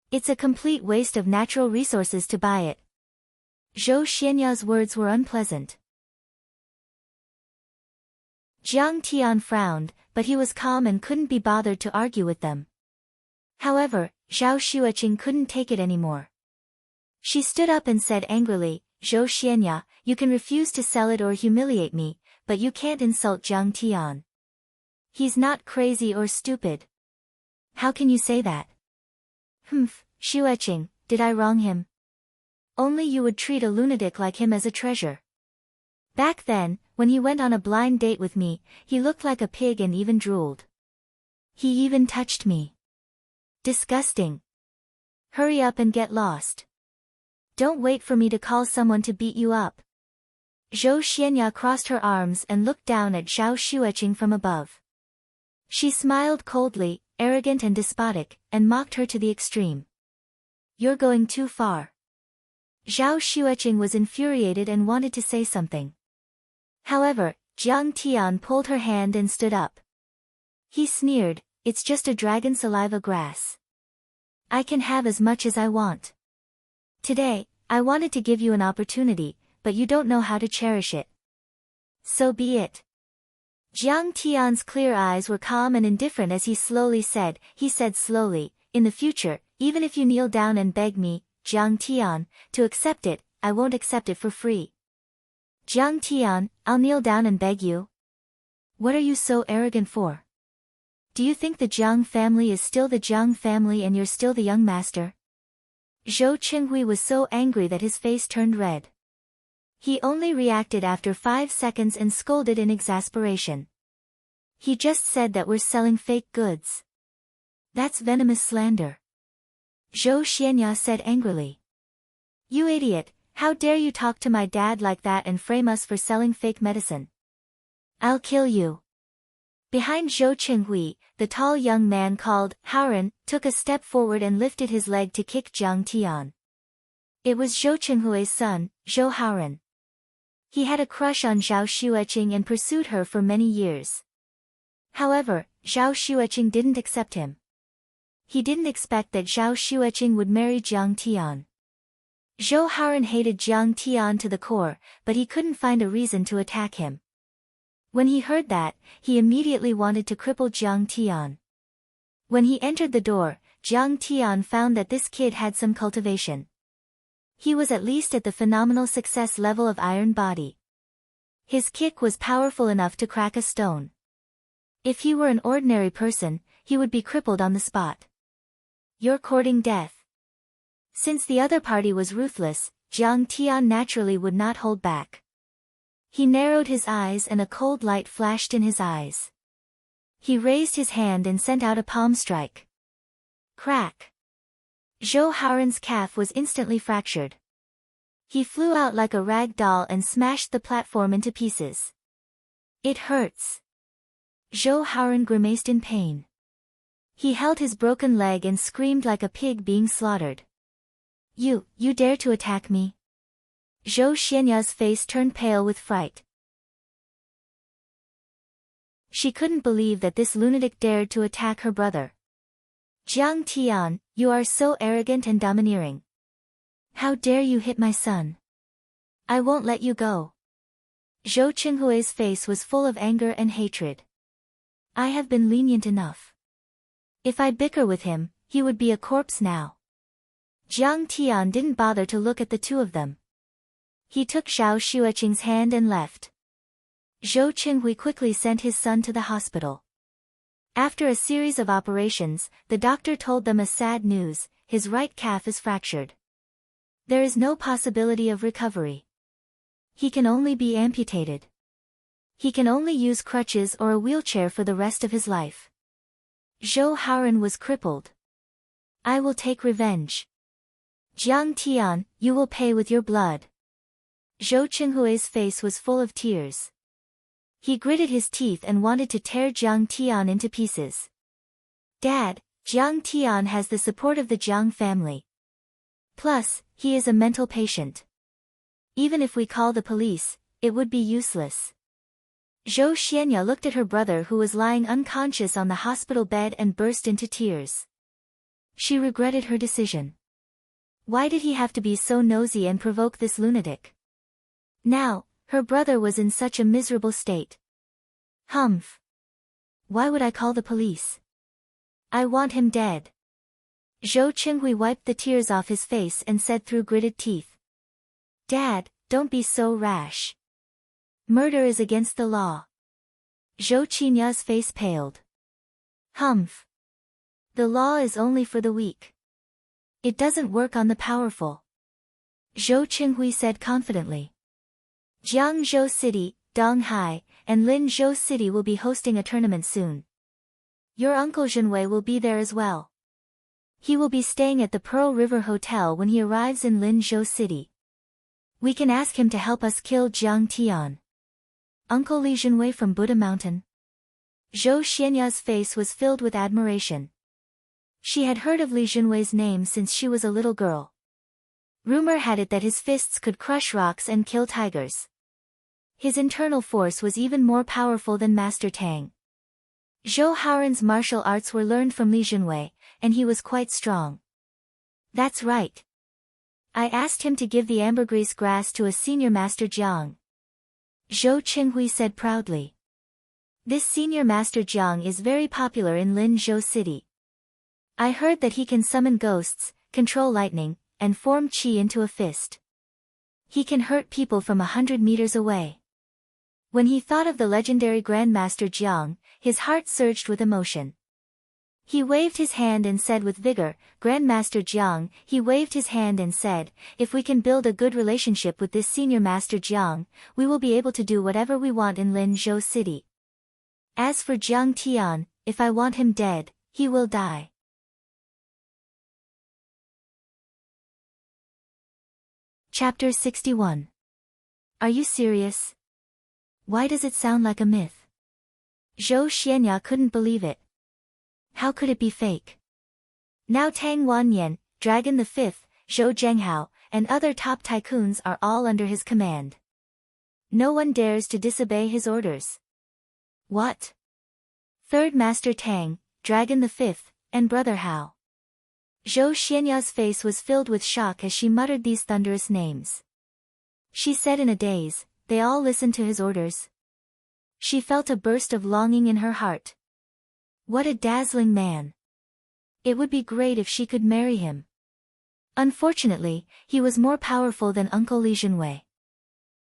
It's a complete waste of natural resources to buy it. Zhou Xianya's words were unpleasant. Jiang Tian frowned, but he was calm and couldn't be bothered to argue with them. However, Zhao Xueqing couldn't take it anymore. She stood up and said angrily, Zhou Xianya, you can refuse to sell it or humiliate me, but you can't insult Jiang Tian. He's not crazy or stupid. How can you say that? Humph, Xueqing, did I wrong him? Only you would treat a lunatic like him as a treasure. Back then, when he went on a blind date with me, he looked like a pig and even drooled. He even touched me. Disgusting. Hurry up and get lost. Don't wait for me to call someone to beat you up. Zhou Xianya crossed her arms and looked down at Zhao Xueqing from above. She smiled coldly, arrogant and despotic, and mocked her to the extreme. You're going too far. Zhao Xueqing was infuriated and wanted to say something. However, Jiang Tian pulled her hand and stood up. He sneered, it's just a dragon saliva grass. I can have as much as I want. Today, I wanted to give you an opportunity, but you don't know how to cherish it. So be it. Jiang Tian's clear eyes were calm and indifferent as he said slowly, in the future, even if you kneel down and beg me, Jiang Tian, to accept it, I won't accept it for free. Jiang Tian, I'll kneel down and beg you? What are you so arrogant for? Do you think the Jiang family is still the Jiang family and you're still the young master? Zhou Qinghui was so angry that his face turned red. He only reacted after 5 seconds and scolded in exasperation. He just said that we're selling fake goods. That's venomous slander. Zhou Xianya said angrily. You idiot, how dare you talk to my dad like that and frame us for selling fake medicine? I'll kill you. Behind Zhou Qinghui, the tall young man called Haoren took a step forward and lifted his leg to kick Jiang Tian. It was Zhou Qinghui's son, Zhou Haoren. He had a crush on Zhao Xueqing and pursued her for many years. However, Zhao Xueqing didn't accept him. He didn't expect that Zhao Xueqing would marry Jiang Tian. Zhou Haoren hated Jiang Tian to the core, but he couldn't find a reason to attack him. When he heard that, he immediately wanted to cripple Jiang Tian. When he entered the door, Jiang Tian found that this kid had some cultivation. He was at least at the phenomenal success level of Iron Body. His kick was powerful enough to crack a stone. If he were an ordinary person, he would be crippled on the spot. You're courting death. Since the other party was ruthless, Jiang Tian naturally would not hold back. He narrowed his eyes and a cold light flashed in his eyes. He raised his hand and sent out a palm strike. Crack! Zhou Haoren's calf was instantly fractured. He flew out like a rag doll and smashed the platform into pieces. It hurts. Zhou Haoren grimaced in pain. He held his broken leg and screamed like a pig being slaughtered. You dare to attack me? Zhou Xianya's face turned pale with fright. She couldn't believe that this lunatic dared to attack her brother. Jiang Tian, you are so arrogant and domineering. How dare you hit my son? I won't let you go. Zhou Qinghui's face was full of anger and hatred. I have been lenient enough. If I bicker with him, he would be a corpse now. Jiang Tian didn't bother to look at the two of them. He took Zhao Xueqing's hand and left. Zhou Qinghui quickly sent his son to the hospital. After a series of operations, the doctor told them a sad news: his right calf is fractured. There is no possibility of recovery. He can only be amputated. He can only use crutches or a wheelchair for the rest of his life. Zhou Haoren was crippled. I will take revenge. Jiang Tian, you will pay with your blood. Zhou Qinghui's face was full of tears. He gritted his teeth and wanted to tear Jiang Tian into pieces. Dad, Jiang Tian has the support of the Jiang family. Plus, he is a mental patient. Even if we call the police, it would be useless. Zhou Xianya looked at her brother who was lying unconscious on the hospital bed and burst into tears. She regretted her decision. Why did he have to be so nosy and provoke this lunatic? Now, her brother was in such a miserable state. Humph. Why would I call the police? I want him dead. Zhou Qinghui wiped the tears off his face and said through gritted teeth. Dad, don't be so rash. Murder is against the law. Zhou Qinya's face paled. Humph. The law is only for the weak. It doesn't work on the powerful. Zhou Qinghui said confidently. Jiangzhou City, Donghai, and Linzhou City will be hosting a tournament soon. Your uncle Zhenwei will be there as well. He will be staying at the Pearl River Hotel when he arrives in Linzhou City. We can ask him to help us kill Jiang Tian. Uncle Li Zhenwei from Buddha Mountain? Zhou Xianya's face was filled with admiration. She had heard of Li Zhenwei's name since she was a little girl. Rumor had it that his fists could crush rocks and kill tigers. His internal force was even more powerful than Master Tang. Zhou Haoran's martial arts were learned from Li Zhenwei, and he was quite strong. That's right. I asked him to give the ambergris grass to a senior master Jiang. Zhou Qinghui said proudly. This senior master Jiang is very popular in Linzhou City. I heard that he can summon ghosts, control lightning, and form qi into a fist. He can hurt people from 100 meters away. When he thought of the legendary Grandmaster Jiang, his heart surged with emotion. He waved his hand and said with vigor, Grandmaster Jiang, he waved his hand and said, if we can build a good relationship with this senior master Jiang, we will be able to do whatever we want in Linzhou City. As for Jiang Tian, if I want him dead, he will die. Chapter 61. Are you serious? Why does it sound like a myth? Zhou Xianya couldn't believe it. How could it be fake? Now Tang Wanyan, Dragon the Fifth, Zhou Zhenghao, and other top tycoons are all under his command. No one dares to disobey his orders. What? Third Master Tang, Dragon the Fifth, and Brother Hao. Zhou Xianya's face was filled with shock as she muttered these thunderous names. She said in a daze, they all listened to his orders. She felt a burst of longing in her heart. What a dazzling man. It would be great if she could marry him. Unfortunately, he was more powerful than Uncle Li Zhenwei.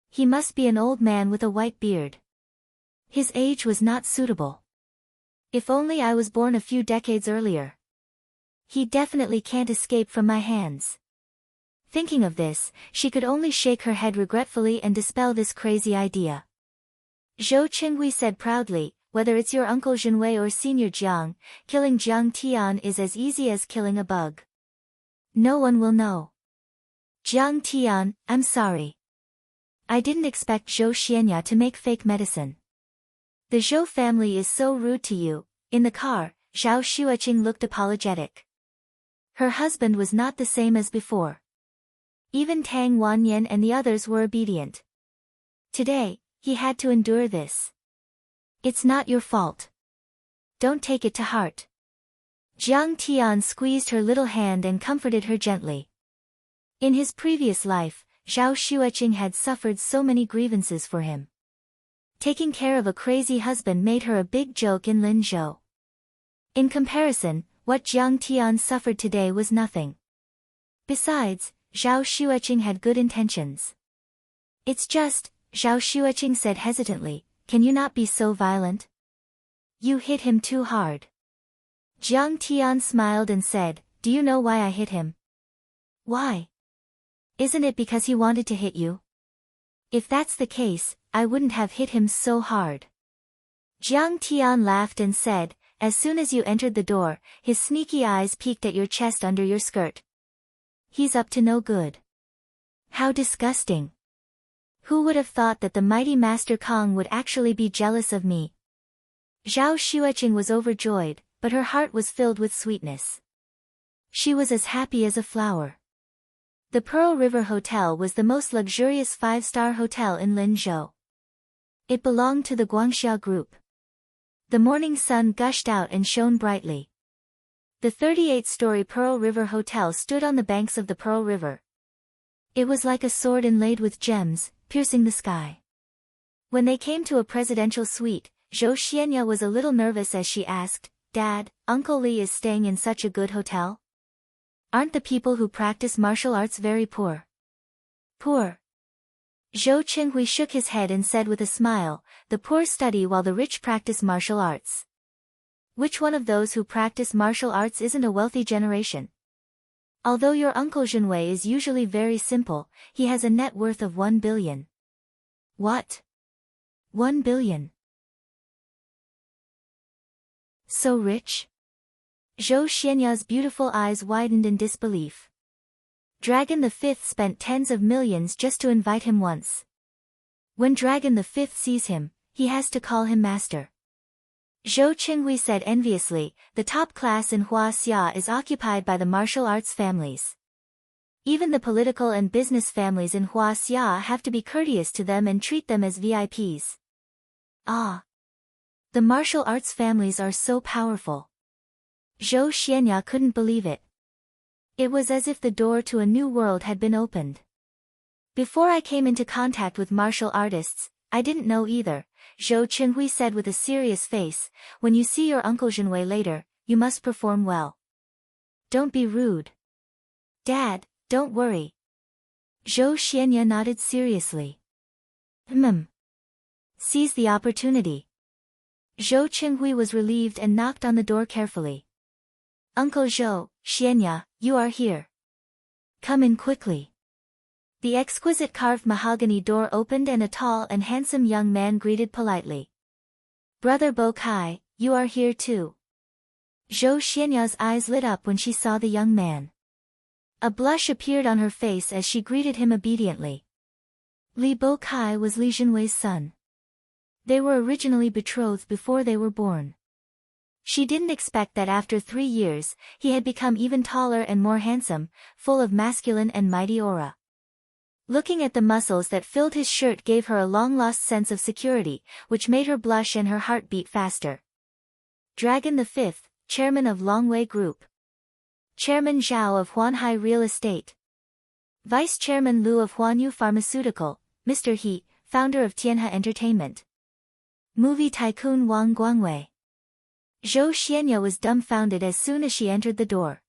He must be an old man with a white beard. His age was not suitable. If only I was born a few decades earlier. He definitely can't escape from my hands. Thinking of this, she could only shake her head regretfully and dispel this crazy idea. Zhou Qinghui said proudly, whether it's your uncle Zhenwei or senior Jiang, killing Jiang Tian is as easy as killing a bug. No one will know. Jiang Tian, I'm sorry. I didn't expect Zhou Xianya to make fake medicine. The Zhou family is so rude to you. In the car, Zhao Xueqing looked apologetic. Her husband was not the same as before. Even Tang Wanyan and the others were obedient. Today, he had to endure this. It's not your fault. Don't take it to heart. Jiang Tian squeezed her little hand and comforted her gently. In his previous life, Zhao Xueqing had suffered so many grievances for him. Taking care of a crazy husband made her a big joke in Linzhou. In comparison, what Jiang Tian suffered today was nothing. Besides, Zhao Xueqing had good intentions. It's just, Zhao Xueqing said hesitantly, can you not be so violent? You hit him too hard. Jiang Tian smiled and said, do you know why I hit him? Why? Isn't it because he wanted to hit you? If that's the case, I wouldn't have hit him so hard. Jiang Tian laughed and said, as soon as you entered the door, his sneaky eyes peeked at your chest under your skirt. He's up to no good. How disgusting. Who would have thought that the mighty Master Kong would actually be jealous of me? Zhao Xueqing was overjoyed, but her heart was filled with sweetness. She was as happy as a flower. The Pearl River Hotel was the most luxurious 5-star hotel in Linzhou. It belonged to the Guangxia Group. The morning sun gushed out and shone brightly. The 38-story Pearl River Hotel stood on the banks of the Pearl River. It was like a sword inlaid with gems, piercing the sky. When they came to a presidential suite, Zhou Xianya was a little nervous as she asked, "Dad, Uncle Li is staying in such a good hotel? Aren't the people who practice martial arts very poor?" "Poor?" Zhou Qinghui shook his head and said with a smile, "The poor study while the rich practice martial arts. Which one of those who practice martial arts isn't a wealthy generation? Although your uncle Jinwei is usually very simple, he has a net worth of 1 billion. What? 1 billion? So rich? Zhou Xianya's beautiful eyes widened in disbelief. Dragon the Fifth spent tens of millions just to invite him once. When Dragon the Fifth sees him, he has to call him master. Zhou Qinghui said enviously, the top class in Huaxia is occupied by the martial arts families. Even the political and business families in Huaxia have to be courteous to them and treat them as VIPs. Ah! The martial arts families are so powerful. Zhou Xianya couldn't believe it. It was as if the door to a new world had been opened. Before I came into contact with martial artists, I didn't know either, Zhou Qinghui said with a serious face. When you see your uncle Jinwei later, you must perform well. Don't be rude. Dad, don't worry. Zhou Xianya nodded seriously. Seize the opportunity. Zhou Qinghui was relieved and knocked on the door carefully. Uncle Zhou, Xianya, you are here. Come in quickly. The exquisite carved mahogany door opened and a tall and handsome young man greeted politely. Brother Bo Kai, you are here too. Zhou Xianya's eyes lit up when she saw the young man. A blush appeared on her face as she greeted him obediently. Li Bo Kai was Li Jinwei's son. They were originally betrothed before they were born. She didn't expect that after 3 years, he had become even taller and more handsome, full of masculine and mighty aura. Looking at the muscles that filled his shirt gave her a long-lost sense of security, which made her blush and her heart beat faster. Dragon the Fifth, Chairman of Longwei Group. Chairman Zhao of Huanhai Real Estate. Vice Chairman Liu of Huanyu Pharmaceutical, Mr. He, founder of Tianhe Entertainment. Movie tycoon Wang Guangwei. Zhou Xianya was dumbfounded as soon as she entered the door.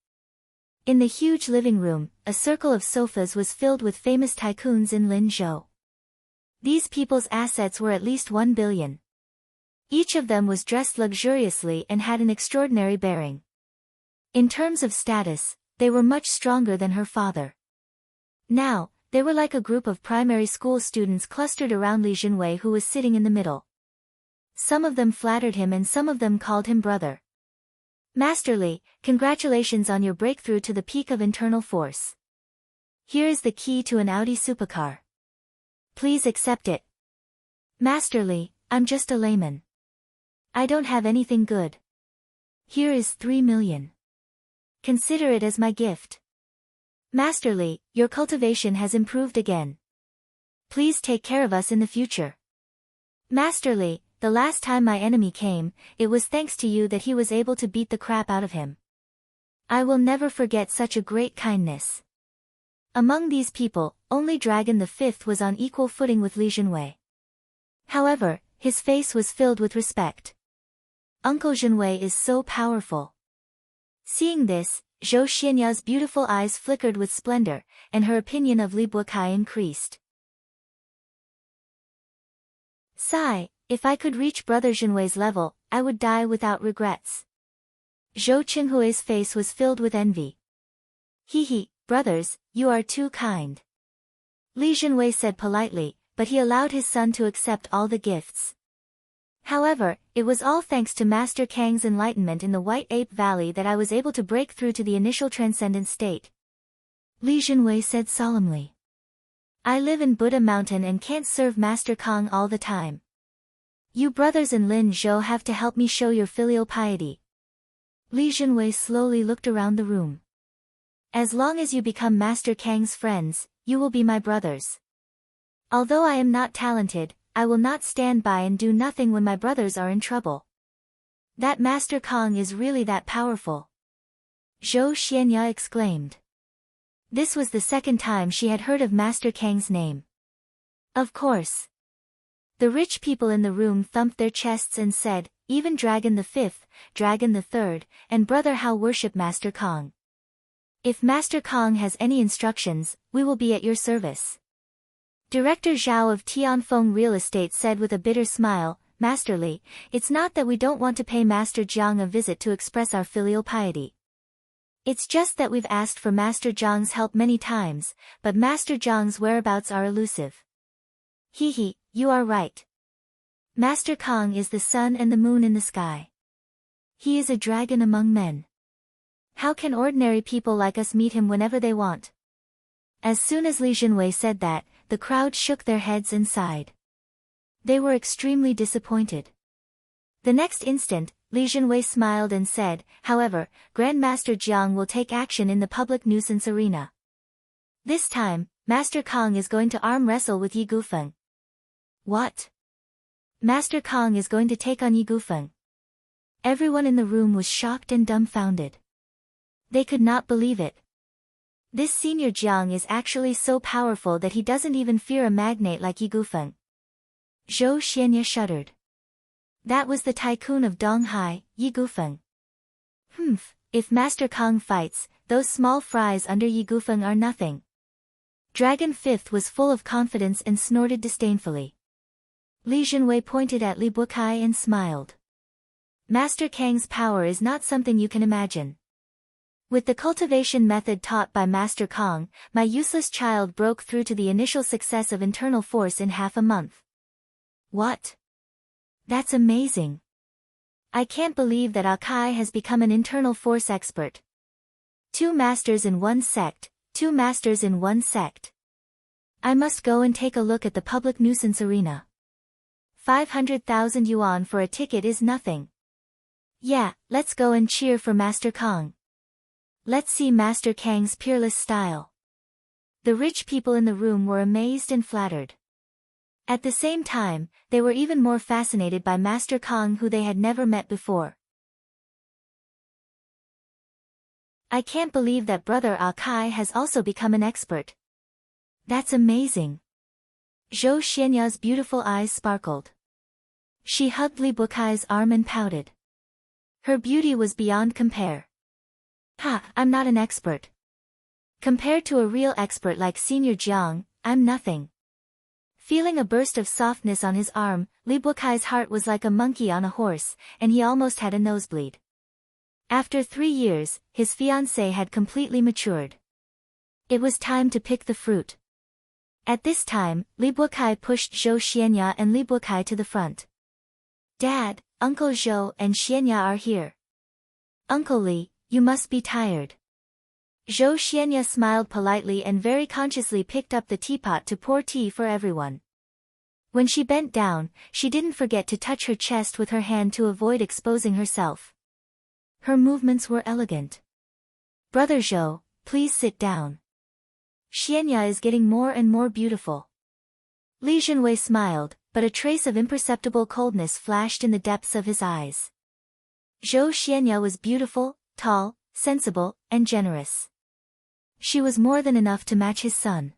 In the huge living room, a circle of sofas was filled with famous tycoons in Linzhou. These people's assets were at least 1 billion. Each of them was dressed luxuriously and had an extraordinary bearing. In terms of status, they were much stronger than her father. Now, they were like a group of primary school students clustered around Li Jinwei, who was sitting in the middle. Some of them flattered him and some of them called him brother. Master Li, congratulations on your breakthrough to the peak of internal force. Here is the key to an Audi supercar. Please accept it. Master Li, I'm just a layman. I don't have anything good. Here is 3 million. Consider it as my gift. Master Li, your cultivation has improved again. Please take care of us in the future. Master Li, the last time my enemy came, it was thanks to you that he was able to beat the crap out of him. I will never forget such a great kindness. Among these people, only Dragon the Fifth was on equal footing with Li Jinwei. However, his face was filled with respect. Uncle Jinwei is so powerful. Seeing this, Zhou Xianya's beautiful eyes flickered with splendor, and her opinion of Li Bokai increased. Sigh. If I could reach Brother Jinwei's level, I would die without regrets. Zhou Qinghui's face was filled with envy. He, brothers, you are too kind. Li Jinwei said politely, but he allowed his son to accept all the gifts. However, it was all thanks to Master Kang's enlightenment in the White Ape Valley that I was able to break through to the initial transcendent state. Li Jinwei said solemnly. I live in Buddha Mountain and can't serve Master Kang all the time. You brothers in Linzhou have to help me show your filial piety. Li Jinwei slowly looked around the room. As long as you become Master Kang's friends, you will be my brothers. Although I am not talented, I will not stand by and do nothing when my brothers are in trouble. That Master Kang is really that powerful. Zhou Xianya exclaimed. This was the second time she had heard of Master Kang's name. Of course. The rich people in the room thumped their chests and said, even Dragon the Fifth, Dragon the Third, and Brother Hao worship Master Kang. If Master Kang has any instructions, we will be at your service. Director Zhao of Tianfeng Real Estate said with a bitter smile, Master Li, it's not that we don't want to pay Master Jiang a visit to express our filial piety. It's just that we've asked for Master Jiang's help many times, but Master Jiang's whereabouts are elusive. He, you are right. Master Kang is the sun and the moon in the sky. He is a dragon among men. How can ordinary people like us meet him whenever they want? As soon as Li Jinwei said that, the crowd shook their heads and sighed. They were extremely disappointed. The next instant, Li Jinwei smiled and said, however, Grandmaster Jiang will take action in the public nuisance arena. This time, Master Kang is going to arm wrestle with Yi Gufeng. What? Master Kang is going to take on Yi Gufeng. Everyone in the room was shocked and dumbfounded. They could not believe it. This senior Jiang is actually so powerful that he doesn't even fear a magnate like Yi Gufeng. Zhou Xianya shuddered. That was the tycoon of Donghai, Yi Gufeng. If Master Kang fights, those small fries under Yi Gufeng are nothing. Dragon Fifth was full of confidence and snorted disdainfully. Li Jinwei pointed at Li Bukai and smiled. Master Kang's power is not something you can imagine. With the cultivation method taught by Master Kang, my useless child broke through to the initial success of internal force in half a month. What? That's amazing. I can't believe that Akai has become an internal force expert. 2 masters in one sect, 2 masters in one sect. I must go and take a look at the public nuisance arena. 500,000 yuan for a ticket is nothing. Yeah, let's go and cheer for Master Kang. Let's see Master Kang's peerless style. The rich people in the room were amazed and flattered. At the same time, they were even more fascinated by Master Kang, who they had never met before. I can't believe that Brother Akai has also become an expert. That's amazing. Zhou Xianya's beautiful eyes sparkled. She hugged Li Bukai's arm and pouted. Her beauty was beyond compare. I'm not an expert. Compared to a real expert like Senior Jiang, I'm nothing. Feeling a burst of softness on his arm, Li Bukai's heart was like a monkey on a horse, and he almost had a nosebleed. After 3 years, his fiancée had completely matured. It was time to pick the fruit. At this time, Li Bukai pushed Zhou Xianya and Li Bukai to the front. Dad, Uncle Zhou and Xianya are here. Uncle Li, you must be tired. Zhou Xianya smiled politely and very consciously picked up the teapot to pour tea for everyone. When she bent down, she didn't forget to touch her chest with her hand to avoid exposing herself. Her movements were elegant. Brother Zhou, please sit down. Xianya is getting more and more beautiful. Li Jinwei smiled, but a trace of imperceptible coldness flashed in the depths of his eyes. Zhou Xianya was beautiful, tall, sensible, and generous. She was more than enough to match his son.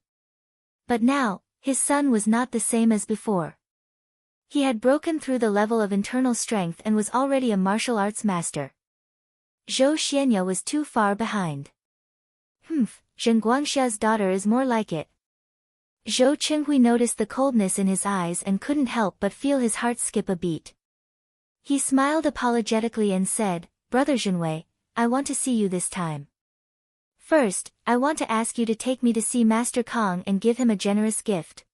But now, his son was not the same as before. He had broken through the level of internal strength and was already a martial arts master. Zhou Xianya was too far behind. Zheng Guangxia's daughter is more like it. Zhou Qinghui noticed the coldness in his eyes and couldn't help but feel his heart skip a beat. He smiled apologetically and said, Brother Jinwei, I want to see you this time. First, I want to ask you to take me to see Master Kang and give him a generous gift.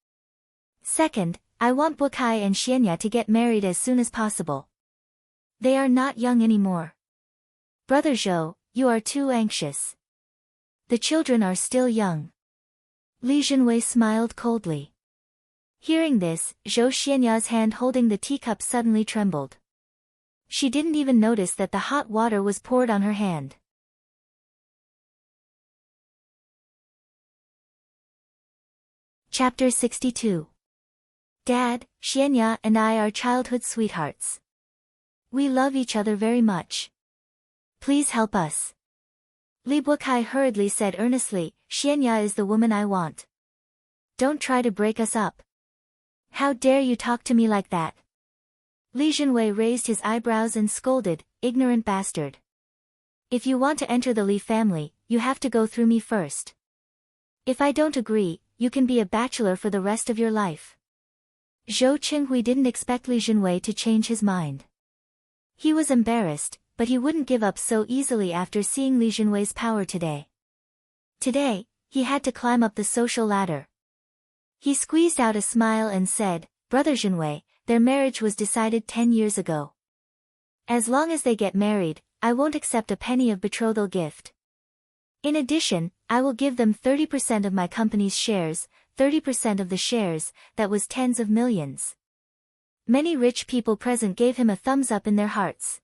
Second, I want Bukai and Xianya to get married as soon as possible. They are not young anymore. Brother Zhou, you are too anxious. The children are still young. Li Jinwei smiled coldly. Hearing this, Zhou Xianya's hand holding the teacup suddenly trembled. She didn't even notice that the hot water was poured on her hand. Chapter 62. Dad, Xianya and I are childhood sweethearts. We love each other very much. Please help us. Li Bukai hurriedly said earnestly, Xianya is the woman I want. Don't try to break us up. How dare you talk to me like that? Li Jinwei raised his eyebrows and scolded, ignorant bastard. If you want to enter the Li family, you have to go through me first. If I don't agree, you can be a bachelor for the rest of your life. Zhou Qinghui didn't expect Li Jinwei to change his mind. He was embarrassed, but he wouldn't give up so easily after seeing Li Jinwei's power today. Today, he had to climb up the social ladder. He squeezed out a smile and said, Brother Jinwei, their marriage was decided 10 years ago. As long as they get married, I won't accept a penny of betrothal gift. In addition, I will give them 30% of my company's shares, 30% of the shares, that was tens of millions. Many rich people present gave him a thumbs up in their hearts.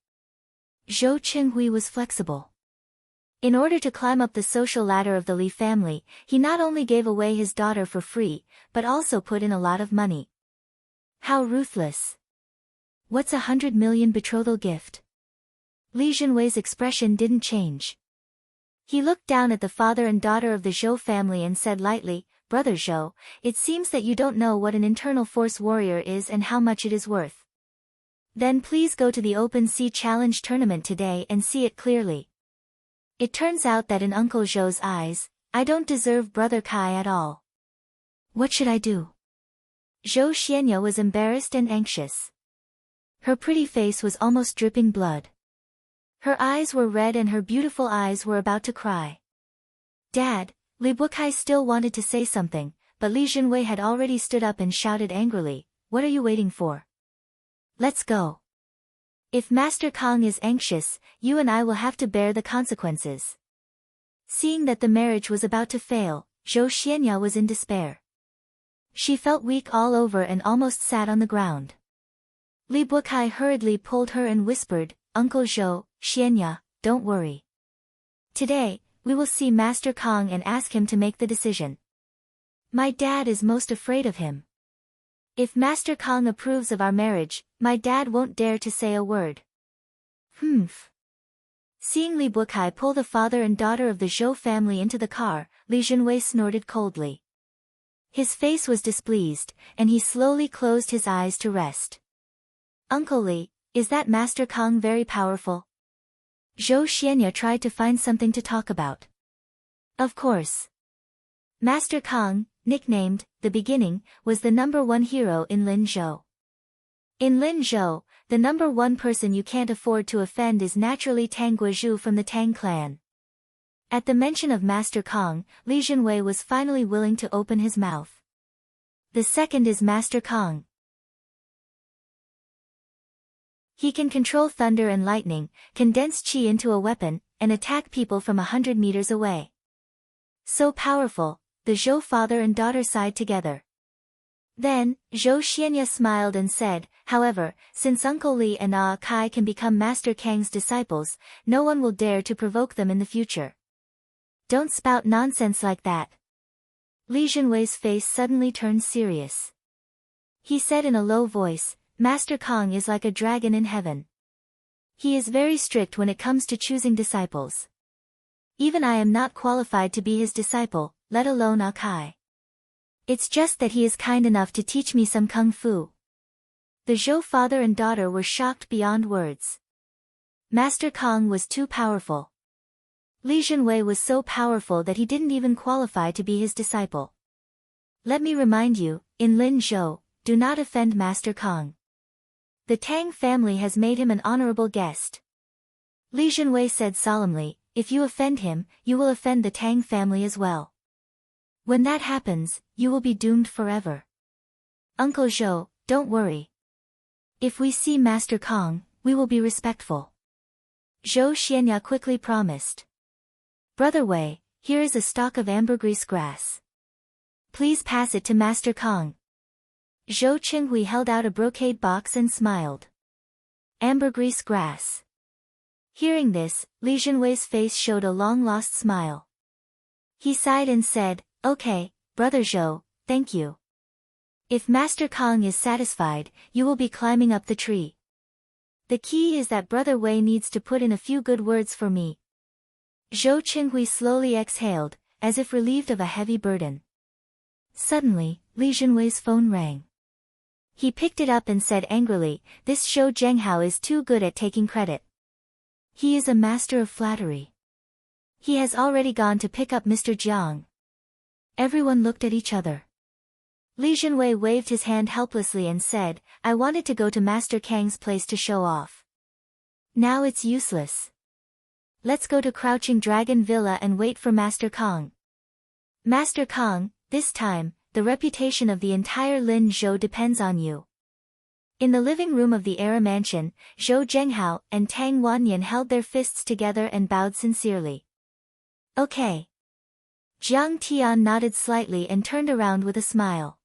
Zhou Qinghui was flexible. In order to climb up the social ladder of the Li family, he not only gave away his daughter for free, but also put in a lot of money. How ruthless. What's 100 million betrothal gift? Li Jinwei's expression didn't change. He looked down at the father and daughter of the Zhou family and said lightly, Brother Zhou, it seems that you don't know what an internal force warrior is and how much it is worth. Then please go to the Open Sea Challenge tournament today and see it clearly. It turns out that in Uncle Zhou's eyes, I don't deserve Brother Kai at all. What should I do? Zhou Xianya was embarrassed and anxious. Her pretty face was almost dripping blood. Her eyes were red and her beautiful eyes were about to cry. Dad, Li Bukai still wanted to say something, but Li Jinwei had already stood up and shouted angrily, What are you waiting for? Let's go. If Master Kong is anxious, you and I will have to bear the consequences. Seeing that the marriage was about to fail, Zhou Xianya was in despair. She felt weak all over and almost sat on the ground. Li Bukai hurriedly pulled her and whispered, Uncle Zhou, Xianya, don't worry. Today, we will see Master Kong and ask him to make the decision. My dad is most afraid of him. If Master Kong approves of our marriage, my dad won't dare to say a word. Humph. Seeing Li Bukai pull the father and daughter of the Zhou family into the car, Li Jinwei snorted coldly. His face was displeased, and he slowly closed his eyes to rest. Uncle Li, is that Master Kong very powerful? Zhou Xianya tried to find something to talk about. Of course. Master Kong, nicknamed the Beginning, was the #1 hero in Linzhou. In Linzhou, the #1 person you can't afford to offend is naturally Tang Guozhu from the Tang clan. At the mention of Master Kong, Li Jinwei was finally willing to open his mouth. The second is Master Kong. He can control thunder and lightning, condense qi into a weapon, and attack people from 100 meters away. So powerful, the Zhou father and daughter sighed together. Then, Zhou Xianya smiled and said, however, since Uncle Li and Kai can become Master Kang's disciples, no one will dare to provoke them in the future. Don't spout nonsense like that. Li Jinwei's face suddenly turned serious. He said in a low voice, Master Kong is like a dragon in heaven. He is very strict when it comes to choosing disciples. Even I am not qualified to be his disciple, let alone Kai. It's just that he is kind enough to teach me some kung fu. The Zhou father and daughter were shocked beyond words. Master Kong was too powerful. Li Jinwei was so powerful that he didn't even qualify to be his disciple. Let me remind you, in Linzhou, do not offend Master Kong. The Tang family has made him an honorable guest. Li Jinwei said solemnly, if you offend him, you will offend the Tang family as well. When that happens, you will be doomed forever. Uncle Zhou, don't worry. If we see Master Kong, we will be respectful. Zhou Xianya quickly promised. Brother Wei, here is a stalk of ambergris grass. Please pass it to Master Kong. Zhou Qinghui held out a brocade box and smiled. Ambergris grass. Hearing this, Li Jinwei's face showed a long-lost smile. He sighed and said, Okay, Brother Zhou, thank you. If Master Kong is satisfied, you will be climbing up the tree. The key is that Brother Wei needs to put in a few good words for me. Zhou Qinghui slowly exhaled, as if relieved of a heavy burden. Suddenly, Li Junwei's phone rang. He picked it up and said angrily, "This Zhou Zhenghao is too good at taking credit. He is a master of flattery. He has already gone to pick up Mr. Jiang." Everyone looked at each other. Li Junwei waved his hand helplessly and said, "I wanted to go to Master Kang's place to show off. Now it's useless. Let's go to Crouching Dragon Villa and wait for Master Kang." "Master Kang, this time, the reputation of the entire Lin Zhou depends on you." In the living room of the Era mansion, Zhou Zhenghao and Tang Wanyan held their fists together and bowed sincerely. "Okay." Jiang Tian nodded slightly and turned around with a smile.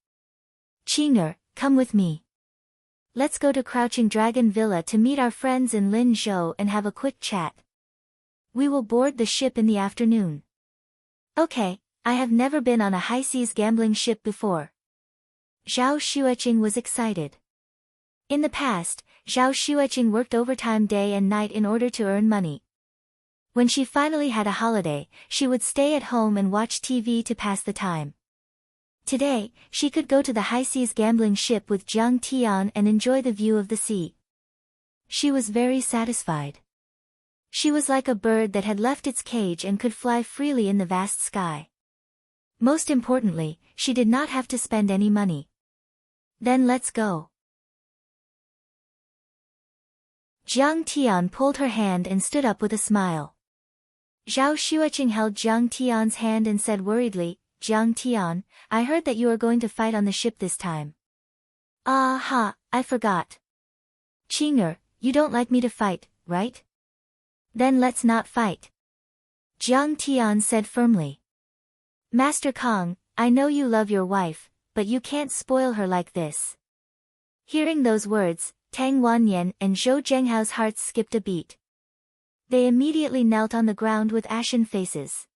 "Qing'er, come with me. Let's go to Crouching Dragon Villa to meet our friends in Lin Zhou and have a quick chat. We will board the ship in the afternoon." "Okay, I have never been on a high-seas gambling ship before." Zhao Xueqing was excited. In the past, Zhao Xueqing worked overtime day and night in order to earn money. When she finally had a holiday, she would stay at home and watch TV to pass the time. Today, she could go to the high-seas gambling ship with Jiang Tian and enjoy the view of the sea. She was very satisfied. She was like a bird that had left its cage and could fly freely in the vast sky. Most importantly, she did not have to spend any money. "Then let's go." Jiang Tian pulled her hand and stood up with a smile. Zhao Xueqing held Jiang Tian's hand and said worriedly, "Jiang Tian, I heard that you are going to fight on the ship this time." "Ah ha, I forgot." "Qing'er, you don't like me to fight, right? Then let's not fight." Jiang Tian said firmly. "Master Kang, I know you love your wife, but you can't spoil her like this." Hearing those words, Tang Wanyan and Zhou Zhenghao's hearts skipped a beat. They immediately knelt on the ground with ashen faces.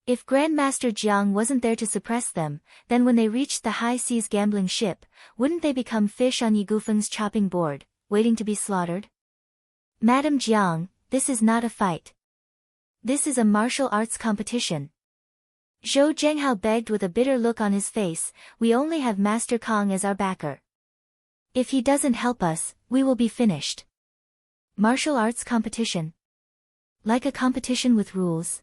If Grandmaster Jiang wasn't there to suppress them, then when they reached the high seas gambling ship, wouldn't they become fish on Yi Gufeng's chopping board, waiting to be slaughtered? "Madam Jiang, this is not a fight. This is a martial arts competition." Zhou Zhenghao begged with a bitter look on his face, "We only have Master Kang as our backer. If he doesn't help us, we will be finished." Martial arts competition? Like a competition with rules?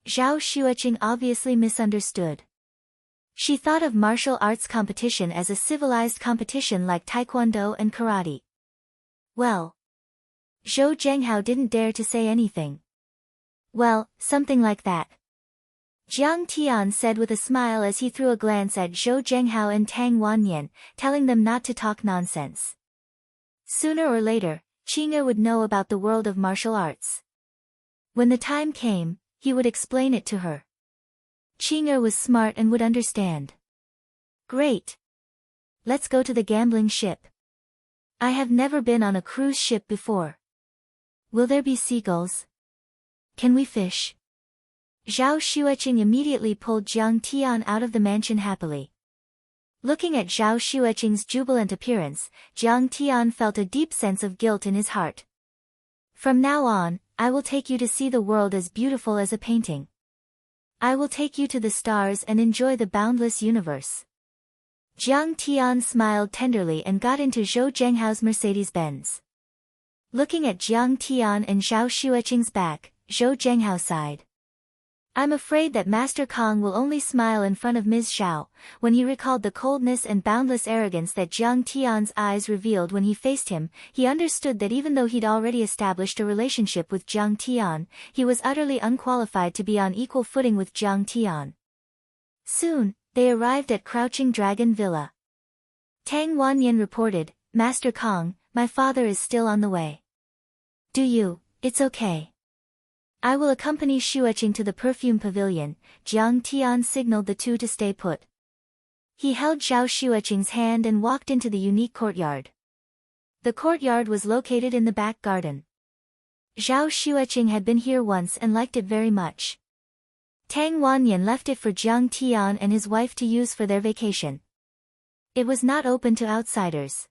Zhao Xueqing obviously misunderstood. She thought of martial arts competition as a civilized competition like taekwondo and karate. Well, Zhou Zhenghao didn't dare to say anything. "Well, something like that," Jiang Tian said with a smile as he threw a glance at Zhou Zhenghao and Tang Wanyan, telling them not to talk nonsense. Sooner or later, Qing'er would know about the world of martial arts. When the time came, he would explain it to her. Qing'er was smart and would understand. "Great. Let's go to the gambling ship. I have never been on a cruise ship before. Will there be seagulls? Can we fish?" Zhao Xueqing immediately pulled Jiang Tian out of the mansion happily. Looking at Zhao Xueqing's jubilant appearance, Jiang Tian felt a deep sense of guilt in his heart. "From now on, I will take you to see the world as beautiful as a painting. I will take you to the stars and enjoy the boundless universe." Jiang Tian smiled tenderly and got into Zhou Zhenghao's Mercedes-Benz. Looking at Jiang Tian and Zhao Xueqing's back, Zhou Zhenghao sighed. "I'm afraid that Master Kang will only smile in front of Ms. Zhao." When he recalled the coldness and boundless arrogance that Jiang Tian's eyes revealed when he faced him, he understood that even though he'd already established a relationship with Jiang Tian, he was utterly unqualified to be on equal footing with Jiang Tian. Soon, they arrived at Crouching Dragon Villa. Tang Wanyan reported, "Master Kang, my father is still on the way." It's okay. I will accompany Xueqing to the perfume pavilion." Jiang Tian signaled the two to stay put. He held Zhao Xueqing's hand and walked into the unique courtyard. The courtyard was located in the back garden. Zhao Xueqing had been here once and liked it very much. Tang Wanyan left it for Jiang Tian and his wife to use for their vacation. It was not open to outsiders.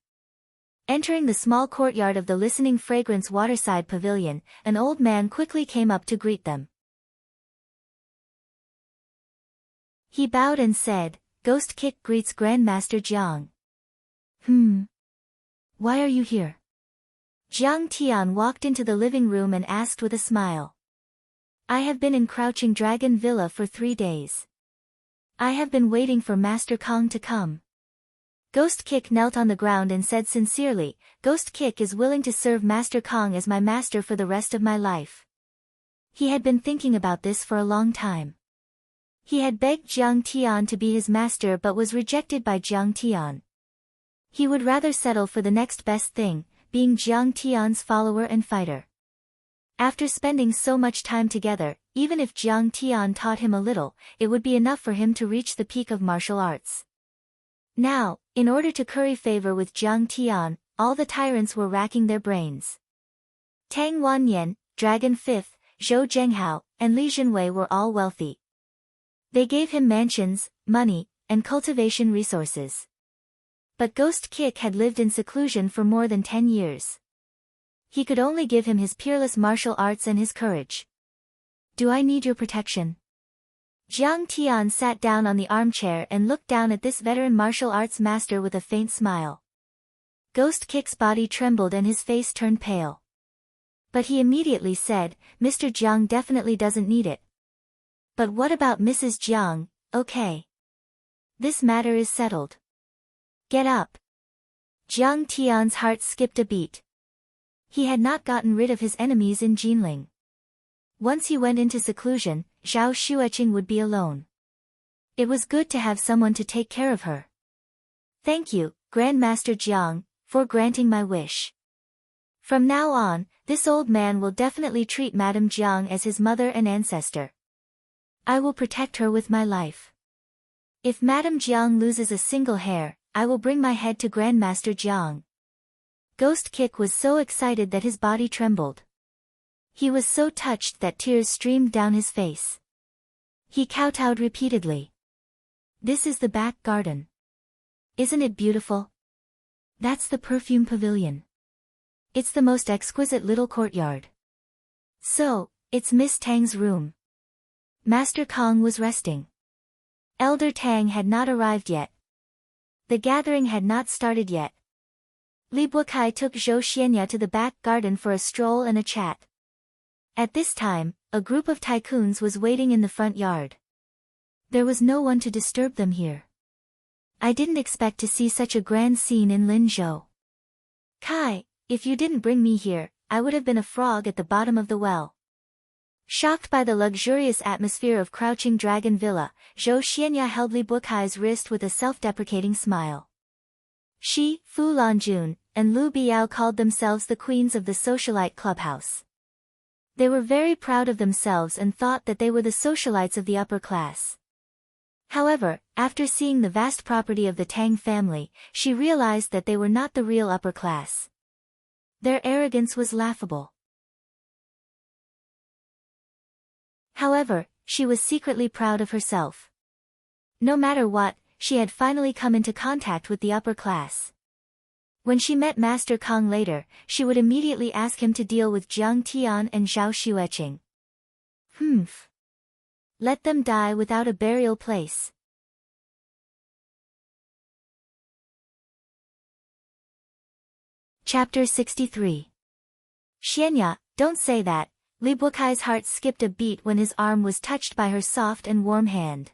Entering the small courtyard of the Listening Fragrance Waterside Pavilion, an old man quickly came up to greet them. He bowed and said, "Ghost Kick greets Grandmaster Jiang." Why are you here?" Jiang Tian walked into the living room and asked with a smile. "I have been in Crouching Dragon Villa for 3 days. I have been waiting for Master Kong to come." Ghost Kick knelt on the ground and said sincerely, "Ghost Kick is willing to serve Master Kong as my master for the rest of my life." He had been thinking about this for a long time. He had begged Jiang Tian to be his master but was rejected by Jiang Tian. He would rather settle for the next best thing, being Jiang Tian's follower and fighter. After spending so much time together, even if Jiang Tian taught him a little, it would be enough for him to reach the peak of martial arts. Now, in order to curry favor with Jiang Tian, all the tyrants were racking their brains. Tang Wanyan, Dragon Fifth, Zhou Zhenghao, and Li Jinwei were all wealthy. They gave him mansions, money, and cultivation resources. But Ghost Kick had lived in seclusion for more than 10 years. He could only give him his peerless martial arts and his courage. "Do I need your protection?" Jiang Tian sat down on the armchair and looked down at this veteran martial arts master with a faint smile. Ghost Kick's body trembled and his face turned pale. But he immediately said, "Mr. Jiang definitely doesn't need it. But what about Mrs. Jiang? Okay. This matter is settled. Get up." Jiang Tian's heart skipped a beat. He had not gotten rid of his enemies in Jinling. Once he went into seclusion, Zhao Xueqing would be alone. It was good to have someone to take care of her. "Thank you, Grandmaster Jiang, for granting my wish. From now on, this old man will definitely treat Madame Jiang as his mother and ancestor. I will protect her with my life. If Madame Jiang loses a single hair, I will bring my head to Grandmaster Jiang." Ghost Kick was so excited that his body trembled. He was so touched that tears streamed down his face. He kowtowed repeatedly. "This is the back garden. Isn't it beautiful? That's the perfume pavilion. It's the most exquisite little courtyard. So, it's Miss Tang's room." Master Kong was resting. Elder Tang had not arrived yet. The gathering had not started yet. Li Bukai took Zhou Xianya to the back garden for a stroll and a chat. At this time, a group of tycoons was waiting in the front yard. There was no one to disturb them here. I didn't expect to see such a grand scene in Linzhou. Kai, if you didn't bring me here, I would have been a frog at the bottom of the well. Shocked by the luxurious atmosphere of Crouching Dragon Villa, Zhou Xianya held Li Bukai's wrist with a self-deprecating smile. She, Fu Lanjun, and Lu Biao called themselves the queens of the socialite clubhouse. They were very proud of themselves and thought that they were the socialites of the upper class. However, after seeing the vast property of the Tang family, she realized that they were not the real upper class. Their arrogance was laughable. However, she was secretly proud of herself. No matter what, she had finally come into contact with the upper class. When she met Master Kong later, she would immediately ask him to deal with Jiang Tian and Zhao Xueqing. Let them die without a burial place. Chapter 63. Xianya, don't say that. Li Bukai's heart skipped a beat when his arm was touched by her soft and warm hand.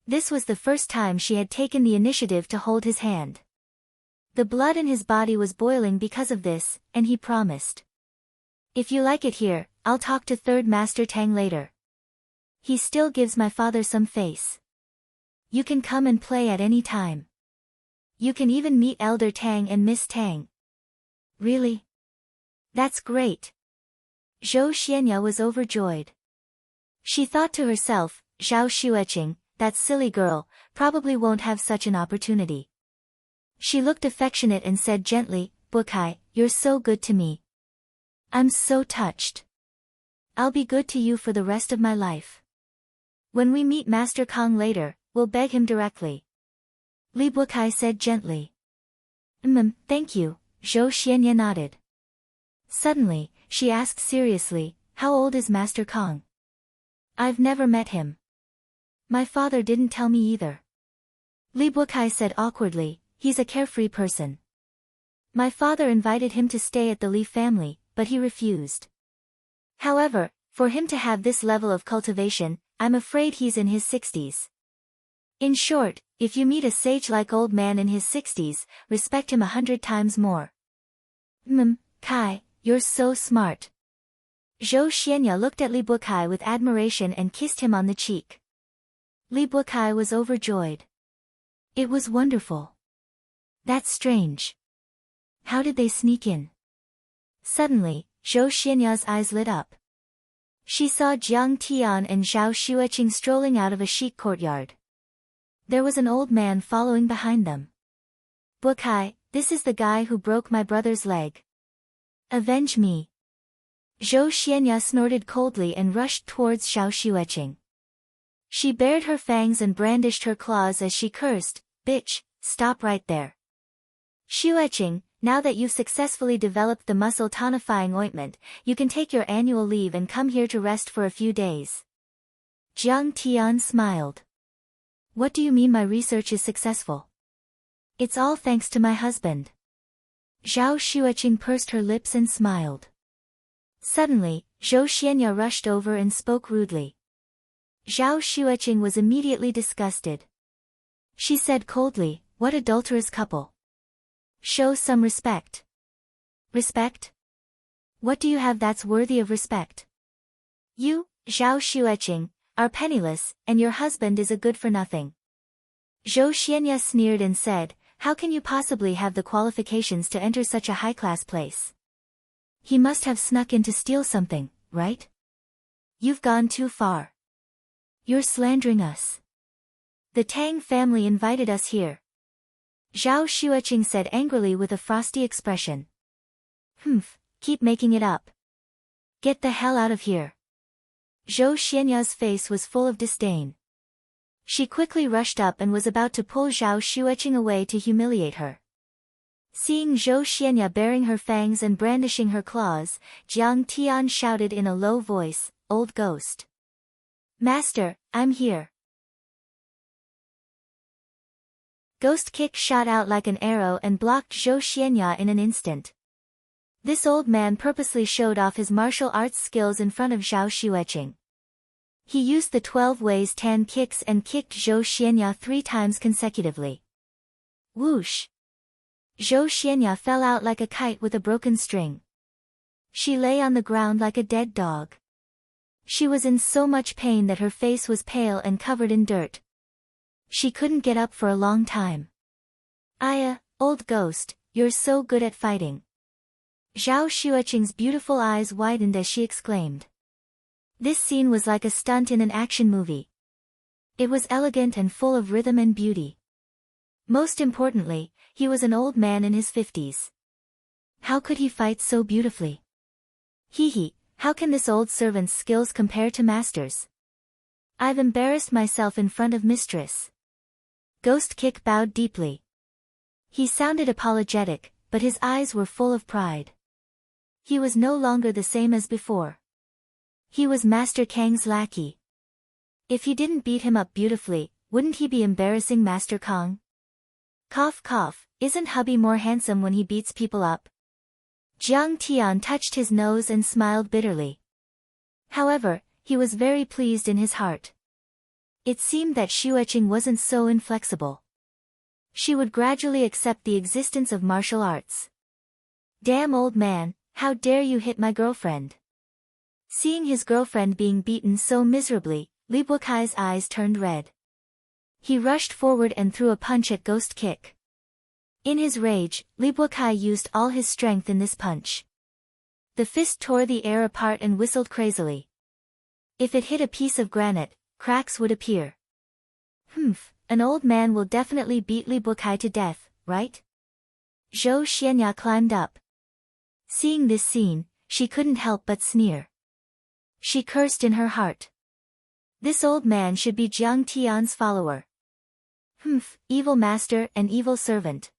This was the first time she had taken the initiative to hold his hand. The blood in his body was boiling because of this, and he promised. "If you like it here, I'll talk to Third Master Tang later. He still gives my father some face. You can come and play at any time. You can even meet Elder Tang and Miss Tang." "Really? That's great." Zhou Xianya was overjoyed. She thought to herself, Zhao Xueqing, that silly girl, probably won't have such an opportunity. She looked affectionate and said gently, "Bukai, you're so good to me. I'm so touched. I'll be good to you for the rest of my life. When we meet Master Kong later, we'll beg him directly." Li Bukai said gently. Thank you, Zhou Xianya nodded. Suddenly, she asked seriously, how old is Master Kong? I've never met him. My father didn't tell me either. Li Bukai said awkwardly, he's a carefree person. My father invited him to stay at the Li family, but he refused. However, for him to have this level of cultivation, I'm afraid he's in his 60s. In short, if you meet a sage-like old man in his 60s, respect him 100 times more. Kai, you're so smart. Zhou Xianya looked at Li Bukai with admiration and kissed him on the cheek. Li Bukai was overjoyed. It was wonderful. That's strange. How did they sneak in? Suddenly, Zhou Xianya's eyes lit up. She saw Jiang Tian and Zhao Xueqing strolling out of a chic courtyard. There was an old man following behind them. Bukai, this is the guy who broke my brother's leg. Avenge me. Zhou Xianya snorted coldly and rushed towards Zhao Xueqing. She bared her fangs and brandished her claws as she cursed, bitch, stop right there. Xueqing, now that you've successfully developed the muscle tonifying ointment, you can take your annual leave and come here to rest for a few days. Jiang Tian smiled. What do you mean my research is successful? It's all thanks to my husband. Zhao Xueqing pursed her lips and smiled. Suddenly, Zhou Xianya rushed over and spoke rudely. Zhao Xueqing was immediately disgusted. She said coldly, what adulterous couple. Show some respect. Respect? What do you have that's worthy of respect? You, Zhao Xueqing, are penniless, and your husband is a good-for-nothing. Zhou Xianya sneered and said, how can you possibly have the qualifications to enter such a high-class place? He must have snuck in to steal something, right? You've gone too far. You're slandering us. The Tang family invited us here. Zhao Xueqing said angrily with a frosty expression. Keep making it up. Get the hell out of here. Zhou Xianya's face was full of disdain. She quickly rushed up and was about to pull Zhao Xueqing away to humiliate her. Seeing Zhou Xianya baring her fangs and brandishing her claws, Jiang Tian shouted in a low voice, Old ghost. Master, I'm here. Ghost kick shot out like an arrow and blocked Zhou Xianya in an instant. This old man purposely showed off his martial arts skills in front of Zhao Xueqing. He used the 12 ways 10 kicks and kicked Zhou Xianya 3 times consecutively. Whoosh! Zhou Xianya fell out like a kite with a broken string. She lay on the ground like a dead dog. She was in so much pain that her face was pale and covered in dirt. She couldn't get up for a long time. Aya, old ghost, you're so good at fighting. Zhao Xueqing's beautiful eyes widened as she exclaimed. This scene was like a stunt in an action movie. It was elegant and full of rhythm and beauty. Most importantly, he was an old man in his 50s. How could he fight so beautifully? Hee, how can this old servant's skills compare to master's? I've embarrassed myself in front of mistress. Ghost Kick bowed deeply. He sounded apologetic, but his eyes were full of pride. He was no longer the same as before. He was Master Kang's lackey. If he didn't beat him up beautifully, wouldn't he be embarrassing Master Kong? Cough cough, isn't hubby more handsome when he beats people up? Jiang Tian touched his nose and smiled bitterly. However, he was very pleased in his heart. It seemed that Xueqing wasn't so inflexible. She would gradually accept the existence of martial arts. Damn old man, how dare you hit my girlfriend? Seeing his girlfriend being beaten so miserably, Li Bukai's eyes turned red. He rushed forward and threw a punch at Ghost Kick. In his rage, Li Bukai used all his strength in this punch. The fist tore the air apart and whistled crazily. If it hit a piece of granite, cracks would appear. An old man will definitely beat Li Bukai to death, right? Zhou Xianya climbed up. Seeing this scene, she couldn't help but sneer. She cursed in her heart. This old man should be Jiang Tian's follower. Evil master and evil servant.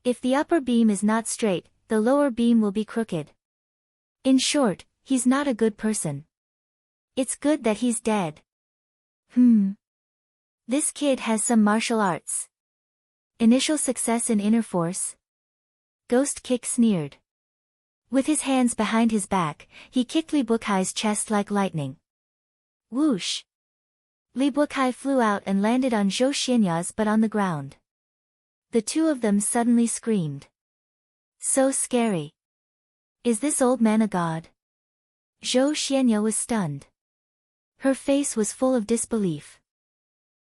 If the upper beam is not straight, the lower beam will be crooked. In short, he's not a good person. It's good that he's dead. This kid has some martial arts. Initial success in inner force? Ghost Kick sneered. With his hands behind his back, he kicked Li Bukai's chest like lightning. Whoosh! Li Bukai flew out and landed on Zhou Xianya's butt on the ground. The two of them suddenly screamed. So scary. Is this old man a god? Zhou Xianya was stunned. Her face was full of disbelief.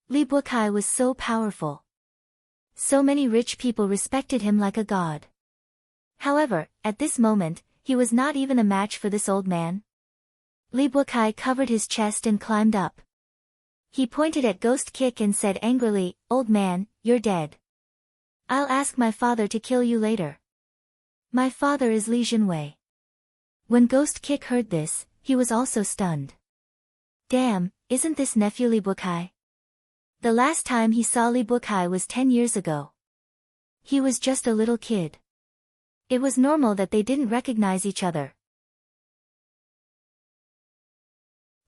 Li Bukai was so powerful. So many rich people respected him like a god. However, at this moment, he was not even a match for this old man. Li Bukai covered his chest and climbed up. He pointed at Ghost Kick and said angrily, "Old man, you're dead. I'll ask my father to kill you later. My father is Li Jinwei." When Ghost Kick heard this, he was also stunned. Damn, isn't this nephew Li Bukai? The last time he saw Li Bukai was 10 years ago. He was just a little kid. It was normal that they didn't recognize each other.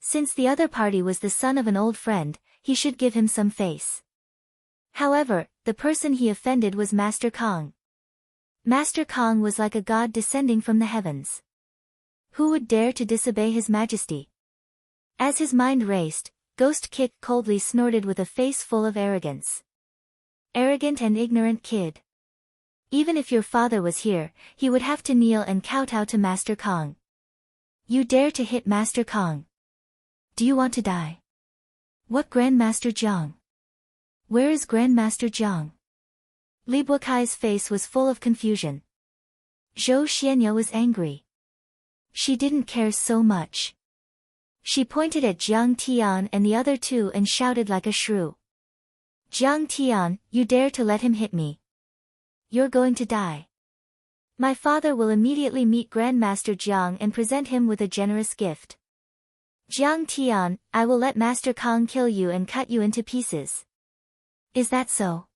Since the other party was the son of an old friend, he should give him some face. However, the person he offended was Master Kong. Master Kong was like a god descending from the heavens. Who would dare to disobey his majesty? As his mind raced, Ghost Kick coldly snorted with a face full of arrogance. Arrogant and ignorant kid. Even if your father was here, he would have to kneel and kowtow to Master Kong. You dare to hit Master Kong? Do you want to die? What Grandmaster Jiang? Where is Grandmaster Jiang? Li Bukai's face was full of confusion. Zhou Xianya was angry. She didn't care so much. She pointed at Jiang Tian and the other two and shouted like a shrew. Jiang Tian, you dare to let him hit me? You're going to die. My father will immediately meet Grandmaster Jiang and present him with a generous gift. Jiang Tian, I will let Master Kong kill you and cut you into pieces. Is that so?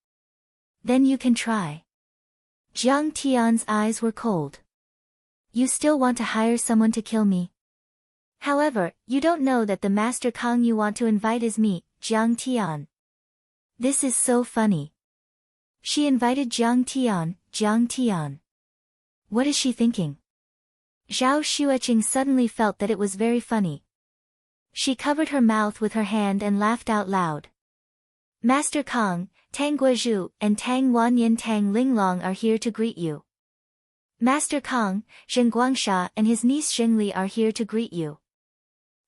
Then you can try. Jiang Tian's eyes were cold. You still want to hire someone to kill me? However, you don't know that the Master Kong you want to invite is me, Jiang Tian. This is so funny. She invited Jiang Tian, Jiang Tian. What is she thinking? Zhao Xueqing suddenly felt that it was very funny. She covered her mouth with her hand and laughed out loud. Master Kong, Tang Guizhu, and Tang Wanyin Tang Linglong are here to greet you. Master Kong, Zhen Guangsha and his niece Xingli are here to greet you.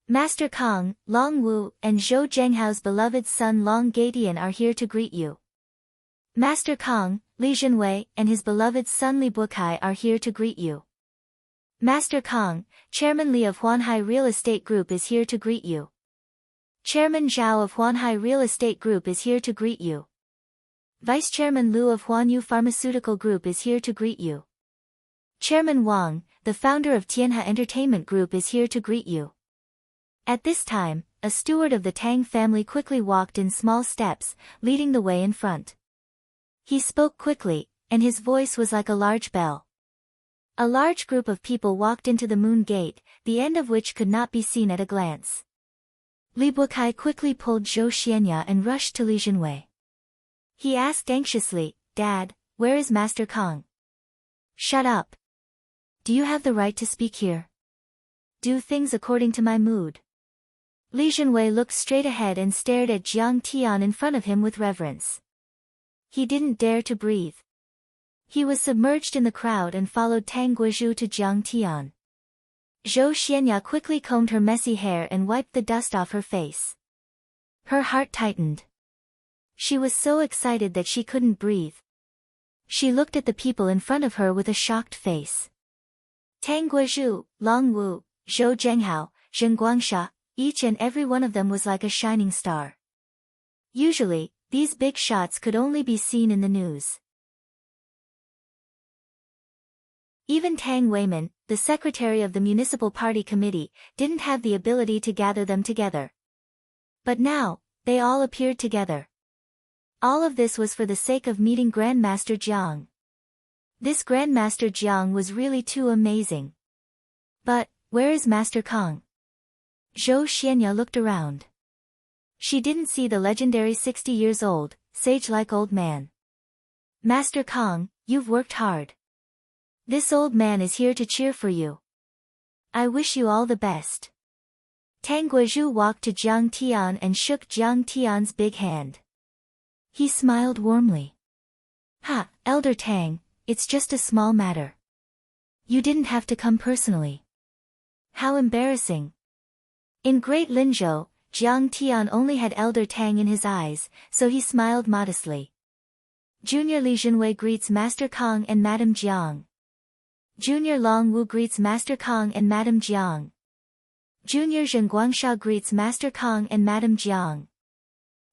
Master Kong, Long Wu, and Zhou Zhenghao's beloved son Long Gatian are here to greet you. Master Kong, Li Jinwei, and his beloved son Li Bukai are here to greet you. Master Kong, Chairman Li of Huanhai Real Estate Group is here to greet you. Chairman Zhao of Huanhai Real Estate Group is here to greet you. Vice Chairman Liu of Huanyu Pharmaceutical Group is here to greet you. Chairman Wang, the founder of Tianhe Entertainment Group is here to greet you. At this time, a steward of the Tang family quickly walked in small steps, leading the way in front. He spoke quickly, and his voice was like a large bell. A large group of people walked into the moon gate, the end of which could not be seen at a glance. Li Bukai quickly pulled Zhou Xianya and rushed to Li Jinwei. He asked anxiously, Dad, where is Master Kong? Shut up. Do you have the right to speak here? Do things according to my mood. Li Jinwei looked straight ahead and stared at Jiang Tian in front of him with reverence. He didn't dare to breathe. He was submerged in the crowd and followed Tang Guizhu to Jiang Tian. Zhou Xianya quickly combed her messy hair and wiped the dust off her face. Her heart tightened. She was so excited that she couldn't breathe. She looked at the people in front of her with a shocked face. Tang Guizhu, Long Wu, Zhou Zhenghao, Zhen Guangsha, each and every one of them was like a shining star. Usually, these big shots could only be seen in the news. Even Tang Weiman, the secretary of the municipal party committee, didn't have the ability to gather them together. But now, they all appeared together. All of this was for the sake of meeting Grandmaster Jiang. This Grandmaster Jiang was really too amazing. But, where is Master Kong? Zhou Xianya looked around. She didn't see the legendary 60 years old, sage-like old man. Master Kong, you've worked hard. This old man is here to cheer for you. I wish you all the best. Tang Guizhu walked to Jiang Tian and shook Jiang Tian's big hand. He smiled warmly. Ha, Elder Tang, it's just a small matter. You didn't have to come personally. How embarrassing. In Great Linzhou, Jiang Tian only had Elder Tang in his eyes, so he smiled modestly. Junior Li Jinwei greets Master Kong and Madame Jiang. Junior Long Wu greets Master Kong and Madame Jiang. Junior Zhen Guangshao greets Master Kong and Madame Jiang.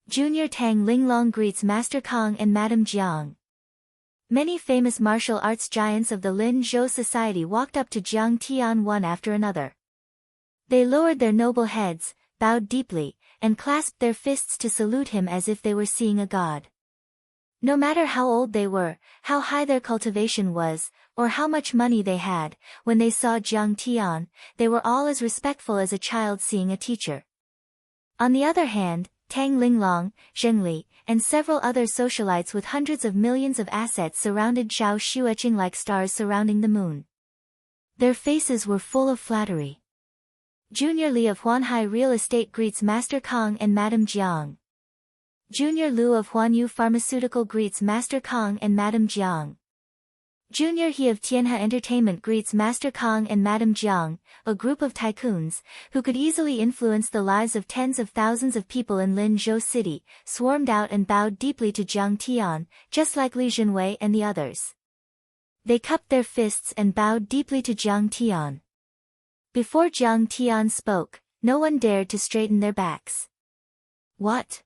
Junior Tang Linglong greets Master Kong and Madame Jiang. Many famous martial arts giants of the Lin Zhou society walked up to Jiang Tian one after another. They lowered their noble heads, bowed deeply, and clasped their fists to salute him as if they were seeing a god. No matter how old they were, how high their cultivation was, or how much money they had, when they saw Jiang Tian, they were all as respectful as a child seeing a teacher. On the other hand, Tang Linglong, Zheng Li, and several other socialites with hundreds of millions of assets surrounded Zhao Xueqing like stars surrounding the moon. Their faces were full of flattery. Junior Li of Huanhai Real Estate greets Master Kong and Madame Jiang. Junior Lu of Huanyu Pharmaceutical greets Master Kong and Madame Jiang. Junior He of Tianhe Entertainment greets Master Kong and Madame Jiang, a group of tycoons, who could easily influence the lives of tens of thousands of people in Linzhou City, swarmed out and bowed deeply to Jiang Tian, just like Li Jinwei and the others. They cupped their fists and bowed deeply to Jiang Tian. Before Jiang Tian spoke, no one dared to straighten their backs. What?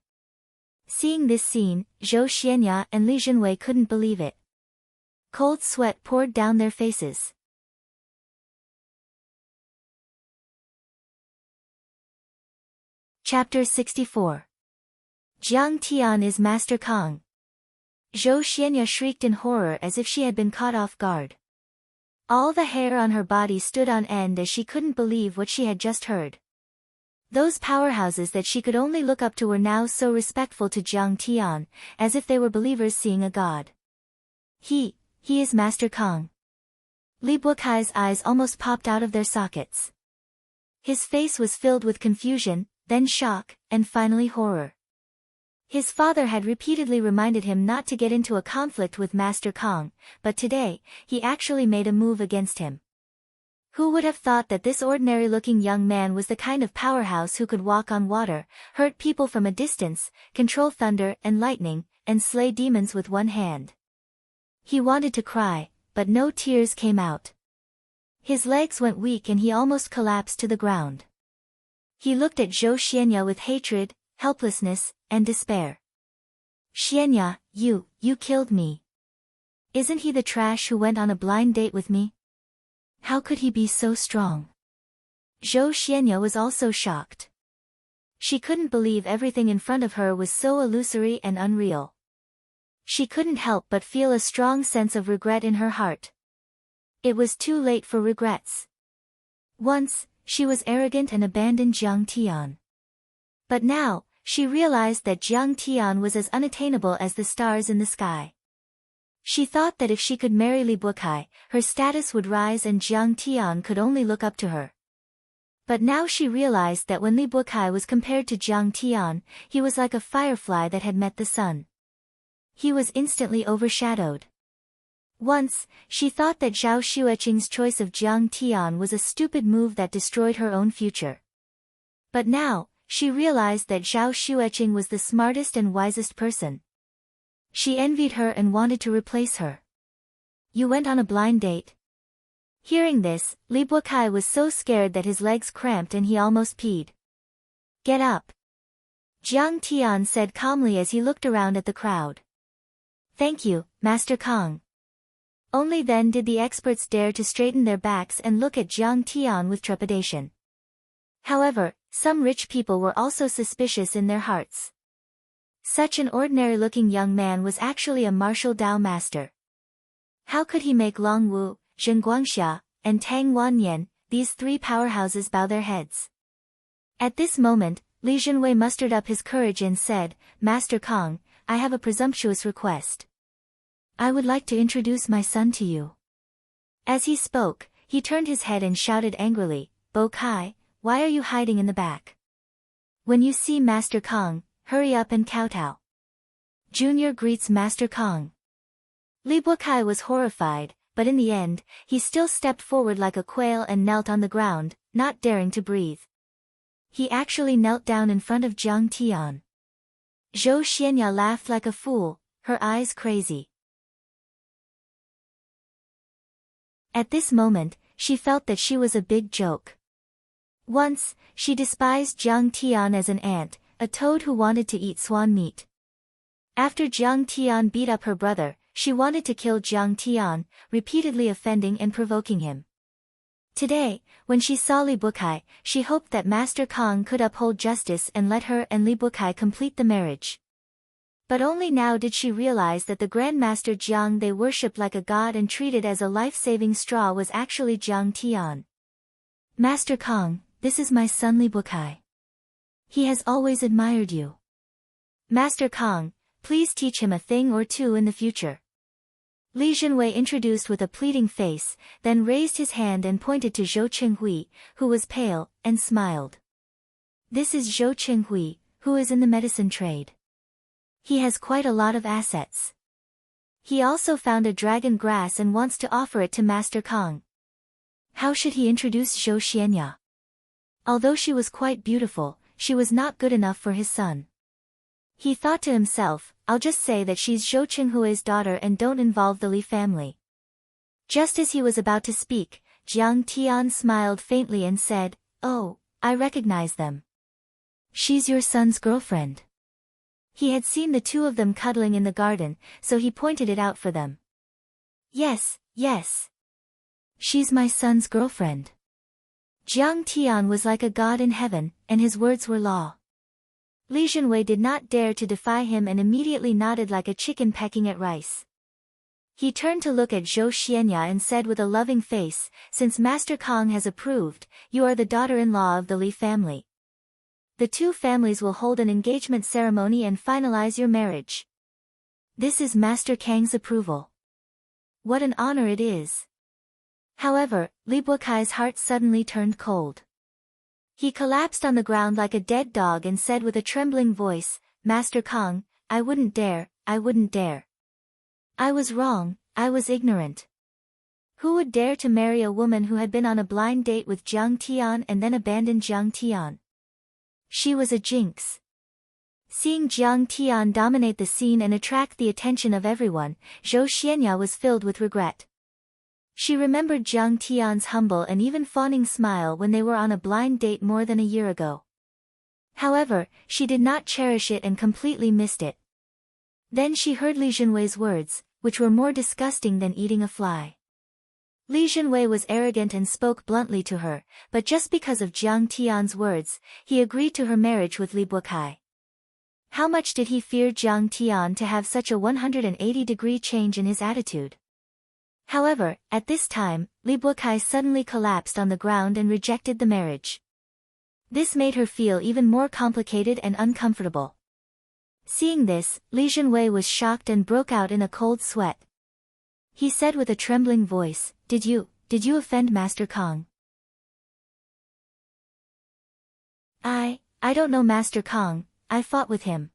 Seeing this scene, Zhou Xianya and Li Jinwei couldn't believe it. Cold sweat poured down their faces. Chapter 64. Jiang Tian is Master Kong. Zhou Xianya shrieked in horror as if she had been caught off guard. All the hair on her body stood on end as she couldn't believe what she had just heard. Those powerhouses that she could only look up to were now so respectful to Jiang Tian, as if they were believers seeing a god. He is Master Kong. Li Bukai's eyes almost popped out of their sockets. His face was filled with confusion, then shock, and finally horror. His father had repeatedly reminded him not to get into a conflict with Master Kong, but today, he actually made a move against him. Who would have thought that this ordinary-looking young man was the kind of powerhouse who could walk on water, hurt people from a distance, control thunder and lightning, and slay demons with one hand? He wanted to cry, but no tears came out. His legs went weak and he almost collapsed to the ground. He looked at Zhou Xianya with hatred, helplessness, and despair. Xianya, you killed me. Isn't he the trash who went on a blind date with me? How could he be so strong? Zhou Xianya was also shocked. She couldn't believe everything in front of her was so illusory and unreal. She couldn't help but feel a strong sense of regret in her heart. It was too late for regrets. Once, she was arrogant and abandoned Jiang Tian. But now, she realized that Jiang Tian was as unattainable as the stars in the sky. She thought that if she could marry Li Bukai, her status would rise and Jiang Tian could only look up to her. But now she realized that when Li Bukai was compared to Jiang Tian, he was like a firefly that had met the sun. He was instantly overshadowed. Once, she thought that Zhao Xueqing's choice of Jiang Tian was a stupid move that destroyed her own future. But now, she realized that Zhao Xueqing was the smartest and wisest person. She envied her and wanted to replace her. You went on a blind date? Hearing this, Li Bukai was so scared that his legs cramped and he almost peed. Get up. Jiang Tian said calmly as he looked around at the crowd. Thank you, Master Kong. Only then did the experts dare to straighten their backs and look at Jiang Tian with trepidation. However, some rich people were also suspicious in their hearts. Such an ordinary-looking young man was actually a martial Dao master. How could he make Long Wu, Zhen Guangxia, and Tang Wannian, these three powerhouses, bow their heads? At this moment, Li Zhenwei mustered up his courage and said, Master Kong, I have a presumptuous request. I would like to introduce my son to you. As he spoke, he turned his head and shouted angrily, Bo Kai, why are you hiding in the back? When you see Master Kong, hurry up and kowtow. Junior greets Master Kong. Li Bokai was horrified, but in the end, he still stepped forward like a quail and knelt on the ground, not daring to breathe. He actually knelt down in front of Jiang Tian. Zhou Xianya laughed like a fool, her eyes crazy. At this moment, she felt that she was a big joke. Once, she despised Jiang Tian as an ant, a toad who wanted to eat swan meat. After Jiang Tian beat up her brother, she wanted to kill Jiang Tian, repeatedly offending and provoking him. Today, when she saw Li Bukai, she hoped that Master Kong could uphold justice and let her and Li Bukai complete the marriage. But only now did she realize that the Grandmaster Jiang they worshipped like a god and treated as a life-saving straw was actually Jiang Tian. Master Kong, this is my son Li Bukai. He has always admired you. Master Kong, please teach him a thing or two in the future. Li Zhenwei introduced with a pleading face, then raised his hand and pointed to Zhou Qinghui, who was pale, and smiled. This is Zhou Qinghui, who is in the medicine trade. He has quite a lot of assets. He also found a dragon grass and wants to offer it to Master Kong. How should he introduce Zhou Xianya? Although she was quite beautiful, she was not good enough for his son. He thought to himself, I'll just say that she's Zhou Qinghui's daughter and don't involve the Li family. Just as he was about to speak, Jiang Tian smiled faintly and said, Oh, I recognize them. She's your son's girlfriend. He had seen the two of them cuddling in the garden, so he pointed it out for them. Yes, yes. She's my son's girlfriend. Jiang Tian was like a god in heaven, and his words were law. Li Zhenwei did not dare to defy him and immediately nodded like a chicken pecking at rice. He turned to look at Zhou Xianya and said with a loving face, Since Master Kong has approved, you are the daughter-in-law of the Li family. The two families will hold an engagement ceremony and finalize your marriage. This is Master Kang's approval. What an honor it is. However, Li Bukai's heart suddenly turned cold. He collapsed on the ground like a dead dog and said with a trembling voice, Master Kong, I wouldn't dare, I wouldn't dare. I was wrong, I was ignorant. Who would dare to marry a woman who had been on a blind date with Jiang Tian and then abandoned Jiang Tian? She was a jinx. Seeing Jiang Tian dominate the scene and attract the attention of everyone, Zhou Xianya was filled with regret. She remembered Jiang Tian's humble and even fawning smile when they were on a blind date more than a year ago. However, she did not cherish it and completely missed it. Then she heard Li Zhenwei's words, which were more disgusting than eating a fly. Li Zhenwei was arrogant and spoke bluntly to her, but just because of Jiang Tian's words, he agreed to her marriage with Li Bukai. How much did he fear Jiang Tian to have such a 180-degree change in his attitude? However, at this time, Li Bukai suddenly collapsed on the ground and rejected the marriage. This made her feel even more complicated and uncomfortable. Seeing this, Li Zhenwei was shocked and broke out in a cold sweat. He said with a trembling voice, Did you offend Master Kong? I don't know Master Kong, I fought with him.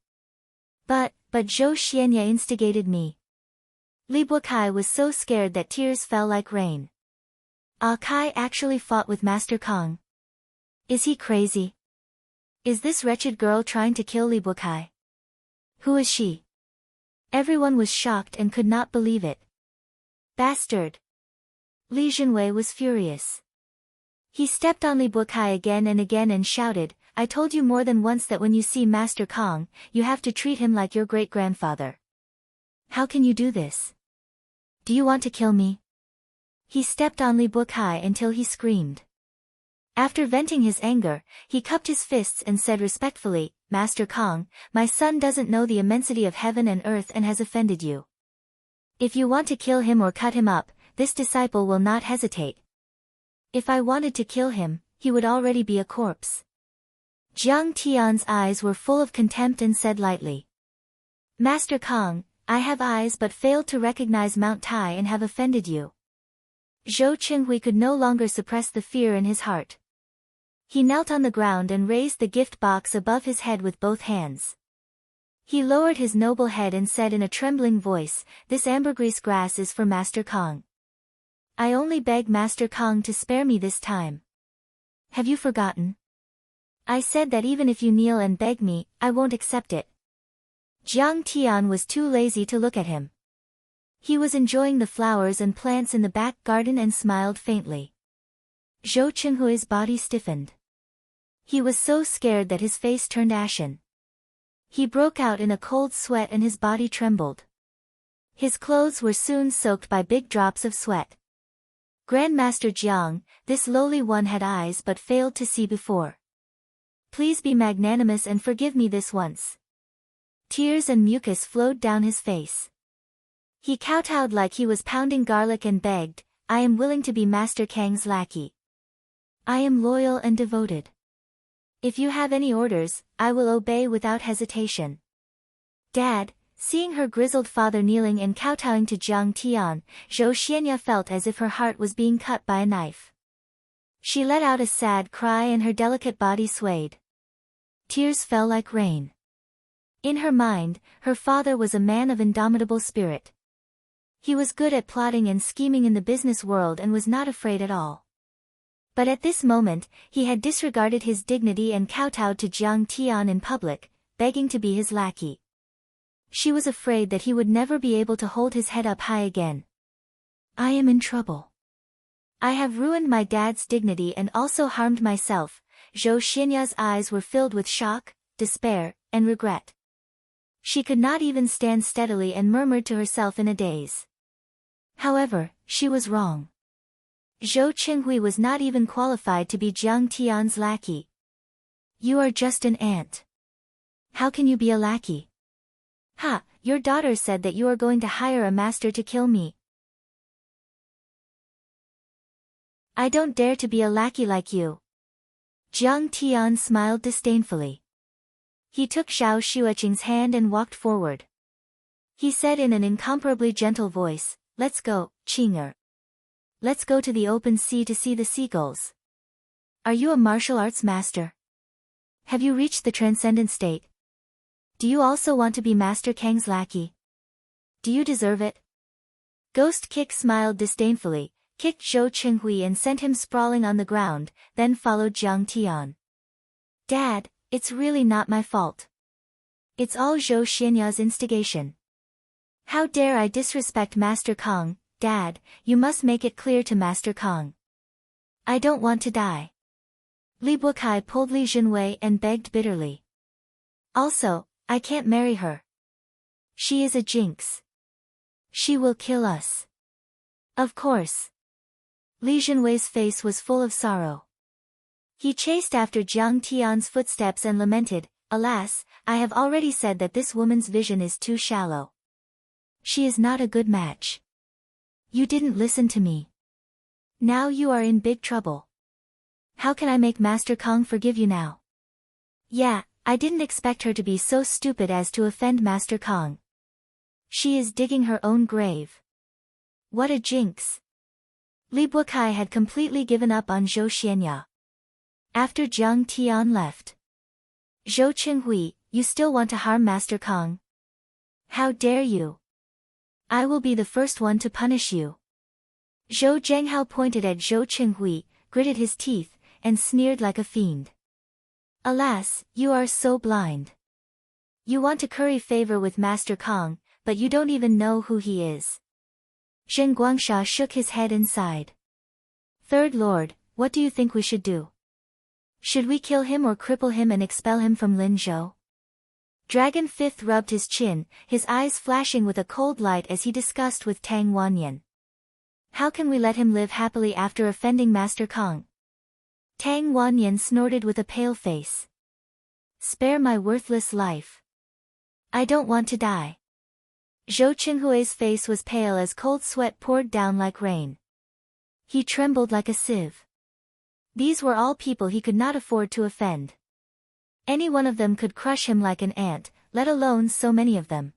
But Zhou Xianya instigated me. Li Bukai was so scared that tears fell like rain. Ah Kai actually fought with Master Kong. Is he crazy? Is this wretched girl trying to kill Li Bukai? Who is she? Everyone was shocked and could not believe it. Bastard! Li Zhenwei was furious. He stepped on Li Bukai again and again and shouted, I told you more than once that when you see Master Kong, you have to treat him like your great-grandfather. How can you do this? Do you want to kill me? He stepped on Li Bukai until he screamed. After venting his anger, he cupped his fists and said respectfully, Master Kong, my son doesn't know the immensity of heaven and earth and has offended you. If you want to kill him or cut him up, this disciple will not hesitate. If I wanted to kill him, he would already be a corpse. Jiang Tian's eyes were full of contempt and said lightly. Master Kong, I have eyes but failed to recognize Mount Tai and have offended you. Zhou Qinghui could no longer suppress the fear in his heart. He knelt on the ground and raised the gift box above his head with both hands. He lowered his noble head and said in a trembling voice, This ambergris grass is for Master Kong. I only beg Master Kong to spare me this time. Have you forgotten? I said that even if you kneel and beg me, I won't accept it. Jiang Tian was too lazy to look at him. He was enjoying the flowers and plants in the back garden and smiled faintly. Zhou Qinghui's body stiffened. He was so scared that his face turned ashen. He broke out in a cold sweat and his body trembled. His clothes were soon soaked by big drops of sweat. Grandmaster Jiang, this lowly one had eyes but failed to see before. Please be magnanimous and forgive me this once. Tears and mucus flowed down his face. He kowtowed like he was pounding garlic and begged, I am willing to be Master Kang's lackey. I am loyal and devoted. If you have any orders, I will obey without hesitation. Dad, seeing her grizzled father kneeling and kowtowing to Jiang Tian, Zhou Xianya felt as if her heart was being cut by a knife. She let out a sad cry and her delicate body swayed. Tears fell like rain. In her mind, her father was a man of indomitable spirit. He was good at plotting and scheming in the business world and was not afraid at all. But at this moment, he had disregarded his dignity and kowtowed to Jiang Tian in public, begging to be his lackey. She was afraid that he would never be able to hold his head up high again. I am in trouble. I have ruined my dad's dignity and also harmed myself. Zhou Xianya's eyes were filled with shock, despair, and regret. She could not even stand steadily and murmured to herself in a daze. However, she was wrong. Zhou Qinghui was not even qualified to be Jiang Tian's lackey. You are just an ant. How can you be a lackey? Ha, your daughter said that you are going to hire a master to kill me. I don't dare to be a lackey like you. Jiang Tian smiled disdainfully. He took Zhao Xueqing's hand and walked forward. He said in an incomparably gentle voice, Let's go, Qing'er. Let's go to the open sea to see the seagulls. Are you a martial arts master? Have you reached the transcendent state? Do you also want to be Master Kang's lackey? Do you deserve it? Ghost Kick smiled disdainfully, kicked Zhou Qinghui and sent him sprawling on the ground, then followed Jiang Tian. Dad, it's really not my fault. It's all Zhou Xianya's instigation. How dare I disrespect Master Kong? Dad, you must make it clear to Master Kong. I don't want to die. Li Bukai pulled Li Junwei and begged bitterly. Also, I can't marry her. She is a jinx. She will kill us. Of course. Li Junwei's face was full of sorrow. He chased after Jiang Tian's footsteps and lamented, Alas, I have already said that this woman's vision is too shallow. She is not a good match. You didn't listen to me. Now you are in big trouble. How can I make Master Kong forgive you now? Yeah, I didn't expect her to be so stupid as to offend Master Kong. She is digging her own grave. What a jinx. Li Bukai had completely given up on Zhou Xianya. After Jiang Tian left. Zhou Qinghui, you still want to harm Master Kong? How dare you? I will be the first one to punish you. Zhou Zhenghao pointed at Zhou Qinghui, gritted his teeth, and sneered like a fiend. Alas, you are so blind. You want to curry favor with Master Kong, but you don't even know who he is. Zhen Guangsha shook his head and sighed. Third Lord, what do you think we should do? Should we kill him or cripple him and expel him from Linzhou? Dragon Fifth rubbed his chin, his eyes flashing with a cold light as he discussed with Tang Wanyan. How can we let him live happily after offending Master Kong? Tang Wanyan snorted with a pale face. Spare my worthless life. I don't want to die. Zhou Qinghui's face was pale as cold sweat poured down like rain. He trembled like a sieve. These were all people he could not afford to offend. Any one of them could crush him like an ant, let alone so many of them.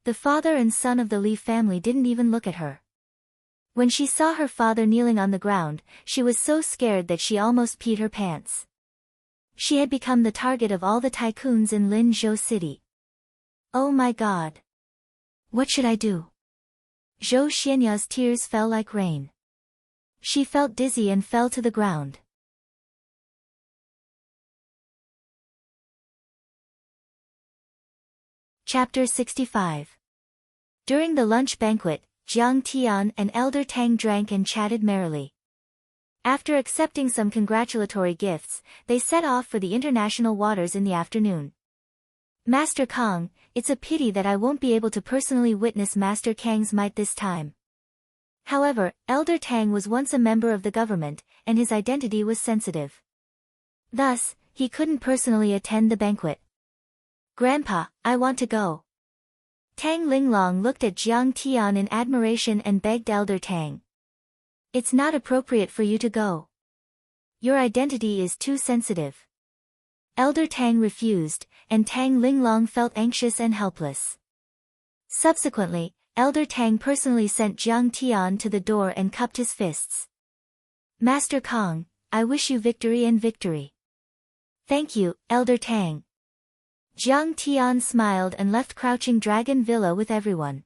The father and son of the Li family didn't even look at her. When she saw her father kneeling on the ground, she was so scared that she almost peed her pants. She had become the target of all the tycoons in Linzhou City. Oh my God! What should I do? Zhou Xianya's tears fell like rain. She felt dizzy and fell to the ground. Chapter 65. During the lunch banquet, Jiang Tian and Elder Tang drank and chatted merrily. After accepting some congratulatory gifts, they set off for the international waters in the afternoon. Master Kang, it's a pity that I won't be able to personally witness Master Kang's might this time. However, Elder Tang was once a member of the government, and his identity was sensitive. Thus, he couldn't personally attend the banquet. Grandpa, I want to go. Tang Linglong looked at Jiang Tian in admiration and begged Elder Tang. It's not appropriate for you to go. Your identity is too sensitive. Elder Tang refused, and Tang Linglong felt anxious and helpless. Subsequently, Elder Tang personally sent Jiang Tian to the door and cupped his fists. Master Kang, I wish you victory and victory. Thank you, Elder Tang. Jiang Tian smiled and left Crouching Dragon Villa with everyone.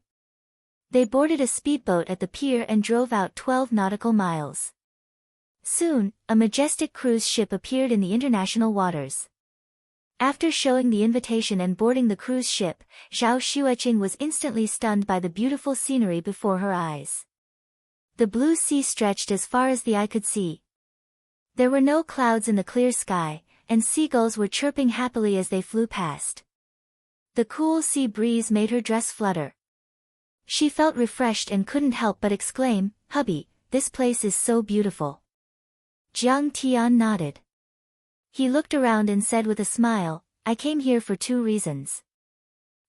They boarded a speedboat at the pier and drove out 12 nautical miles. Soon, a majestic cruise ship appeared in the international waters. After showing the invitation and boarding the cruise ship, Zhao Xueqing was instantly stunned by the beautiful scenery before her eyes. The blue sea stretched as far as the eye could see. There were no clouds in the clear sky, and seagulls were chirping happily as they flew past. The cool sea breeze made her dress flutter. She felt refreshed and couldn't help but exclaim, "Hubby, this place is so beautiful." Jiang Tian nodded. He looked around and said with a smile, "I came here for 2 reasons.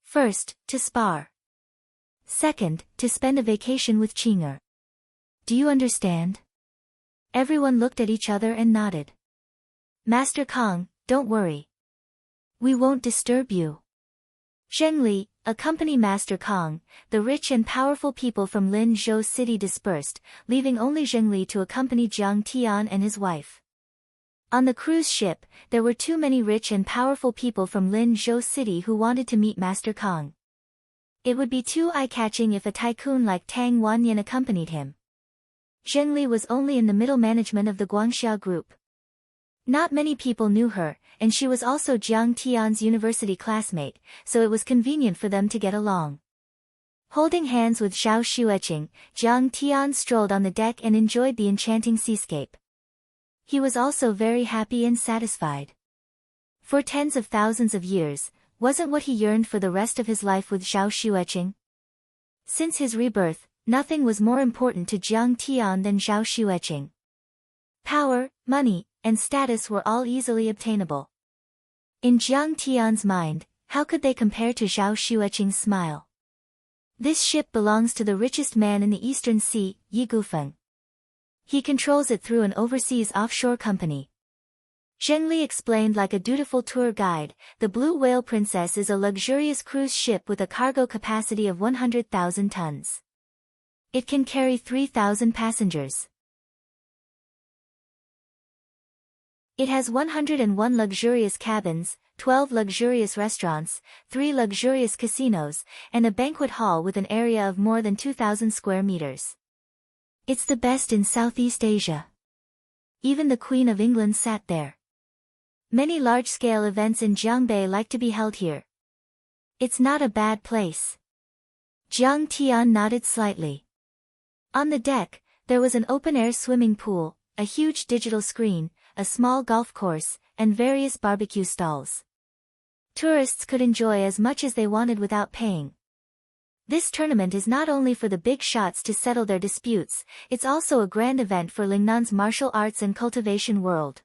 First, to spar. Second, to spend a vacation with Qing'er. Do you understand?" Everyone looked at each other and nodded. Master Kang, don't worry. We won't disturb you. Zhengli, accompany Master Kang. The rich and powerful people from Linzhou City dispersed, leaving only Zhengli to accompany Jiang Tian and his wife. On the cruise ship, there were too many rich and powerful people from Linzhou City who wanted to meet Master Kang. It would be too eye-catching if a tycoon like Tang Wanyan accompanied him. Zhengli was only in the middle management of the Guangxia group. Not many people knew her, and she was also Jiang Tian's university classmate, so it was convenient for them to get along. Holding hands with Zhao Xueqing, Jiang Tian strolled on the deck and enjoyed the enchanting seascape. He was also very happy and satisfied. For tens of thousands of years, wasn't what he yearned for the rest of his life with Zhao Xueqing? Since his rebirth, nothing was more important to Jiang Tian than Zhao Xueqing. Power, money, and status were all easily obtainable. In Jiang Tian's mind, how could they compare to Zhao Xueqing's smile? This ship belongs to the richest man in the Eastern Sea, Yi Gufeng. He controls it through an overseas offshore company. Zhengli explained like a dutiful tour guide, the Blue Whale Princess is a luxurious cruise ship with a cargo capacity of 100,000 tons. It can carry 3,000 passengers. It has 101 luxurious cabins, 12 luxurious restaurants, 3 luxurious casinos, and a banquet hall with an area of more than 2,000 square meters. It's the best in Southeast Asia. Even the Queen of England sat there. Many large-scale events in Jiangbei like to be held here. It's not a bad place. Jiang Tian nodded slightly. On the deck, there was an open-air swimming pool, a huge digital screen, a small golf course, and various barbecue stalls. Tourists could enjoy as much as they wanted without paying. This tournament is not only for the big shots to settle their disputes, it's also a grand event for Lingnan's martial arts and cultivation world.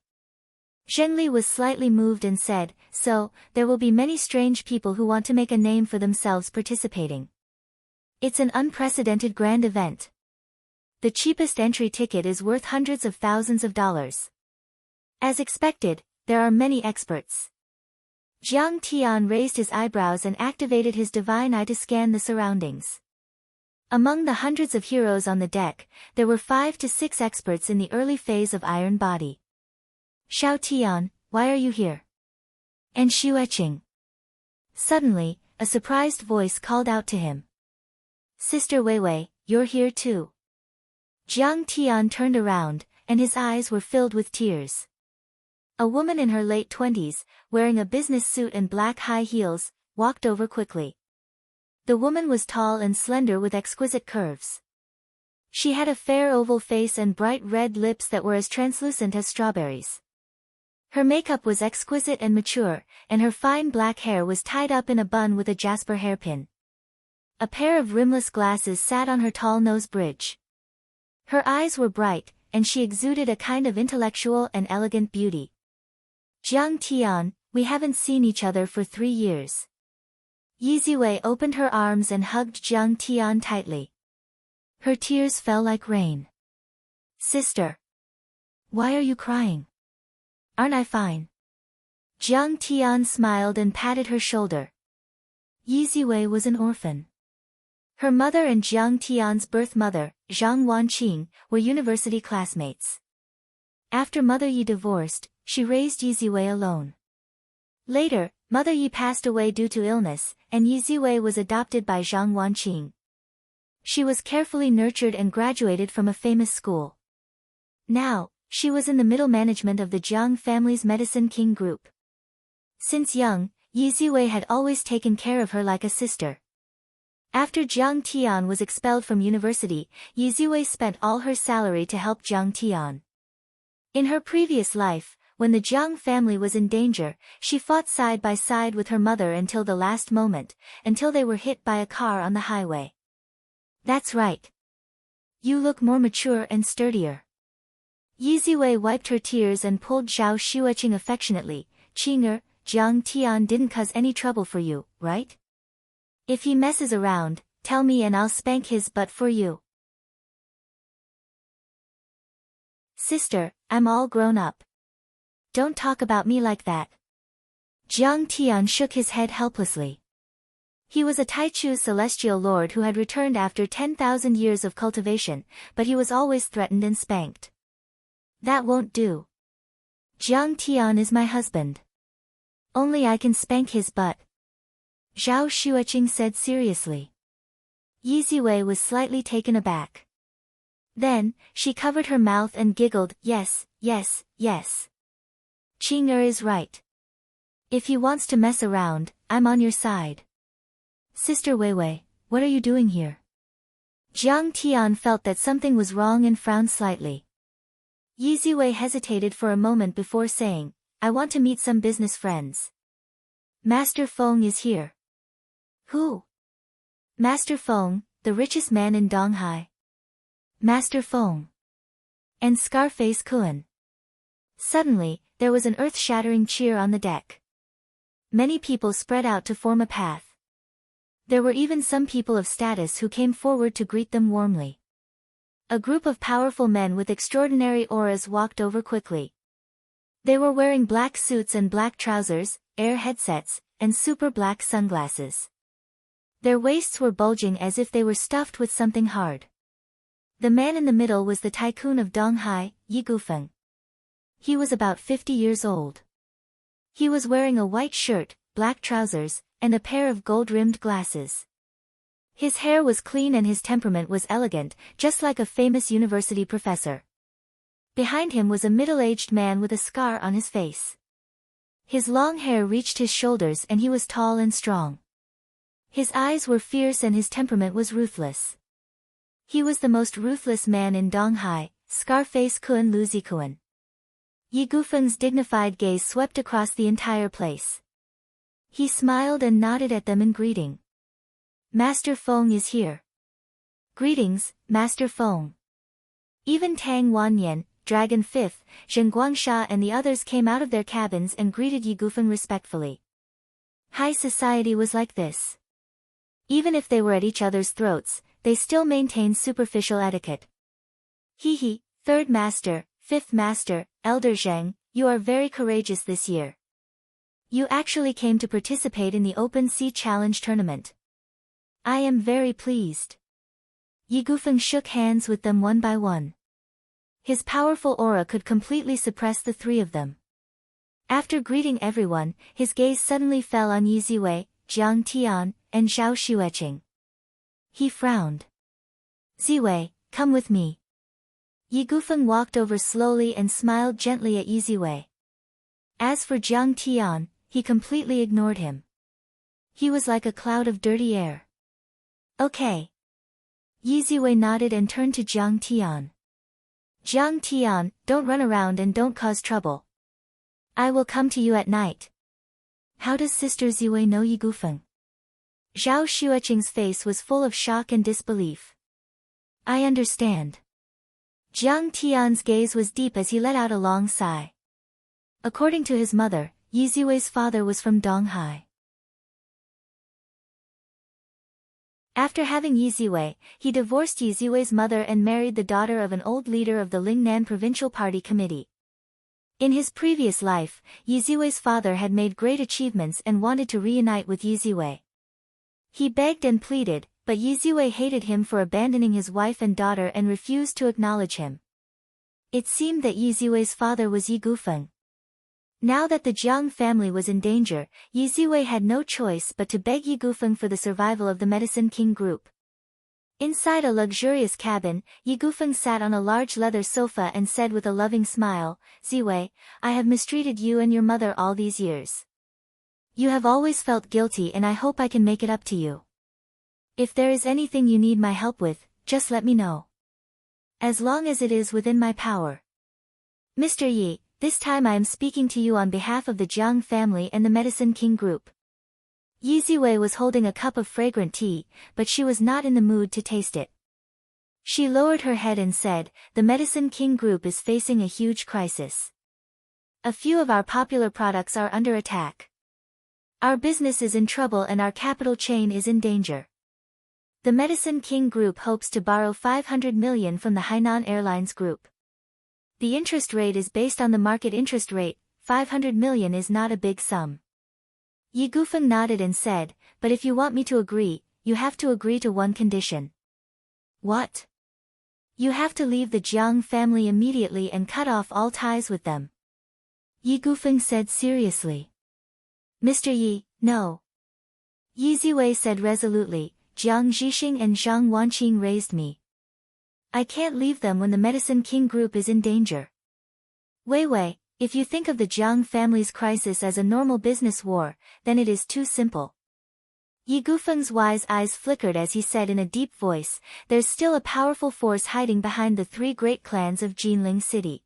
Zhengli was slightly moved and said, "So, there will be many strange people who want to make a name for themselves participating. It's an unprecedented grand event. The cheapest entry ticket is worth hundreds of thousands of dollars. As expected, there are many experts. Jiang Tian raised his eyebrows and activated his divine eye to scan the surroundings. Among the hundreds of heroes on the deck, there were 5 to 6 experts in the early phase of Iron Body. Xiao Tian, why are you here? And Xueqing. Suddenly, a surprised voice called out to him. Sister Weiwei, you're here too. Jiang Tian turned around, and his eyes were filled with tears. A woman in her late 20s, wearing a business suit and black high heels, walked over quickly. The woman was tall and slender with exquisite curves. She had a fair oval face and bright red lips that were as translucent as strawberries. Her makeup was exquisite and mature, and her fine black hair was tied up in a bun with a jasper hairpin. A pair of rimless glasses sat on her tall nose bridge. Her eyes were bright, and she exuded a kind of intellectual and elegant beauty. Jiang Tian, we haven't seen each other for 3 years. Yi Ziwei opened her arms and hugged Jiang Tian tightly. Her tears fell like rain. Sister. Why are you crying? Aren't I fine? Jiang Tian smiled and patted her shoulder. Yi Ziwei was an orphan. Her mother and Jiang Tian's birth mother, Zhang Wanqing, were university classmates. After Mother Yi divorced, she raised Yi Ziwei alone. Later, Mother Yi passed away due to illness, and Yi Ziwei was adopted by Zhang Wanqing. She was carefully nurtured and graduated from a famous school. Now, she was in the middle management of the Jiang family's Medicine King group. Since young, Yi Ziwei had always taken care of her like a sister. After Jiang Tian was expelled from university, Yi Ziwei spent all her salary to help Jiang Tian. In her previous life, when the Jiang family was in danger, she fought side by side with her mother until the last moment, until they were hit by a car on the highway. That's right. You look more mature and sturdier. Yi Ziwei wiped her tears and pulled Zhao Xueqing affectionately. Qing'er, Jiang Tian didn't cause any trouble for you, right? If he messes around, tell me and I'll spank his butt for you. Sister, I'm all grown up. Don't talk about me like that. Jiang Tian shook his head helplessly. He was a Taichu celestial lord who had returned after 10,000 years of cultivation, but he was always threatened and spanked. That won't do. Jiang Tian is my husband. Only I can spank his butt. Zhao Xueqing said seriously. Yi Ziwei was slightly taken aback. Then, she covered her mouth and giggled, yes, yes, yes. Qing'er is right. If he wants to mess around, I'm on your side. Sister Weiwei, what are you doing here? Jiang Tian felt that something was wrong and frowned slightly. Yi Ziwei hesitated for a moment before saying, I want to meet some business friends. Master Feng is here. Who? Master Feng, the richest man in Donghai. Master Feng. And Scarface Kun. Suddenly, there was an earth-shattering cheer on the deck. Many people spread out to form a path. There were even some people of status who came forward to greet them warmly. A group of powerful men with extraordinary auras walked over quickly. They were wearing black suits and black trousers, air headsets, and super black sunglasses. Their waists were bulging as if they were stuffed with something hard. The man in the middle was the tycoon of Donghai, Yi Gufeng. He was about 50 years old. He was wearing a white shirt, black trousers, and a pair of gold-rimmed glasses. His hair was clean and his temperament was elegant, just like a famous university professor. Behind him was a middle-aged man with a scar on his face. His long hair reached his shoulders and he was tall and strong. His eyes were fierce and his temperament was ruthless. He was the most ruthless man in Donghai, Scarface Kun Luzikun. Yi Gufeng's dignified gaze swept across the entire place. He smiled and nodded at them in greeting. Master Feng is here. Greetings, Master Feng. Even Tang Wanyan, Dragon Fifth, Zhen Guangsha and the others came out of their cabins and greeted Yi Gufeng respectfully. High society was like this. Even if they were at each other's throats, they still maintained superficial etiquette. He, third master, fifth master, Elder Zheng, you are very courageous this year. You actually came to participate in the Open Sea Challenge tournament. I am very pleased. Yi Gufeng shook hands with them one by one. His powerful aura could completely suppress the three of them. After greeting everyone, his gaze suddenly fell on Yi Ziwei, Jiang Tian, and Zhao Xueqing. He frowned. Ziwei, come with me. Yi Gufeng walked over slowly and smiled gently at Yi Ziwei. As for Jiang Tian, he completely ignored him. He was like a cloud of dirty air. Okay. Yi Ziwei nodded and turned to Jiang Tian. Jiang Tian, don't run around and don't cause trouble. I will come to you at night. How does Sister Ziwei know Yi Gufeng? Zhao Xueqing's face was full of shock and disbelief. I understand. Jiang Tian's gaze was deep as he let out a long sigh. According to his mother, Yi Ziwei's father was from Donghai. After having Yi Ziwei, he divorced Yi Ziwei's mother and married the daughter of an old leader of the Lingnan Provincial Party Committee. In his previous life, Yi Ziwei's father had made great achievements and wanted to reunite with Yi Ziwei. He begged and pleaded, but Yi Ziwei hated him for abandoning his wife and daughter and refused to acknowledge him. It seemed that Yi Ziwei's father was Yi Gufeng. Now that the Jiang family was in danger, Yi Ziwei had no choice but to beg Yi Gufeng for the survival of the Medicine King group. Inside a luxurious cabin, Yi Gufeng sat on a large leather sofa and said with a loving smile, Ziwei, I have mistreated you and your mother all these years. You have always felt guilty and I hope I can make it up to you. If there is anything you need my help with, just let me know. As long as it is within my power. Mr. Yi, this time I am speaking to you on behalf of the Jiang family and the Medicine King group. Yi Ziwei was holding a cup of fragrant tea, but she was not in the mood to taste it. She lowered her head and said, the Medicine King group is facing a huge crisis. A few of our popular products are under attack. Our business is in trouble and our capital chain is in danger. The Medicine King group hopes to borrow 500 million from the Hainan Airlines group. The interest rate is based on the market interest rate, 500 million is not a big sum. Yi Gufeng nodded and said, but if you want me to agree, you have to agree to one condition. What? You have to leave the Jiang family immediately and cut off all ties with them. Yi Gufeng said seriously. Mr. Yi, no. Yi Ziwei said resolutely, Jiang Zhixing and Zhang Wanqing raised me. I can't leave them when the Medicine King group is in danger. Wei, if you think of the Jiang family's crisis as a normal business war, then it is too simple. Yi Gufeng's wise eyes flickered as he said in a deep voice, there's still a powerful force hiding behind the three great clans of Jinling City.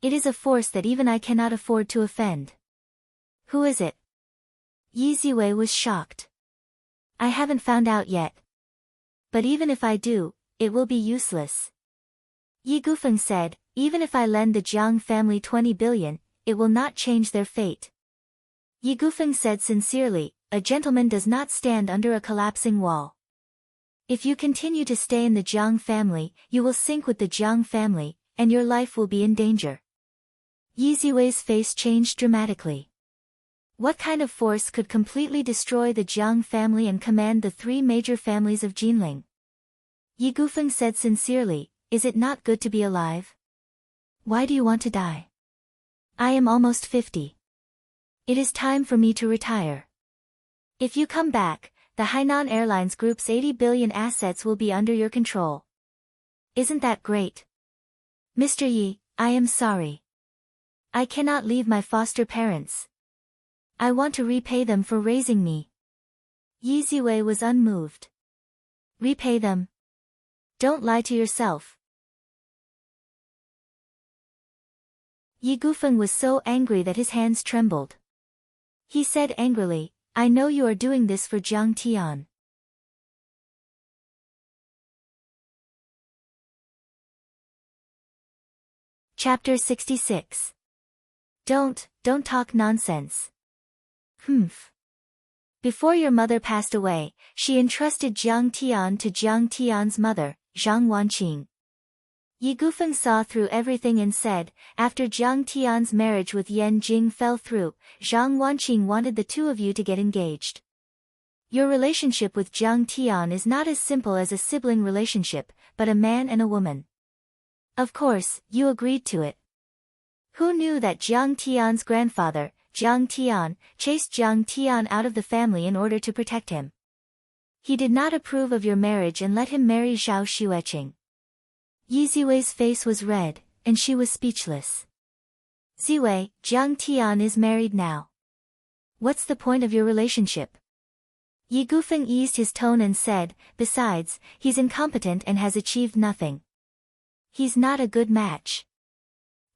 It is a force that even I cannot afford to offend. Who is it? Yi Ziwei was shocked. I haven't found out yet. But even if I do, it will be useless. Yi Gufeng said, even if I lend the Jiang family 20 billion, it will not change their fate. Yi Gufeng said sincerely, a gentleman does not stand under a collapsing wall. If you continue to stay in the Jiang family, you will sink with the Jiang family, and your life will be in danger. Yi Ziwei's face changed dramatically. What kind of force could completely destroy the Jiang family and command the three major families of Jinling? Yi Gufeng said sincerely, is it not good to be alive? Why do you want to die? I am almost 50. It is time for me to retire. If you come back, the Hainan Airlines Group's 80 billion assets will be under your control. Isn't that great? Mr. Yi, I am sorry. I cannot leave my foster parents. I want to repay them for raising me. Yi Ziwei was unmoved. Repay them? Don't lie to yourself. Yi Gufeng was so angry that his hands trembled. He said angrily, I know you are doing this for Jiang Tian. Chapter 66. Don't talk nonsense. Humph. Before your mother passed away, she entrusted Jiang Tian to Jiang Tian's mother, Zhang Wanqing. Ye Gufeng saw through everything and said, after Jiang Tian's marriage with Yan Jing fell through, Zhang Wanqing wanted the two of you to get engaged. Your relationship with Jiang Tian is not as simple as a sibling relationship, but a man and a woman. Of course, you agreed to it. Who knew that Jiang Tian's grandfather, Jiang Tian, chased Jiang Tian out of the family in order to protect him? He did not approve of your marriage and let him marry Zhao Xueqing. Yi Ziwei's face was red, and she was speechless. Ziwei, Jiang Tian is married now. What's the point of your relationship? Yi Gufeng eased his tone and said, besides, he's incompetent and has achieved nothing. He's not a good match.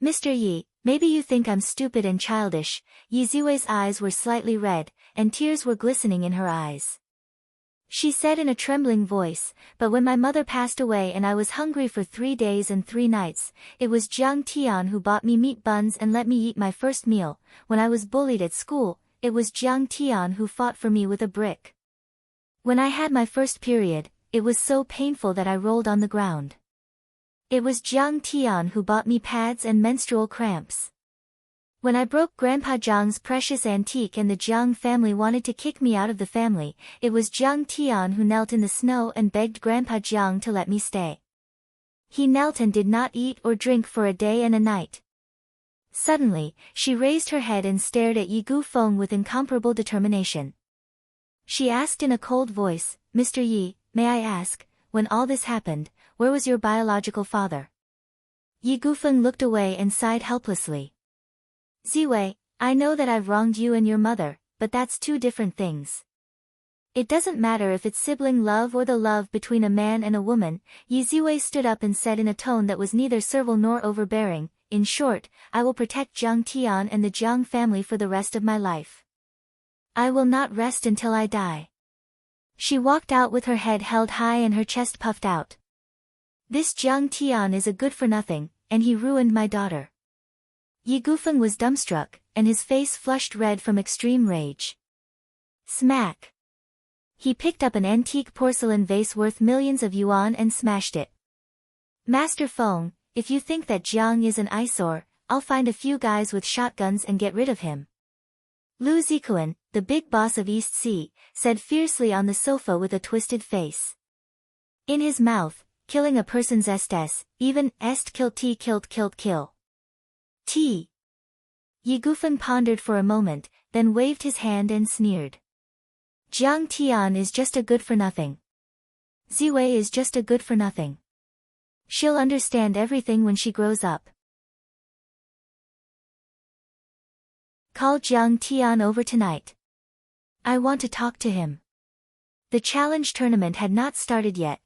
Mr. Yi, maybe you think I'm stupid and childish. Yi Ziwei's eyes were slightly red, and tears were glistening in her eyes. She said in a trembling voice, but when my mother passed away and I was hungry for 3 days and 3 nights, it was Jiang Tian who bought me meat buns and let me eat my first meal. When I was bullied at school, it was Jiang Tian who fought for me with a brick. When I had my first period, it was so painful that I rolled on the ground. It was Jiang Tian who bought me pads and menstrual cramps. When I broke Grandpa Jiang's precious antique and the Jiang family wanted to kick me out of the family, it was Jiang Tian who knelt in the snow and begged Grandpa Jiang to let me stay. He knelt and did not eat or drink for a day and a night. Suddenly, she raised her head and stared at Yi Gufeng with incomparable determination. She asked in a cold voice, Mr. Yi, may I ask, when all this happened, where was your biological father? Yi Gufeng looked away and sighed helplessly. Ziwei, I know that I've wronged you and your mother, but that's two different things. It doesn't matter if it's sibling love or the love between a man and a woman. Yi Ziwei stood up and said in a tone that was neither servile nor overbearing, in short, I will protect Jiang Tian and the Jiang family for the rest of my life. I will not rest until I die. She walked out with her head held high and her chest puffed out. This Jiang Tian is a good-for-nothing, and he ruined my daughter. Yi Gufeng was dumbstruck, and his face flushed red from extreme rage. Smack! He picked up an antique porcelain vase worth millions of yuan and smashed it. Master Feng, if you think that Jiang is an eyesore, I'll find a few guys with shotguns and get rid of him. Lu Zikuan, the big boss of East Sea, said fiercely on the sofa with a twisted face. In his mouth, killing a person's estes, even est kill t killed kill. T. Yi Gufeng pondered for a moment, then waved his hand and sneered. Jiang Tian is just a good-for-nothing. Ziwei is just a good-for-nothing. She'll understand everything when she grows up. Call Jiang Tian over tonight. I want to talk to him. The challenge tournament had not started yet.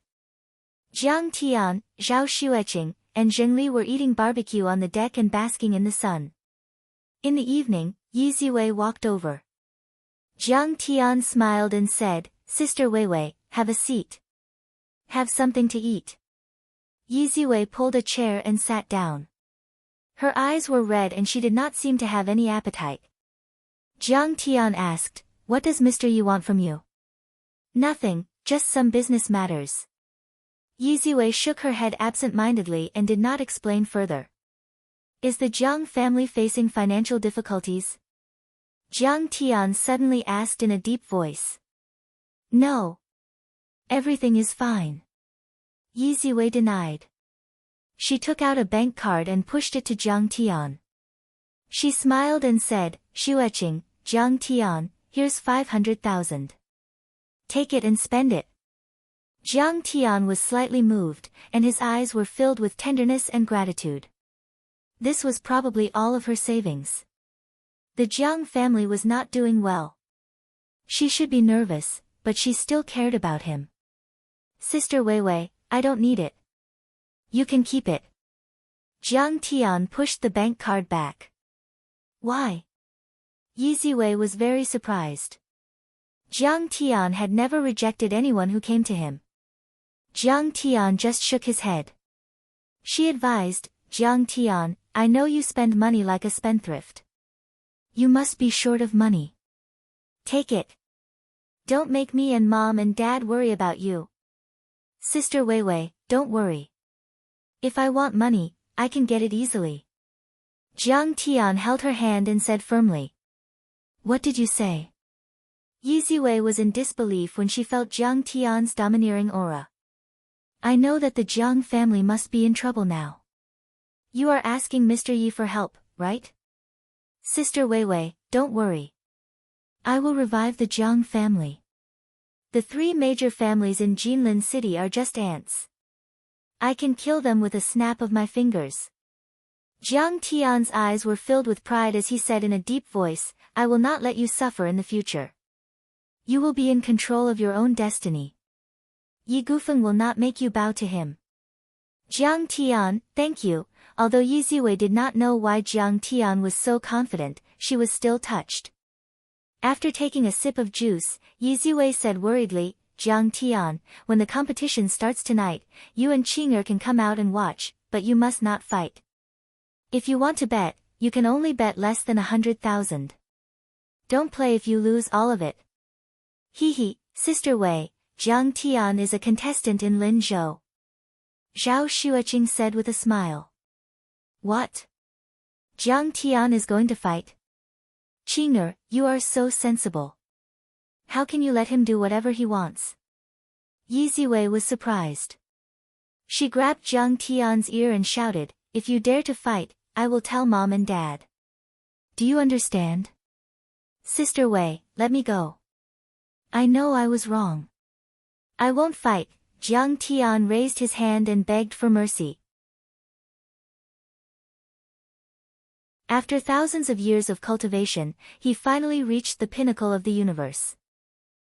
Jiang Tian, Zhao Xueqing, and Zhengli were eating barbecue on the deck and basking in the sun. In the evening, Yi Ziwei walked over. Jiang Tian smiled and said, Sister Weiwei, have a seat. Have something to eat. Yi Ziwei pulled a chair and sat down. Her eyes were red and she did not seem to have any appetite. Jiang Tian asked, What does Mr. Yi want from you? Nothing, just some business matters. Yi Ziwei shook her head absent-mindedly and did not explain further. Is the Jiang family facing financial difficulties? Jiang Tian suddenly asked in a deep voice. No. Everything is fine. Yi Ziwei denied. She took out a bank card and pushed it to Jiang Tian. She smiled and said, Xueqing, Jiang Tian, here's 500,000. Take it and spend it. Jiang Tian was slightly moved, and his eyes were filled with tenderness and gratitude. This was probably all of her savings. The Jiang family was not doing well. She should be nervous, but she still cared about him. Sister Weiwei, I don't need it. You can keep it. Jiang Tian pushed the bank card back. Why? Yi Ziwei was very surprised. Jiang Tian had never rejected anyone who came to him. Jiang Tian just shook his head. She advised, Jiang Tian, I know you spend money like a spendthrift. You must be short of money. Take it. Don't make me and Mom and Dad worry about you. Sister Weiwei, don't worry. If I want money, I can get it easily. Jiang Tian held her hand and said firmly. What did you say? Yi Ziwei was in disbelief when she felt Jiang Tian's domineering aura. I know that the Jiang family must be in trouble now. You are asking Mr. Yi for help, right? Sister Weiwei, don't worry. I will revive the Jiang family. The 3 major families in Jinlin City are just ants. I can kill them with a snap of my fingers. Jiang Tian's eyes were filled with pride as he said in a deep voice, I will not let you suffer in the future. You will be in control of your own destiny. Yi Gufeng will not make you bow to him. Jiang Tian, thank you. Although Yi Ziwei did not know why Jiang Tian was so confident, she was still touched. After taking a sip of juice, Yi Ziwei said worriedly, Jiang Tian, when the competition starts tonight, you and Qing'er can come out and watch, but you must not fight. If you want to bet, you can only bet less than 100,000. Don't play if you lose all of it. Hee, Sister Wei, Jiang Tian is a contestant in Linzhou. Zhao Xueqing said with a smile. What? Jiang Tian is going to fight? Qing'er, you are so sensible. How can you let him do whatever he wants? Yi Ziwei was surprised. She grabbed Jiang Tian's ear and shouted, if you dare to fight, I will tell Mom and Dad. Do you understand? Sister Wei, let me go. I know I was wrong. I won't fight. Jiang Tian raised his hand and begged for mercy. After thousands of years of cultivation, he finally reached the pinnacle of the universe.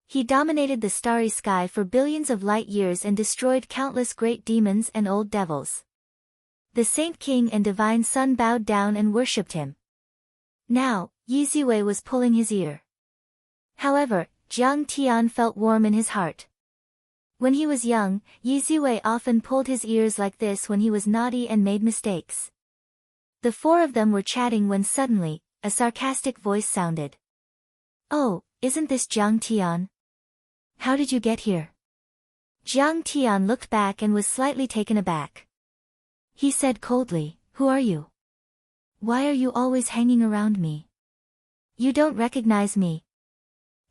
He dominated the starry sky for billions of light years and destroyed countless great demons and old devils. The Saint King and Divine Sun bowed down and worshipped him. Now, Yi Ziwei was pulling his ear. However, Jiang Tian felt warm in his heart. When he was young, Yi Ziwei often pulled his ears like this when he was naughty and made mistakes. The 4 of them were chatting when suddenly, a sarcastic voice sounded. Oh, isn't this Jiang Tian? How did you get here? Jiang Tian looked back and was slightly taken aback. He said coldly, who are you? Why are you always hanging around me? You don't recognize me.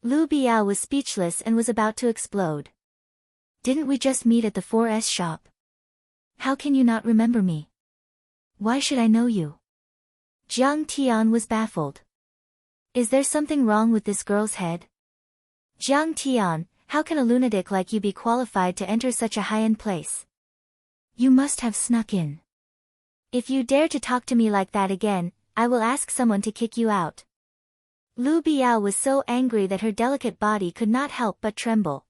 Lu Biao was speechless and was about to explode. Didn't we just meet at the 4S shop? How can you not remember me? Why should I know you? Jiang Tian was baffled. Is there something wrong with this girl's head? Jiang Tian, how can a lunatic like you be qualified to enter such a high-end place? You must have snuck in. If you dare to talk to me like that again, I will ask someone to kick you out. Lu Biao was so angry that her delicate body could not help but tremble.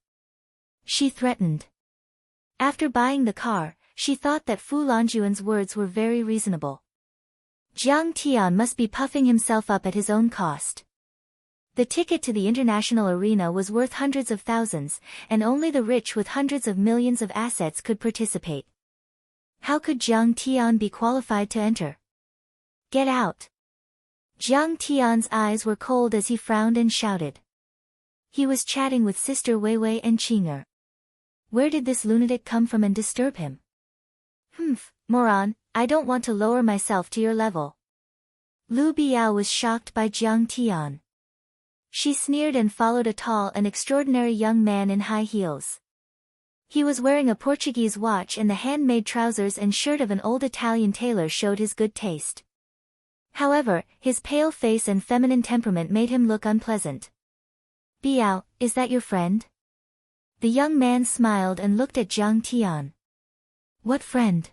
She threatened. After buying the car, she thought that Fu Longjuan's words were very reasonable. Jiang Tian must be puffing himself up at his own cost. The ticket to the international arena was worth hundreds of thousands, and only the rich with hundreds of millions of assets could participate. How could Jiang Tian be qualified to enter? Get out! Jiang Tian's eyes were cold as he frowned and shouted. He was chatting with Sister Weiwei and Qing'er. Where did this lunatic come from and disturb him? Moron, I don't want to lower myself to your level. Lu Biao was shocked by Jiang Tian. She sneered and followed a tall and extraordinary young man in high heels. He was wearing a Portuguese watch, and the handmade trousers and shirt of an old Italian tailor showed his good taste. However, his pale face and feminine temperament made him look unpleasant. Biao, is that your friend? The young man smiled and looked at Jiang Tian. What friend?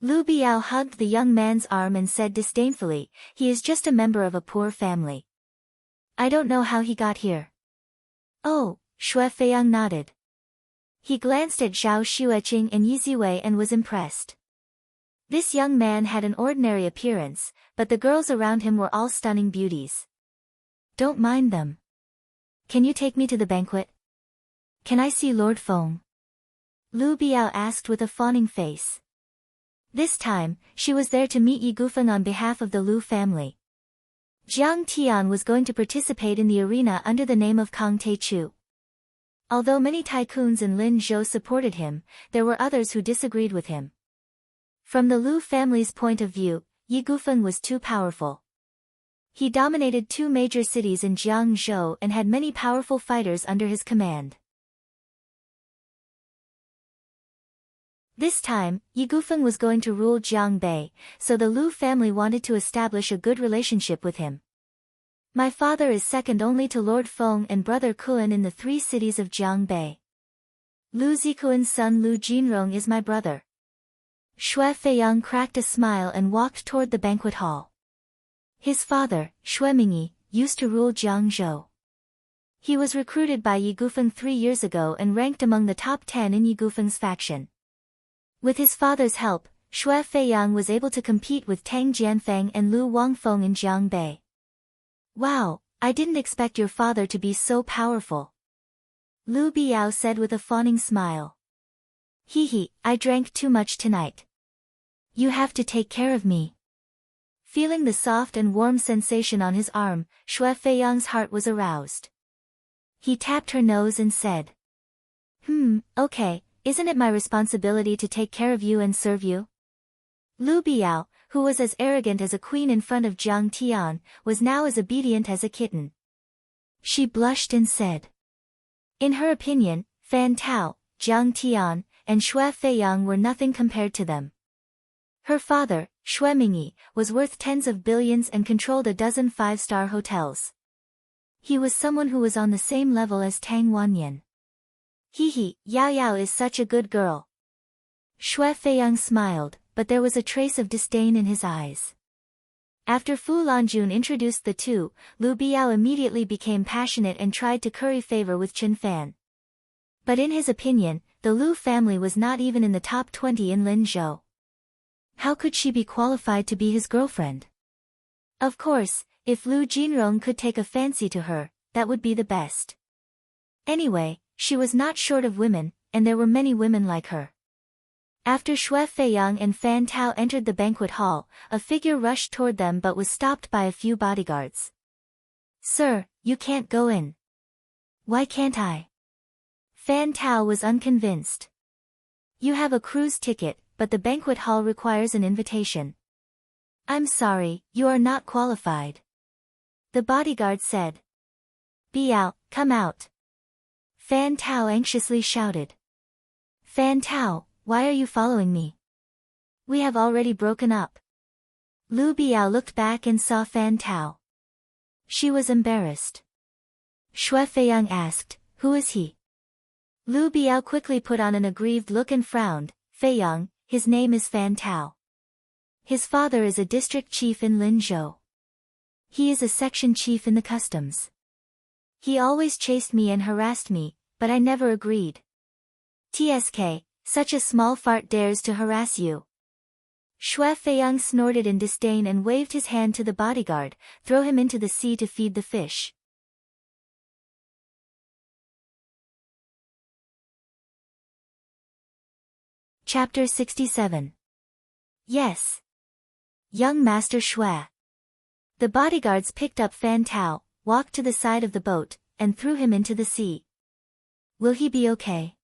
Lu Biao hugged the young man's arm and said disdainfully, he is just a member of a poor family. I don't know how he got here. Oh, Xue Feiyang nodded. He glanced at Zhao Xueqing and Yi Ziwei and was impressed. This young man had an ordinary appearance, but the girls around him were all stunning beauties. Don't mind them. Can you take me to the banquet? Can I see Lord Feng? Lu Biao asked with a fawning face. This time, she was there to meet Yi Gufeng on behalf of the Lu family. Jiang Tian was going to participate in the arena under the name of Kang Taechu. Although many tycoons in Linzhou supported him, there were others who disagreed with him. From the Lu family's point of view, Ye Gufeng was too powerful. He dominated 2 major cities in Jiangzhou and had many powerful fighters under his command. This time, Ye Gufeng was going to rule Jiangbei, so the Lu family wanted to establish a good relationship with him. My father is second only to Lord Feng and brother Kuan in the 3 cities of Jiangbei. Lu Zikuan's son Lu Jinrong is my brother. Xue Feiyang cracked a smile and walked toward the banquet hall. His father, Xue Mingyi, used to rule Jiangzhou. He was recruited by Ye Gufeng 3 years ago and ranked among the top 10 in Ye Gufeng's faction. With his father's help, Xue Feiyang was able to compete with Tang Jianfeng and Lu Wangfeng in Jiangbei. Wow, I didn't expect your father to be so powerful. Lu Biao said with a fawning smile. Hee, I drank too much tonight. You have to take care of me. Feeling the soft and warm sensation on his arm, Xue Feiyang's heart was aroused. He tapped her nose and said. Okay, isn't it my responsibility to take care of you and serve you? Lu Biao, who was as arrogant as a queen in front of Jiang Tian, was now as obedient as a kitten. She blushed and said. In her opinion, Fan Tao, Jiang Tian, and Xue Feiyang were nothing compared to them. Her father, Xue Mingyi, was worth tens of billions and controlled a dozen 5-star hotels. He was someone who was on the same level as Tang Wanyan. Yao Yao is such a good girl. Xue Feiyang smiled, but there was a trace of disdain in his eyes. After Fu Lanjun introduced the two, Lu Biao immediately became passionate and tried to curry favor with Chen Fan. But in his opinion, the Lu family was not even in the top 20 in Linzhou. How could she be qualified to be his girlfriend? Of course, if Lu Jinrong could take a fancy to her, that would be the best. Anyway, she was not short of women, and there were many women like her. After Xue Feiyang and Fan Tao entered the banquet hall, a figure rushed toward them but was stopped by a few bodyguards. Sir, you can't go in. Why can't I? Fan Tao was unconvinced. You have a cruise ticket, but the banquet hall requires an invitation. I'm sorry, you are not qualified. The bodyguard said. Biao, come out. Fan Tao anxiously shouted. Fan Tao, why are you following me? We have already broken up. Lu Biao looked back and saw Fan Tao. She was embarrassed. Xue Feiyang asked, who is he? Lu Biao quickly put on an aggrieved look and frowned. Feiyang, his name is Fan Tao. His father is a district chief in Linzhou. He is a section chief in the customs. He always chased me and harassed me, but I never agreed. TSK, such a small fart dares to harass you. Xue Feiyang snorted in disdain and waved his hand to the bodyguard, throw him into the sea to feed the fish. Chapter 67. Yes. Young Master Xue. The bodyguards picked up Fan Tao, walked to the side of the boat, and threw him into the sea. Will he be okay?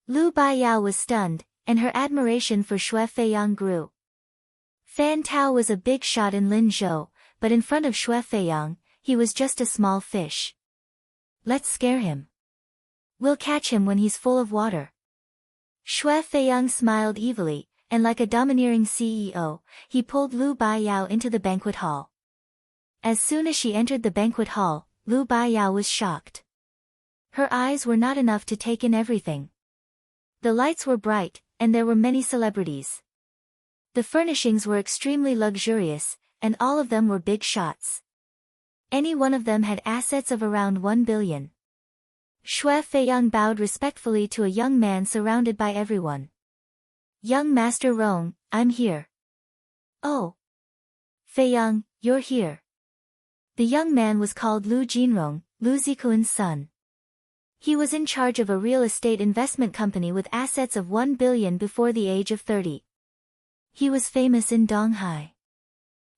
Lu Baiyao was stunned, and her admiration for Xue Feiyang grew. Fan Tao was a big shot in Linzhou, but in front of Xue Feiyang, he was just a small fish. Let's scare him. We'll catch him when he's full of water. Xue Feiyang smiled evilly, and like a domineering CEO, he pulled Lu Baiyao into the banquet hall. As soon as she entered the banquet hall, Lu Baiyao was shocked. Her eyes were not enough to take in everything. The lights were bright, and there were many celebrities. The furnishings were extremely luxurious, and all of them were big shots. Any one of them had assets of around 1 billion. Xue Feiyang bowed respectfully to a young man surrounded by everyone. Young Master Rong, I'm here. Oh. Feiyang, you're here. The young man was called Lu Jinrong, Lu Zikuan's son. He was in charge of a real estate investment company with assets of 1 billion before the age of 30. He was famous in Donghai.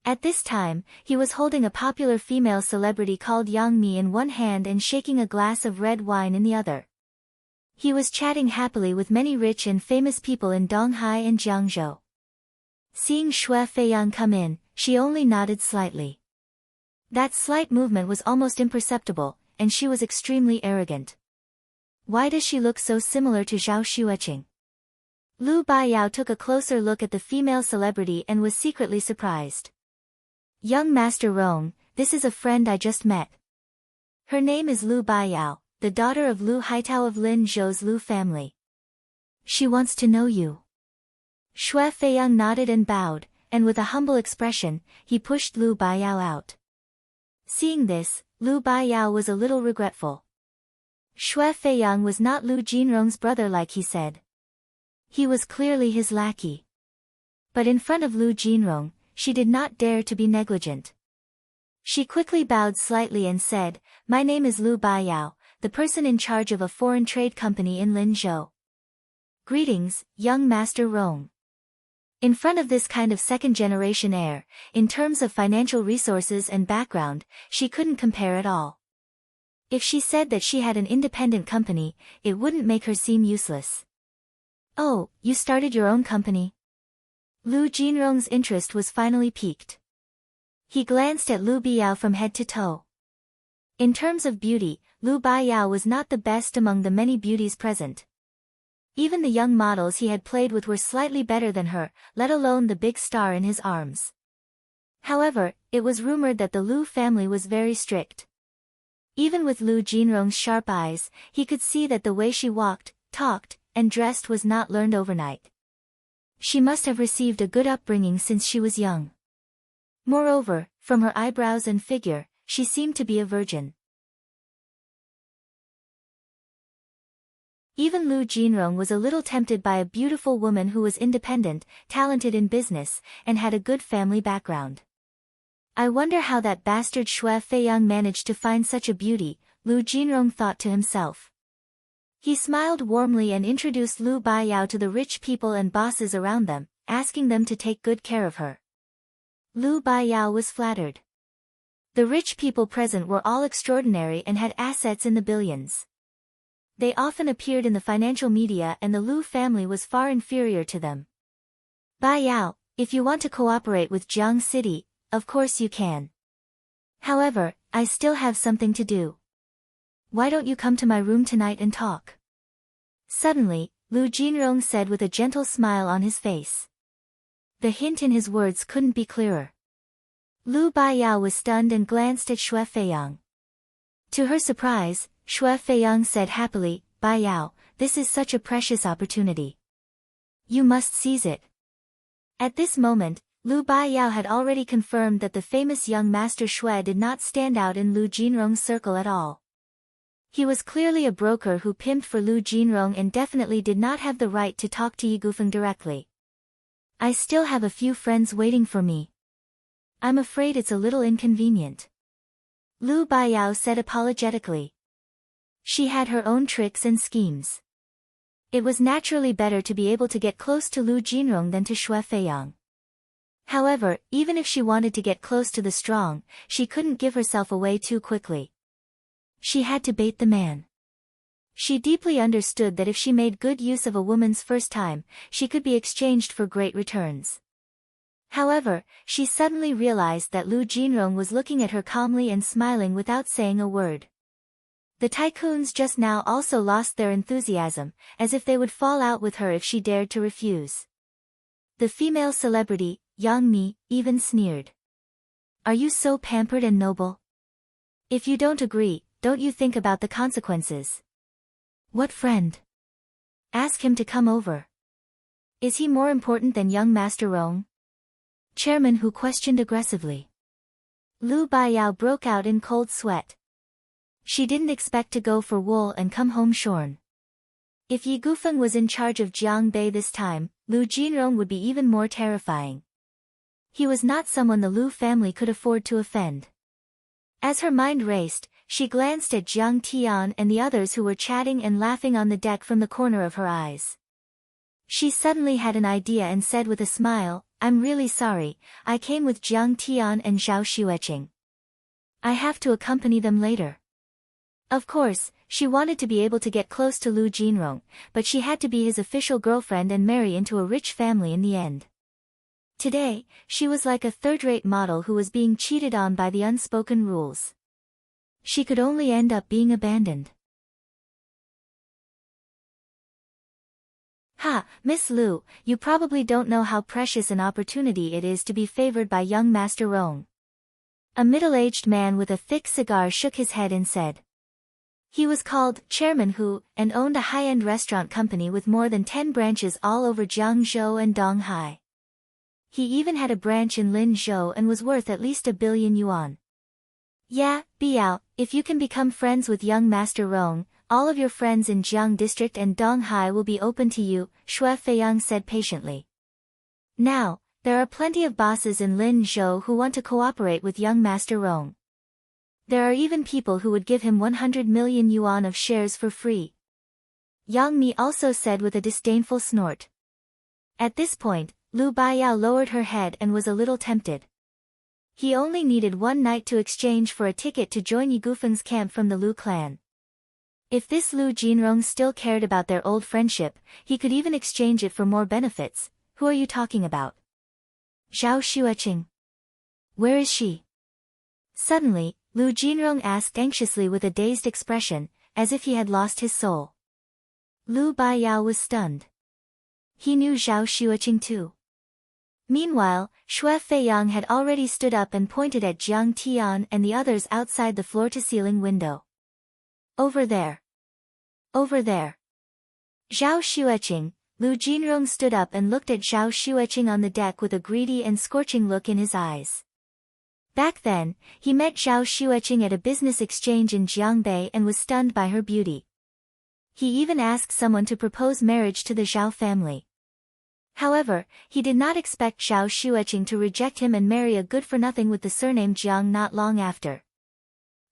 At this time, he was holding a popular female celebrity called Yang Mi in one hand and shaking a glass of red wine in the other. He was chatting happily with many rich and famous people in Donghai and Jiangzhou. Seeing Xue Feiyang come in, she only nodded slightly. That slight movement was almost imperceptible, and she was extremely arrogant. Why does she look so similar to Zhao Xueqing? Lu Baiyao took a closer look at the female celebrity and was secretly surprised. Young Master Rong, this is a friend I just met. Her name is Lu Baiyao, the daughter of Lu Haitao of Lin Zhou's Lu family. She wants to know you. Xue Feiyang nodded and bowed, and with a humble expression, he pushed Lu Baiyao out. Seeing this, Lu Baiyao was a little regretful. Xue Feiyang was not Lu Jinrong's brother like he said. He was clearly his lackey. But in front of Lu Jinrong, she did not dare to be negligent. She quickly bowed slightly and said, "My name is Lu Baiyao, the person in charge of a foreign trade company in Linzhou. Greetings, young Master Rong." In front of this kind of second-generation heir, in terms of financial resources and background, she couldn't compare at all. If she said that she had an independent company, it wouldn't make her seem useless. "Oh, you started your own company?" Lu Jinrong's interest was finally piqued. He glanced at Lu Baiyao from head to toe. In terms of beauty, Lu Baiyao was not the best among the many beauties present. Even the young models he had played with were slightly better than her, let alone the big star in his arms. However, it was rumored that the Lu family was very strict. Even with Lu Jinrong's sharp eyes, he could see that the way she walked, talked, and dressed was not learned overnight. She must have received a good upbringing since she was young. Moreover, from her eyebrows and figure, she seemed to be a virgin. Even Lu Jinrong was a little tempted by a beautiful woman who was independent, talented in business, and had a good family background. I wonder how that bastard Xue Feiyang managed to find such a beauty, Lu Jinrong thought to himself. He smiled warmly and introduced Lu Baiyao to the rich people and bosses around them, asking them to take good care of her. Lu Baiyao was flattered. The rich people present were all extraordinary and had assets in the billions. They often appeared in the financial media and the Lu family was far inferior to them. "Baiyao, if you want to cooperate with Jiang City, of course you can. However, I still have something to do. Why don't you come to my room tonight and talk?" Suddenly, Lu Jinrong said with a gentle smile on his face. The hint in his words couldn't be clearer. Lu Baiyao was stunned and glanced at Xue Feiyang. To her surprise, Xue Feiyang said happily, "Baiyao, this is such a precious opportunity. You must seize it." At this moment, Lu Baiyao had already confirmed that the famous young Master Xue did not stand out in Lu Jinrong's circle at all. He was clearly a broker who pimped for Lu Jinrong and definitely did not have the right to talk to Yi Gufeng directly. "I still have a few friends waiting for me. I'm afraid it's a little inconvenient," Lu Baiyao said apologetically. She had her own tricks and schemes. It was naturally better to be able to get close to Lu Jinrong than to Xue Feiyang. However, even if she wanted to get close to the strong, she couldn't give herself away too quickly. She had to bait the man. She deeply understood that if she made good use of a woman's first time, she could be exchanged for great returns. However, she suddenly realized that Lu Jinrong was looking at her calmly and smiling without saying a word. The tycoons just now also lost their enthusiasm, as if they would fall out with her if she dared to refuse. The female celebrity, Yang Mi, even sneered. "Are you so pampered and noble? If you don't agree, don't you think about the consequences? What friend? Ask him to come over. Is he more important than young Master Rong?" Chairman Hu questioned aggressively. Lu Baiyao broke out in cold sweat. She didn't expect to go for wool and come home shorn. If Yi Gufeng was in charge of Jiang Bei this time, Lu Jinrong would be even more terrifying. He was not someone the Lu family could afford to offend. As her mind raced, she glanced at Jiang Tian and the others who were chatting and laughing on the deck from the corner of her eyes. She suddenly had an idea and said with a smile, I'm really sorry, I came with Jiang Tian and Zhao Xueqing. I have to accompany them later. Of course, she wanted to be able to get close to Lu Jinrong, but she had to be his official girlfriend and marry into a rich family in the end. Today, she was like a third-rate model who was being cheated on by the unspoken rules. She could only end up being abandoned. Ha, Miss Lu, you probably don't know how precious an opportunity it is to be favored by young Master Rong. A middle-aged man with a thick cigar shook his head and said. He was called Chairman Hu and owned a high-end restaurant company with more than 10 branches all over Jiangzhou and Donghai. He even had a branch in Linzhou and was worth at least 1 billion yuan. Yeah, Biao, if you can become friends with young Master Rong, all of your friends in Jiang District and Donghai will be open to you, Shui Feiyang said patiently. Now, there are plenty of bosses in Linzhou who want to cooperate with young Master Rong. There are even people who would give him 100 million yuan of shares for free. Yang Mi also said with a disdainful snort. At this point, Lu Baiyao lowered her head and was a little tempted. He only needed one night to exchange for a ticket to join Yi Gufeng's camp from the Lu clan. If this Lu Jinrong still cared about their old friendship, he could even exchange it for more benefits. Who are you talking about? Zhao Xueqing. Where is she? Suddenly, Lu Jinrong asked anxiously with a dazed expression, as if he had lost his soul. Lu Baiyao was stunned. He knew Zhao Xueqing too. Meanwhile, Shui Feiyang had already stood up and pointed at Jiang Tian and the others outside the floor-to-ceiling window. Over there. Over there. Zhao Xueqing. Lu Jinrong stood up and looked at Zhao Xueqing on the deck with a greedy and scorching look in his eyes. Back then, he met Zhao Xueqing at a business exchange in Jiangbei and was stunned by her beauty. He even asked someone to propose marriage to the Zhao family. However, he did not expect Zhao Xueqing to reject him and marry a good-for-nothing with the surname Jiang not long after.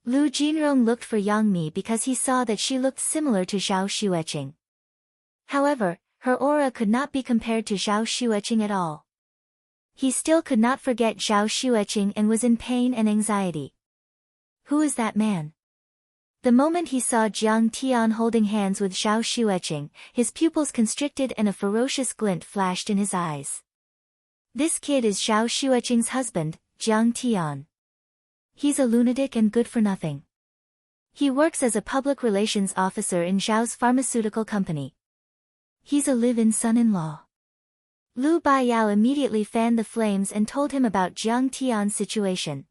Lu Jinrong looked for Yang Mi because he saw that she looked similar to Zhao Xueqing. However, her aura could not be compared to Zhao Xueqing at all. He still could not forget Zhao Xueqing and was in pain and anxiety. Who is that man? The moment he saw Jiang Tian holding hands with Zhao Xueqing, his pupils constricted and a ferocious glint flashed in his eyes. This kid is Zhao Xueqing's husband, Jiang Tian. He's a lunatic and good for nothing. He works as a public relations officer in Zhao's pharmaceutical company. He's a live-in son-in-law. Lu Baiyao immediately fanned the flames and told him about Jiang Tian's situation.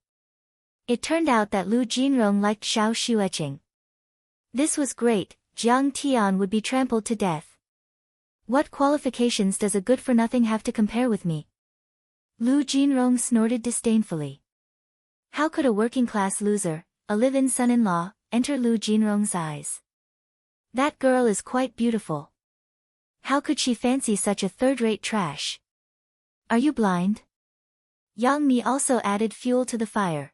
It turned out that Lu Jinrong liked Zhao Xueqing. This was great, Jiang Tian would be trampled to death. What qualifications does a good-for-nothing have to compare with me? Lu Jinrong snorted disdainfully. How could a working-class loser, a live-in son-in-law, enter Lu Jinrong's eyes? That girl is quite beautiful. How could she fancy such a third-rate trash? Are you blind? Yang Mi also added fuel to the fire.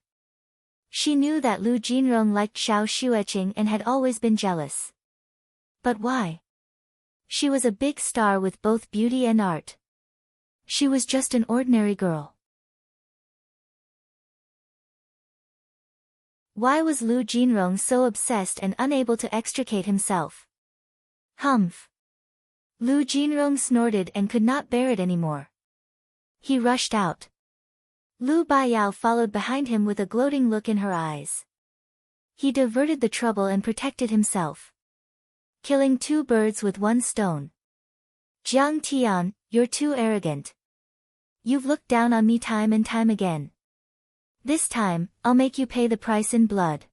She knew that Lu Jinrong liked Zhao Xueqing and had always been jealous. But why? She was a big star with both beauty and art. She was just an ordinary girl. Why was Lu Jinrong so obsessed and unable to extricate himself? Humph. Lu Jinrong snorted and could not bear it anymore. He rushed out. Lu Baiyao followed behind him with a gloating look in her eyes. He diverted the trouble and protected himself. Killing 2 birds with 1 stone. Jiang Tian, you're too arrogant. You've looked down on me time and time again. This time, I'll make you pay the price in blood.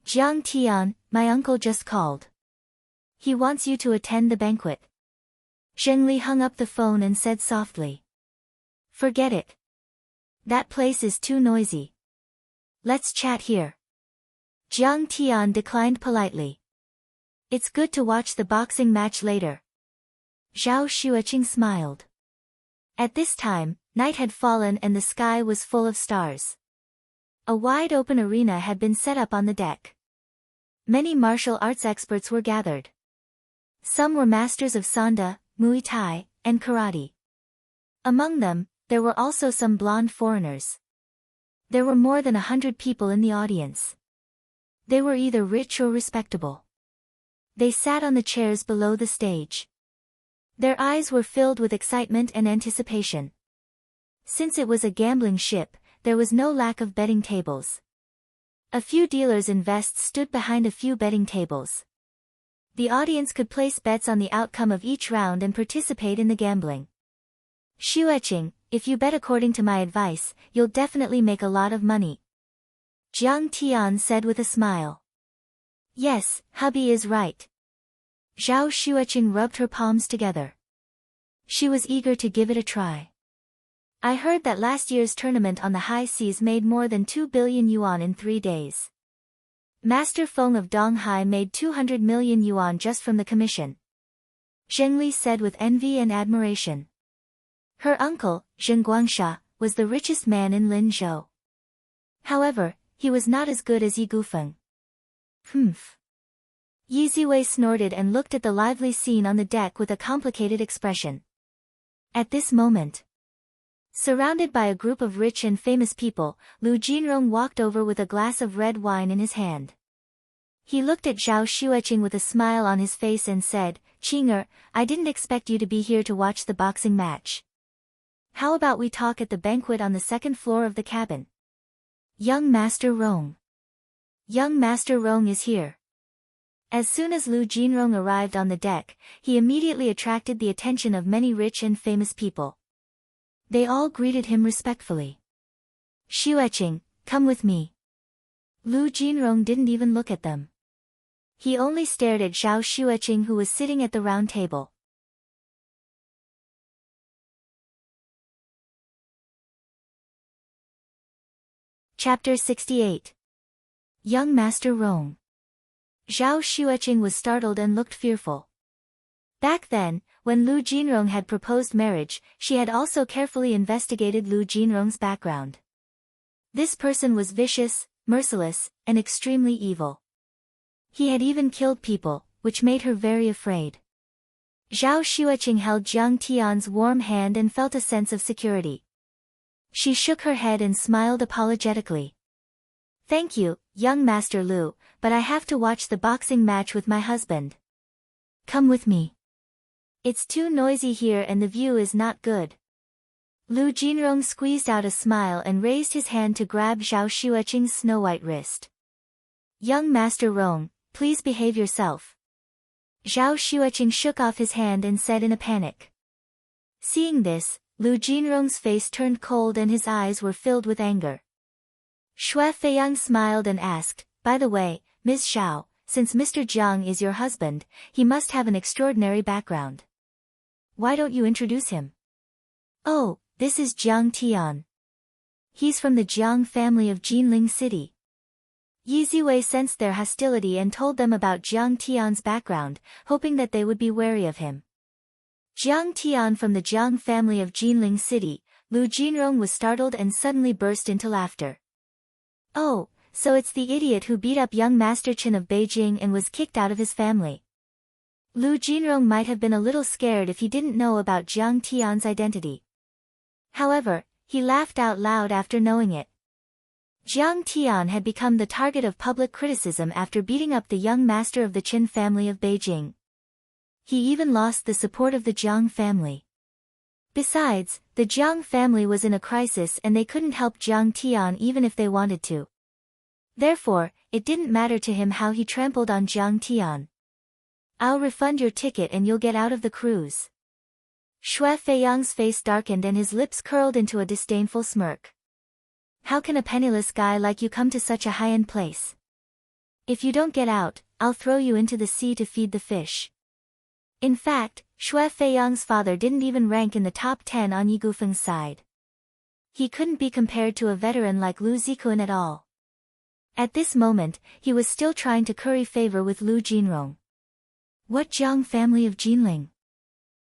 Jiang Tian, my uncle just called. He wants you to attend the banquet. Zhengli hung up the phone and said softly. Forget it. That place is too noisy. Let's chat here. Jiang Tian declined politely. It's good to watch the boxing match later. Zhao Xueqing smiled. At this time, night had fallen and the sky was full of stars. A wide-open arena had been set up on the deck. Many martial arts experts were gathered. Some were masters of Sanda, Muay Thai, and Karate. Among them, there were also some blonde foreigners. There were more than 100 people in the audience. They were either rich or respectable. They sat on the chairs below the stage. Their eyes were filled with excitement and anticipation. Since it was a gambling ship, there was no lack of betting tables. A few dealers in vests stood behind a few betting tables. The audience could place bets on the outcome of each round and participate in the gambling. Xueqing, if you bet according to my advice, you'll definitely make a lot of money. Jiang Tian said with a smile. Yes, hubby is right. Zhao Xueqing rubbed her palms together. She was eager to give it a try. I heard that last year's tournament on the high seas made more than 2 billion yuan in 3 days. Master Feng of Donghai made 200 million yuan just from the commission. Zhengli said with envy and admiration. Her uncle, Zheng Guangsha, was the richest man in Linzhou. However, he was not as good as Yi Gufeng. Humph. Yi Ziwei snorted and looked at the lively scene on the deck with a complicated expression. At this moment, surrounded by a group of rich and famous people, Lu Jinrong walked over with a glass of red wine in his hand. He looked at Zhao Xueqing with a smile on his face and said, "Qing'er, I didn't expect you to be here to watch the boxing match. How about we talk at the banquet on the second floor of the cabin? Young Master Rong. Young Master Rong is here." As soon as Lu Jinrong arrived on the deck, he immediately attracted the attention of many rich and famous people. They all greeted him respectfully. "Xueqing, come with me." Lu Jinrong didn't even look at them. He only stared at Zhao Xueqing, who was sitting at the round table. Chapter 68. Young Master Rong. Zhao Xueqing was startled and looked fearful. Back then, when Lu Jinrong had proposed marriage, she had also carefully investigated Lu Jinrong's background. This person was vicious, merciless, and extremely evil. He had even killed people, which made her very afraid. Zhao Xueqing held Jiang Tian's warm hand and felt a sense of security. She shook her head and smiled apologetically. "Thank you, young Master Lu, but I have to watch the boxing match with my husband. Come with me. It's too noisy here and the view is not good." Lu Jinrong squeezed out a smile and raised his hand to grab Zhao Xueqing's snow-white wrist. "Young Master Rong, please behave yourself." Zhao Xueqing shook off his hand and said in a panic. Seeing this, Lu Jinrong's face turned cold and his eyes were filled with anger. Xue Feiyang smiled and asked, "By the way, Ms. Xiao, since Mr. Jiang is your husband, he must have an extraordinary background. Why don't you introduce him?" "Oh, this is Jiang Tian. He's from the Jiang family of Jinling City." Yi Ziwei sensed their hostility and told them about Jiang Tian's background, hoping that they would be wary of him. Jiang Tian from the Jiang family of Jinling City. Lu Jinrong was startled and suddenly burst into laughter. "Oh, so it's the idiot who beat up young Master Chen of Beijing and was kicked out of his family." Lu Jinrong might have been a little scared if he didn't know about Jiang Tian's identity. However, he laughed out loud after knowing it. Jiang Tian had become the target of public criticism after beating up the young master of the Qin family of Beijing. He even lost the support of the Jiang family. Besides, the Jiang family was in a crisis and they couldn't help Jiang Tian even if they wanted to. Therefore, it didn't matter to him how he trampled on Jiang Tian. "I'll refund your ticket and you'll get out of the cruise." Xue Feiyang's face darkened and his lips curled into a disdainful smirk. "How can a penniless guy like you come to such a high-end place? If you don't get out, I'll throw you into the sea to feed the fish." In fact, Xue Feiyang's father didn't even rank in the top 10 on Yi Gufeng's side. He couldn't be compared to a veteran like Lu Zikuan at all. At this moment, he was still trying to curry favor with Lu Jinrong. What Jiang family of Jinling?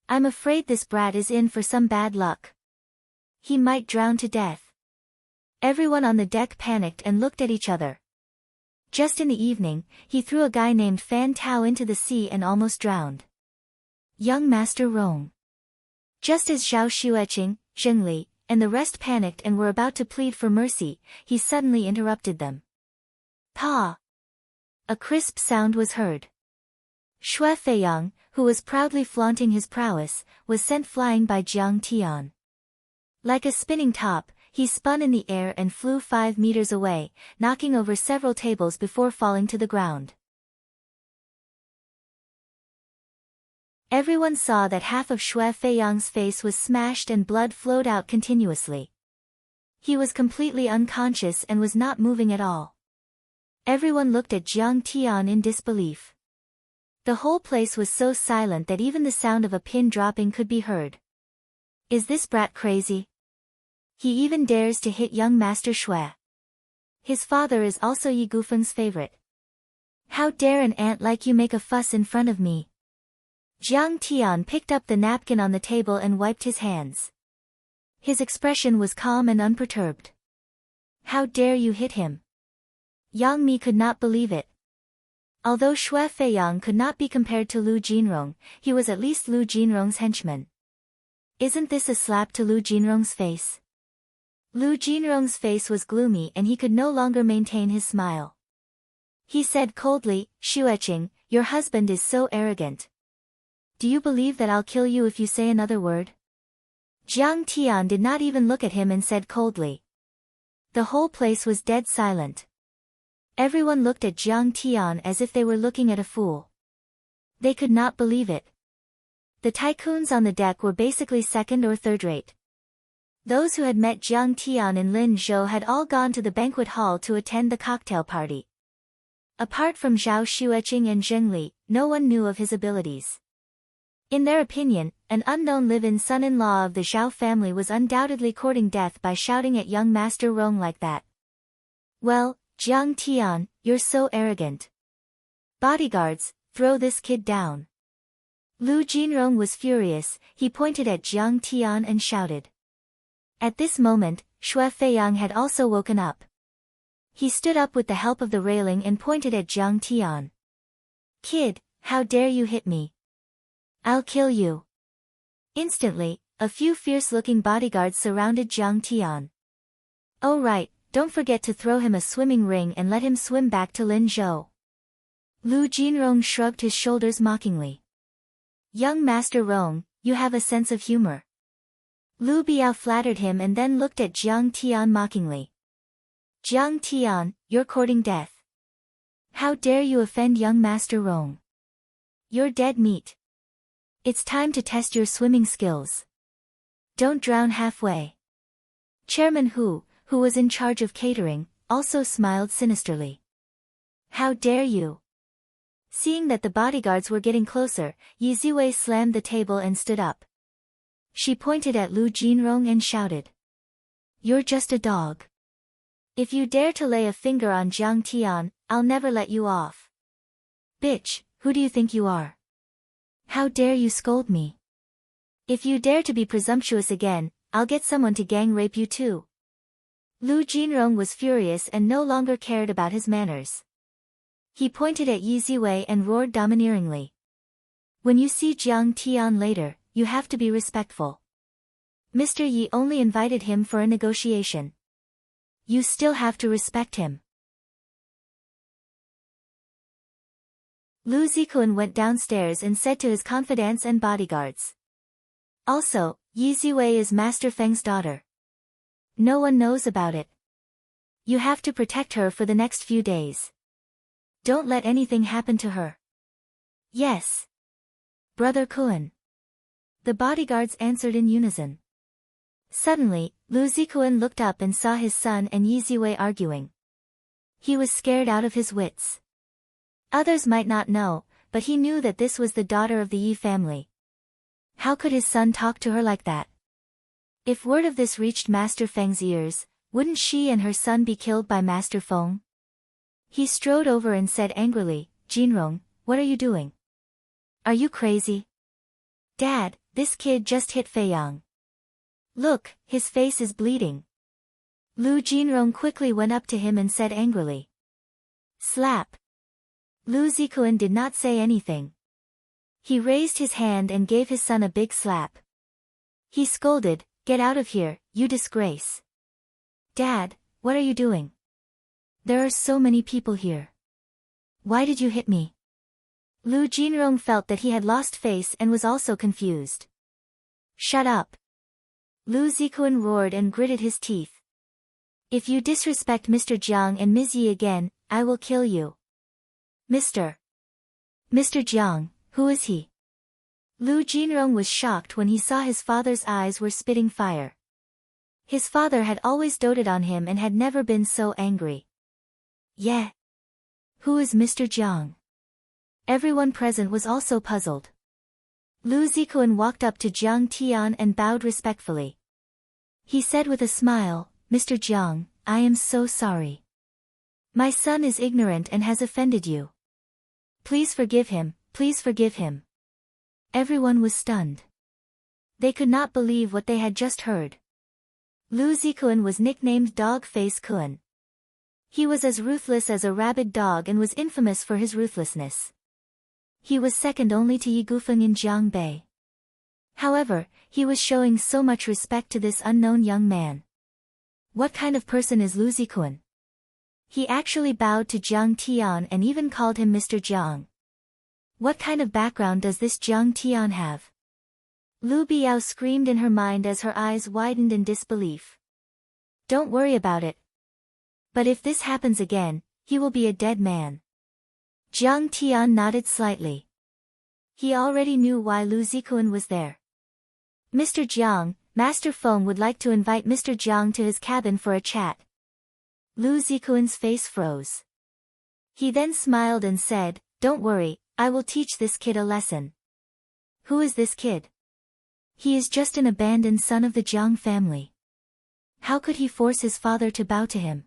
I'm afraid this brat is in for some bad luck. He might drown to death. Everyone on the deck panicked and looked at each other. Just in the evening, he threw a guy named Fan Tao into the sea and almost drowned. Young Master Rong. Just as Zhao Xueqing, Zhengli, and the rest panicked and were about to plead for mercy, he suddenly interrupted them. Pa! A crisp sound was heard. Xue Feiyang, who was proudly flaunting his prowess, was sent flying by Jiang Tian. Like a spinning top, he spun in the air and flew 5 meters away, knocking over several tables before falling to the ground. Everyone saw that half of Xue Feiyang's face was smashed and blood flowed out continuously. He was completely unconscious and was not moving at all. Everyone looked at Jiang Tian in disbelief. The whole place was so silent that even the sound of a pin dropping could be heard. Is this brat crazy? He even dares to hit young Master Xue. His father is also Yi Gufeng's favorite. How dare an ant like you make a fuss in front of me? Jiang Tian picked up the napkin on the table and wiped his hands. His expression was calm and unperturbed. How dare you hit him? Yang Mi could not believe it. Although Xue Feiyang could not be compared to Lu Jinrong, he was at least Lu Jinrong's henchman. Isn't this a slap to Lu Jinrong's face? Lu Jinrong's face was gloomy and he could no longer maintain his smile. He said coldly, Xueqing, your husband is so arrogant. Do you believe that I'll kill you if you say another word? Jiang Tian did not even look at him and said coldly. The whole place was dead silent. Everyone looked at Jiang Tian as if they were looking at a fool. They could not believe it. The tycoons on the deck were basically second or third rate. Those who had met Jiang Tian in Linzhou had all gone to the banquet hall to attend the cocktail party. Apart from Zhao Xueqing and Zheng Li, no one knew of his abilities. In their opinion, an unknown live-in son-in-law of the Zhao family was undoubtedly courting death by shouting at young Master Rong like that. Well, Jiang Tian, you're so arrogant. Bodyguards, throw this kid down. Lu Jinrong was furious, he pointed at Jiang Tian and shouted. At this moment, Xue Feiyang had also woken up. He stood up with the help of the railing and pointed at Jiang Tian. Kid, how dare you hit me? I'll kill you. Instantly, a few fierce-looking bodyguards surrounded Jiang Tian. Oh right, don't forget to throw him a swimming ring and let him swim back to Linzhou. Lu Jinrong shrugged his shoulders mockingly. Young Master Rong, you have a sense of humor. Lu Biao flattered him and then looked at Jiang Tian mockingly. Jiang Tian, you're courting death. How dare you offend young Master Rong? You're dead meat. It's time to test your swimming skills. Don't drown halfway. Chairman Hu, who was in charge of catering, also smiled sinisterly. How dare you? Seeing that the bodyguards were getting closer, Yi Ziwei slammed the table and stood up. She pointed at Lu Jinrong and shouted. You're just a dog. If you dare to lay a finger on Jiang Tian, I'll never let you off. Bitch, who do you think you are? How dare you scold me? If you dare to be presumptuous again, I'll get someone to gang rape you too. Lu Jinrong was furious and no longer cared about his manners. He pointed at Yi Ziwei and roared domineeringly. When you see Jiang Tian later, you have to be respectful. Mr. Yi only invited him for a negotiation. You still have to respect him. Lu Zikuan went downstairs and said to his confidants and bodyguards. Also, Yi Ziwei is Master Feng's daughter. No one knows about it. You have to protect her for the next few days. Don't let anything happen to her. Yes. Brother Kuan. The bodyguards answered in unison. Suddenly, Lu Zikuan looked up and saw his son and Yi Ziwei arguing. He was scared out of his wits. Others might not know, but he knew that this was the daughter of the Yi family. How could his son talk to her like that? If word of this reached Master Feng's ears, wouldn't she and her son be killed by Master Feng? He strode over and said angrily, Jinrong, what are you doing? Are you crazy? Dad, this kid just hit Feiyang. Look, his face is bleeding. Lu Jinrong quickly went up to him and said angrily. Slap. Lu Zikuan did not say anything. He raised his hand and gave his son a big slap. He scolded, Get out of here, you disgrace. Dad, what are you doing? There are so many people here. Why did you hit me? Lu Jinrong felt that he had lost face and was also confused. Shut up. Lu Zikuan roared and gritted his teeth. If you disrespect Mr. Jiang and Ms. Yi again, I will kill you. Mr. Jiang, who is he? Lu Jinrong was shocked when he saw his father's eyes were spitting fire. His father had always doted on him and had never been so angry. Yeah. Who is Mr. Jiang? Everyone present was also puzzled. Lu Zikuan walked up to Jiang Tian and bowed respectfully. He said with a smile, Mr. Jiang, I am so sorry. My son is ignorant and has offended you. Please forgive him, please forgive him. Everyone was stunned. They could not believe what they had just heard. Lu Zikuan was nicknamed Dog Face Kuan. He was as ruthless as a rabid dog and was infamous for his ruthlessness. He was second only to Yi Gufeng in Jiangbei. However, he was showing so much respect to this unknown young man. What kind of person is Lu Zikuan? He actually bowed to Jiang Tian and even called him Mr. Jiang. What kind of background does this Jiang Tian have? Lu Biao screamed in her mind as her eyes widened in disbelief. Don't worry about it. But if this happens again, he will be a dead man. Jiang Tian nodded slightly. He already knew why Lu Zikuan was there. Mr. Jiang, Master Feng would like to invite Mr. Jiang to his cabin for a chat. Lu Zikuan's face froze. He then smiled and said, Don't worry, I will teach this kid a lesson. Who is this kid? He is just an abandoned son of the Jiang family. How could he force his father to bow to him?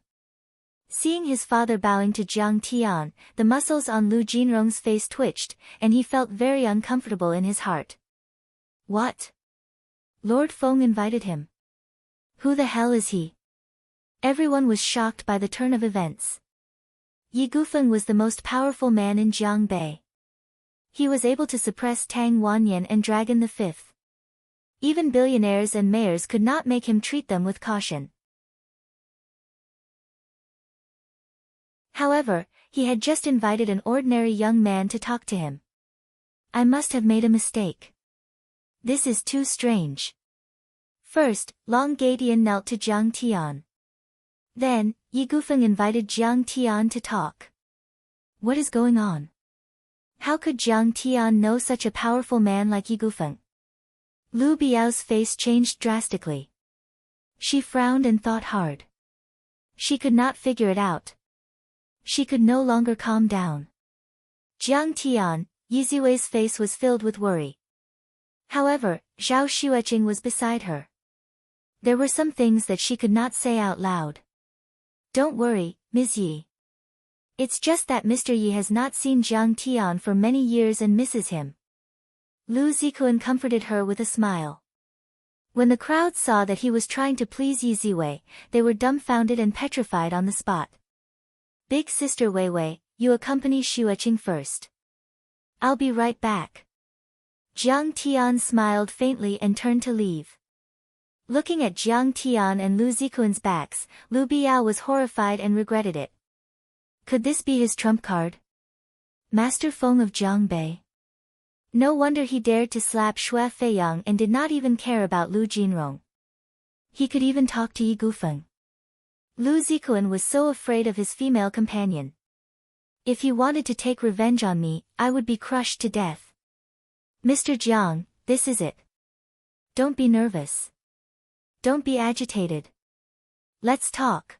Seeing his father bowing to Jiang Tian, the muscles on Lu Jinrong's face twitched, and he felt very uncomfortable in his heart. What? Lord Feng invited him. Who the hell is he? Everyone was shocked by the turn of events. Yi Gufeng was the most powerful man in Jiangbei. He was able to suppress Tang Wanyan and Dragon the Fifth. Even billionaires and mayors could not make him treat them with caution. However, he had just invited an ordinary young man to talk to him. I must have made a mistake. This is too strange. First, Long Gadian knelt to Jiang Tian. Then, Yi Gufeng invited Jiang Tian to talk. What is going on? How could Jiang Tian know such a powerful man like Yi Gufeng? Lu Biao's face changed drastically. She frowned and thought hard. She could not figure it out. She could no longer calm down. Jiang Tian, Yi Ziwei's face was filled with worry. However, Zhao Xueqing was beside her. There were some things that she could not say out loud. Don't worry, Ms. Yi. It's just that Mr. Yi has not seen Jiang Tian for many years and misses him. Lu Zikuan comforted her with a smile. When the crowd saw that he was trying to please Yi Ziwei, they were dumbfounded and petrified on the spot. Big sister Weiwei, you accompany Xueqing first. I'll be right back. Jiang Tian smiled faintly and turned to leave. Looking at Jiang Tian and Lu Zikuan's backs, Lu Biao was horrified and regretted it. Could this be his trump card? Master Feng of Jiangbei. No wonder he dared to slap Xue Feiyang and did not even care about Lu Jinrong. He could even talk to Yi Gufeng. Lu Zikuan was so afraid of his female companion. If he wanted to take revenge on me, I would be crushed to death. Mr. Jiang, this is it. Don't be nervous. Don't be agitated. Let's talk.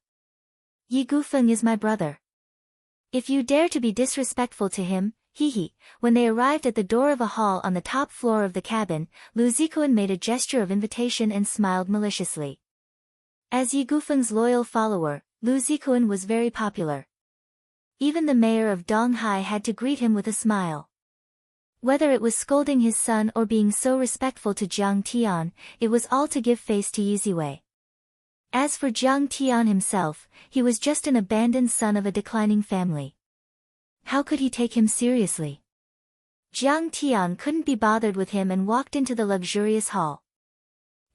Yi Gufeng is my brother. If you dare to be disrespectful to him, hee. When they arrived at the door of a hall on the top floor of the cabin, Lu Zikuan made a gesture of invitation and smiled maliciously. As Yi Gufeng's loyal follower, Lu Zikuan was very popular. Even the mayor of Donghai had to greet him with a smile. Whether it was scolding his son or being so respectful to Jiang Tian, it was all to give face to Yi Ziwei. As for Jiang Tian himself, he was just an abandoned son of a declining family. How could he take him seriously? Jiang Tian couldn't be bothered with him and walked into the luxurious hall.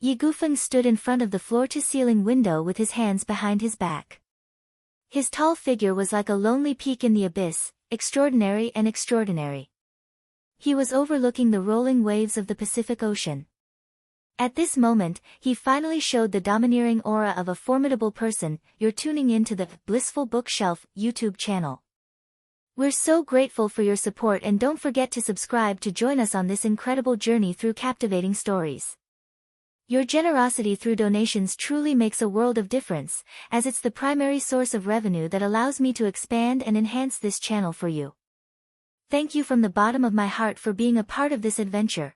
Ye Gufeng stood in front of the floor-to-ceiling window with his hands behind his back. His tall figure was like a lonely peak in the abyss, extraordinary and extraordinary. He was overlooking the rolling waves of the Pacific Ocean. At this moment, he finally showed the domineering aura of a formidable person. You're tuning in to the Blissful Bookshelf YouTube channel. We're so grateful for your support, and don't forget to subscribe to join us on this incredible journey through captivating stories. Your generosity through donations truly makes a world of difference, as it's the primary source of revenue that allows me to expand and enhance this channel for you. Thank you from the bottom of my heart for being a part of this adventure.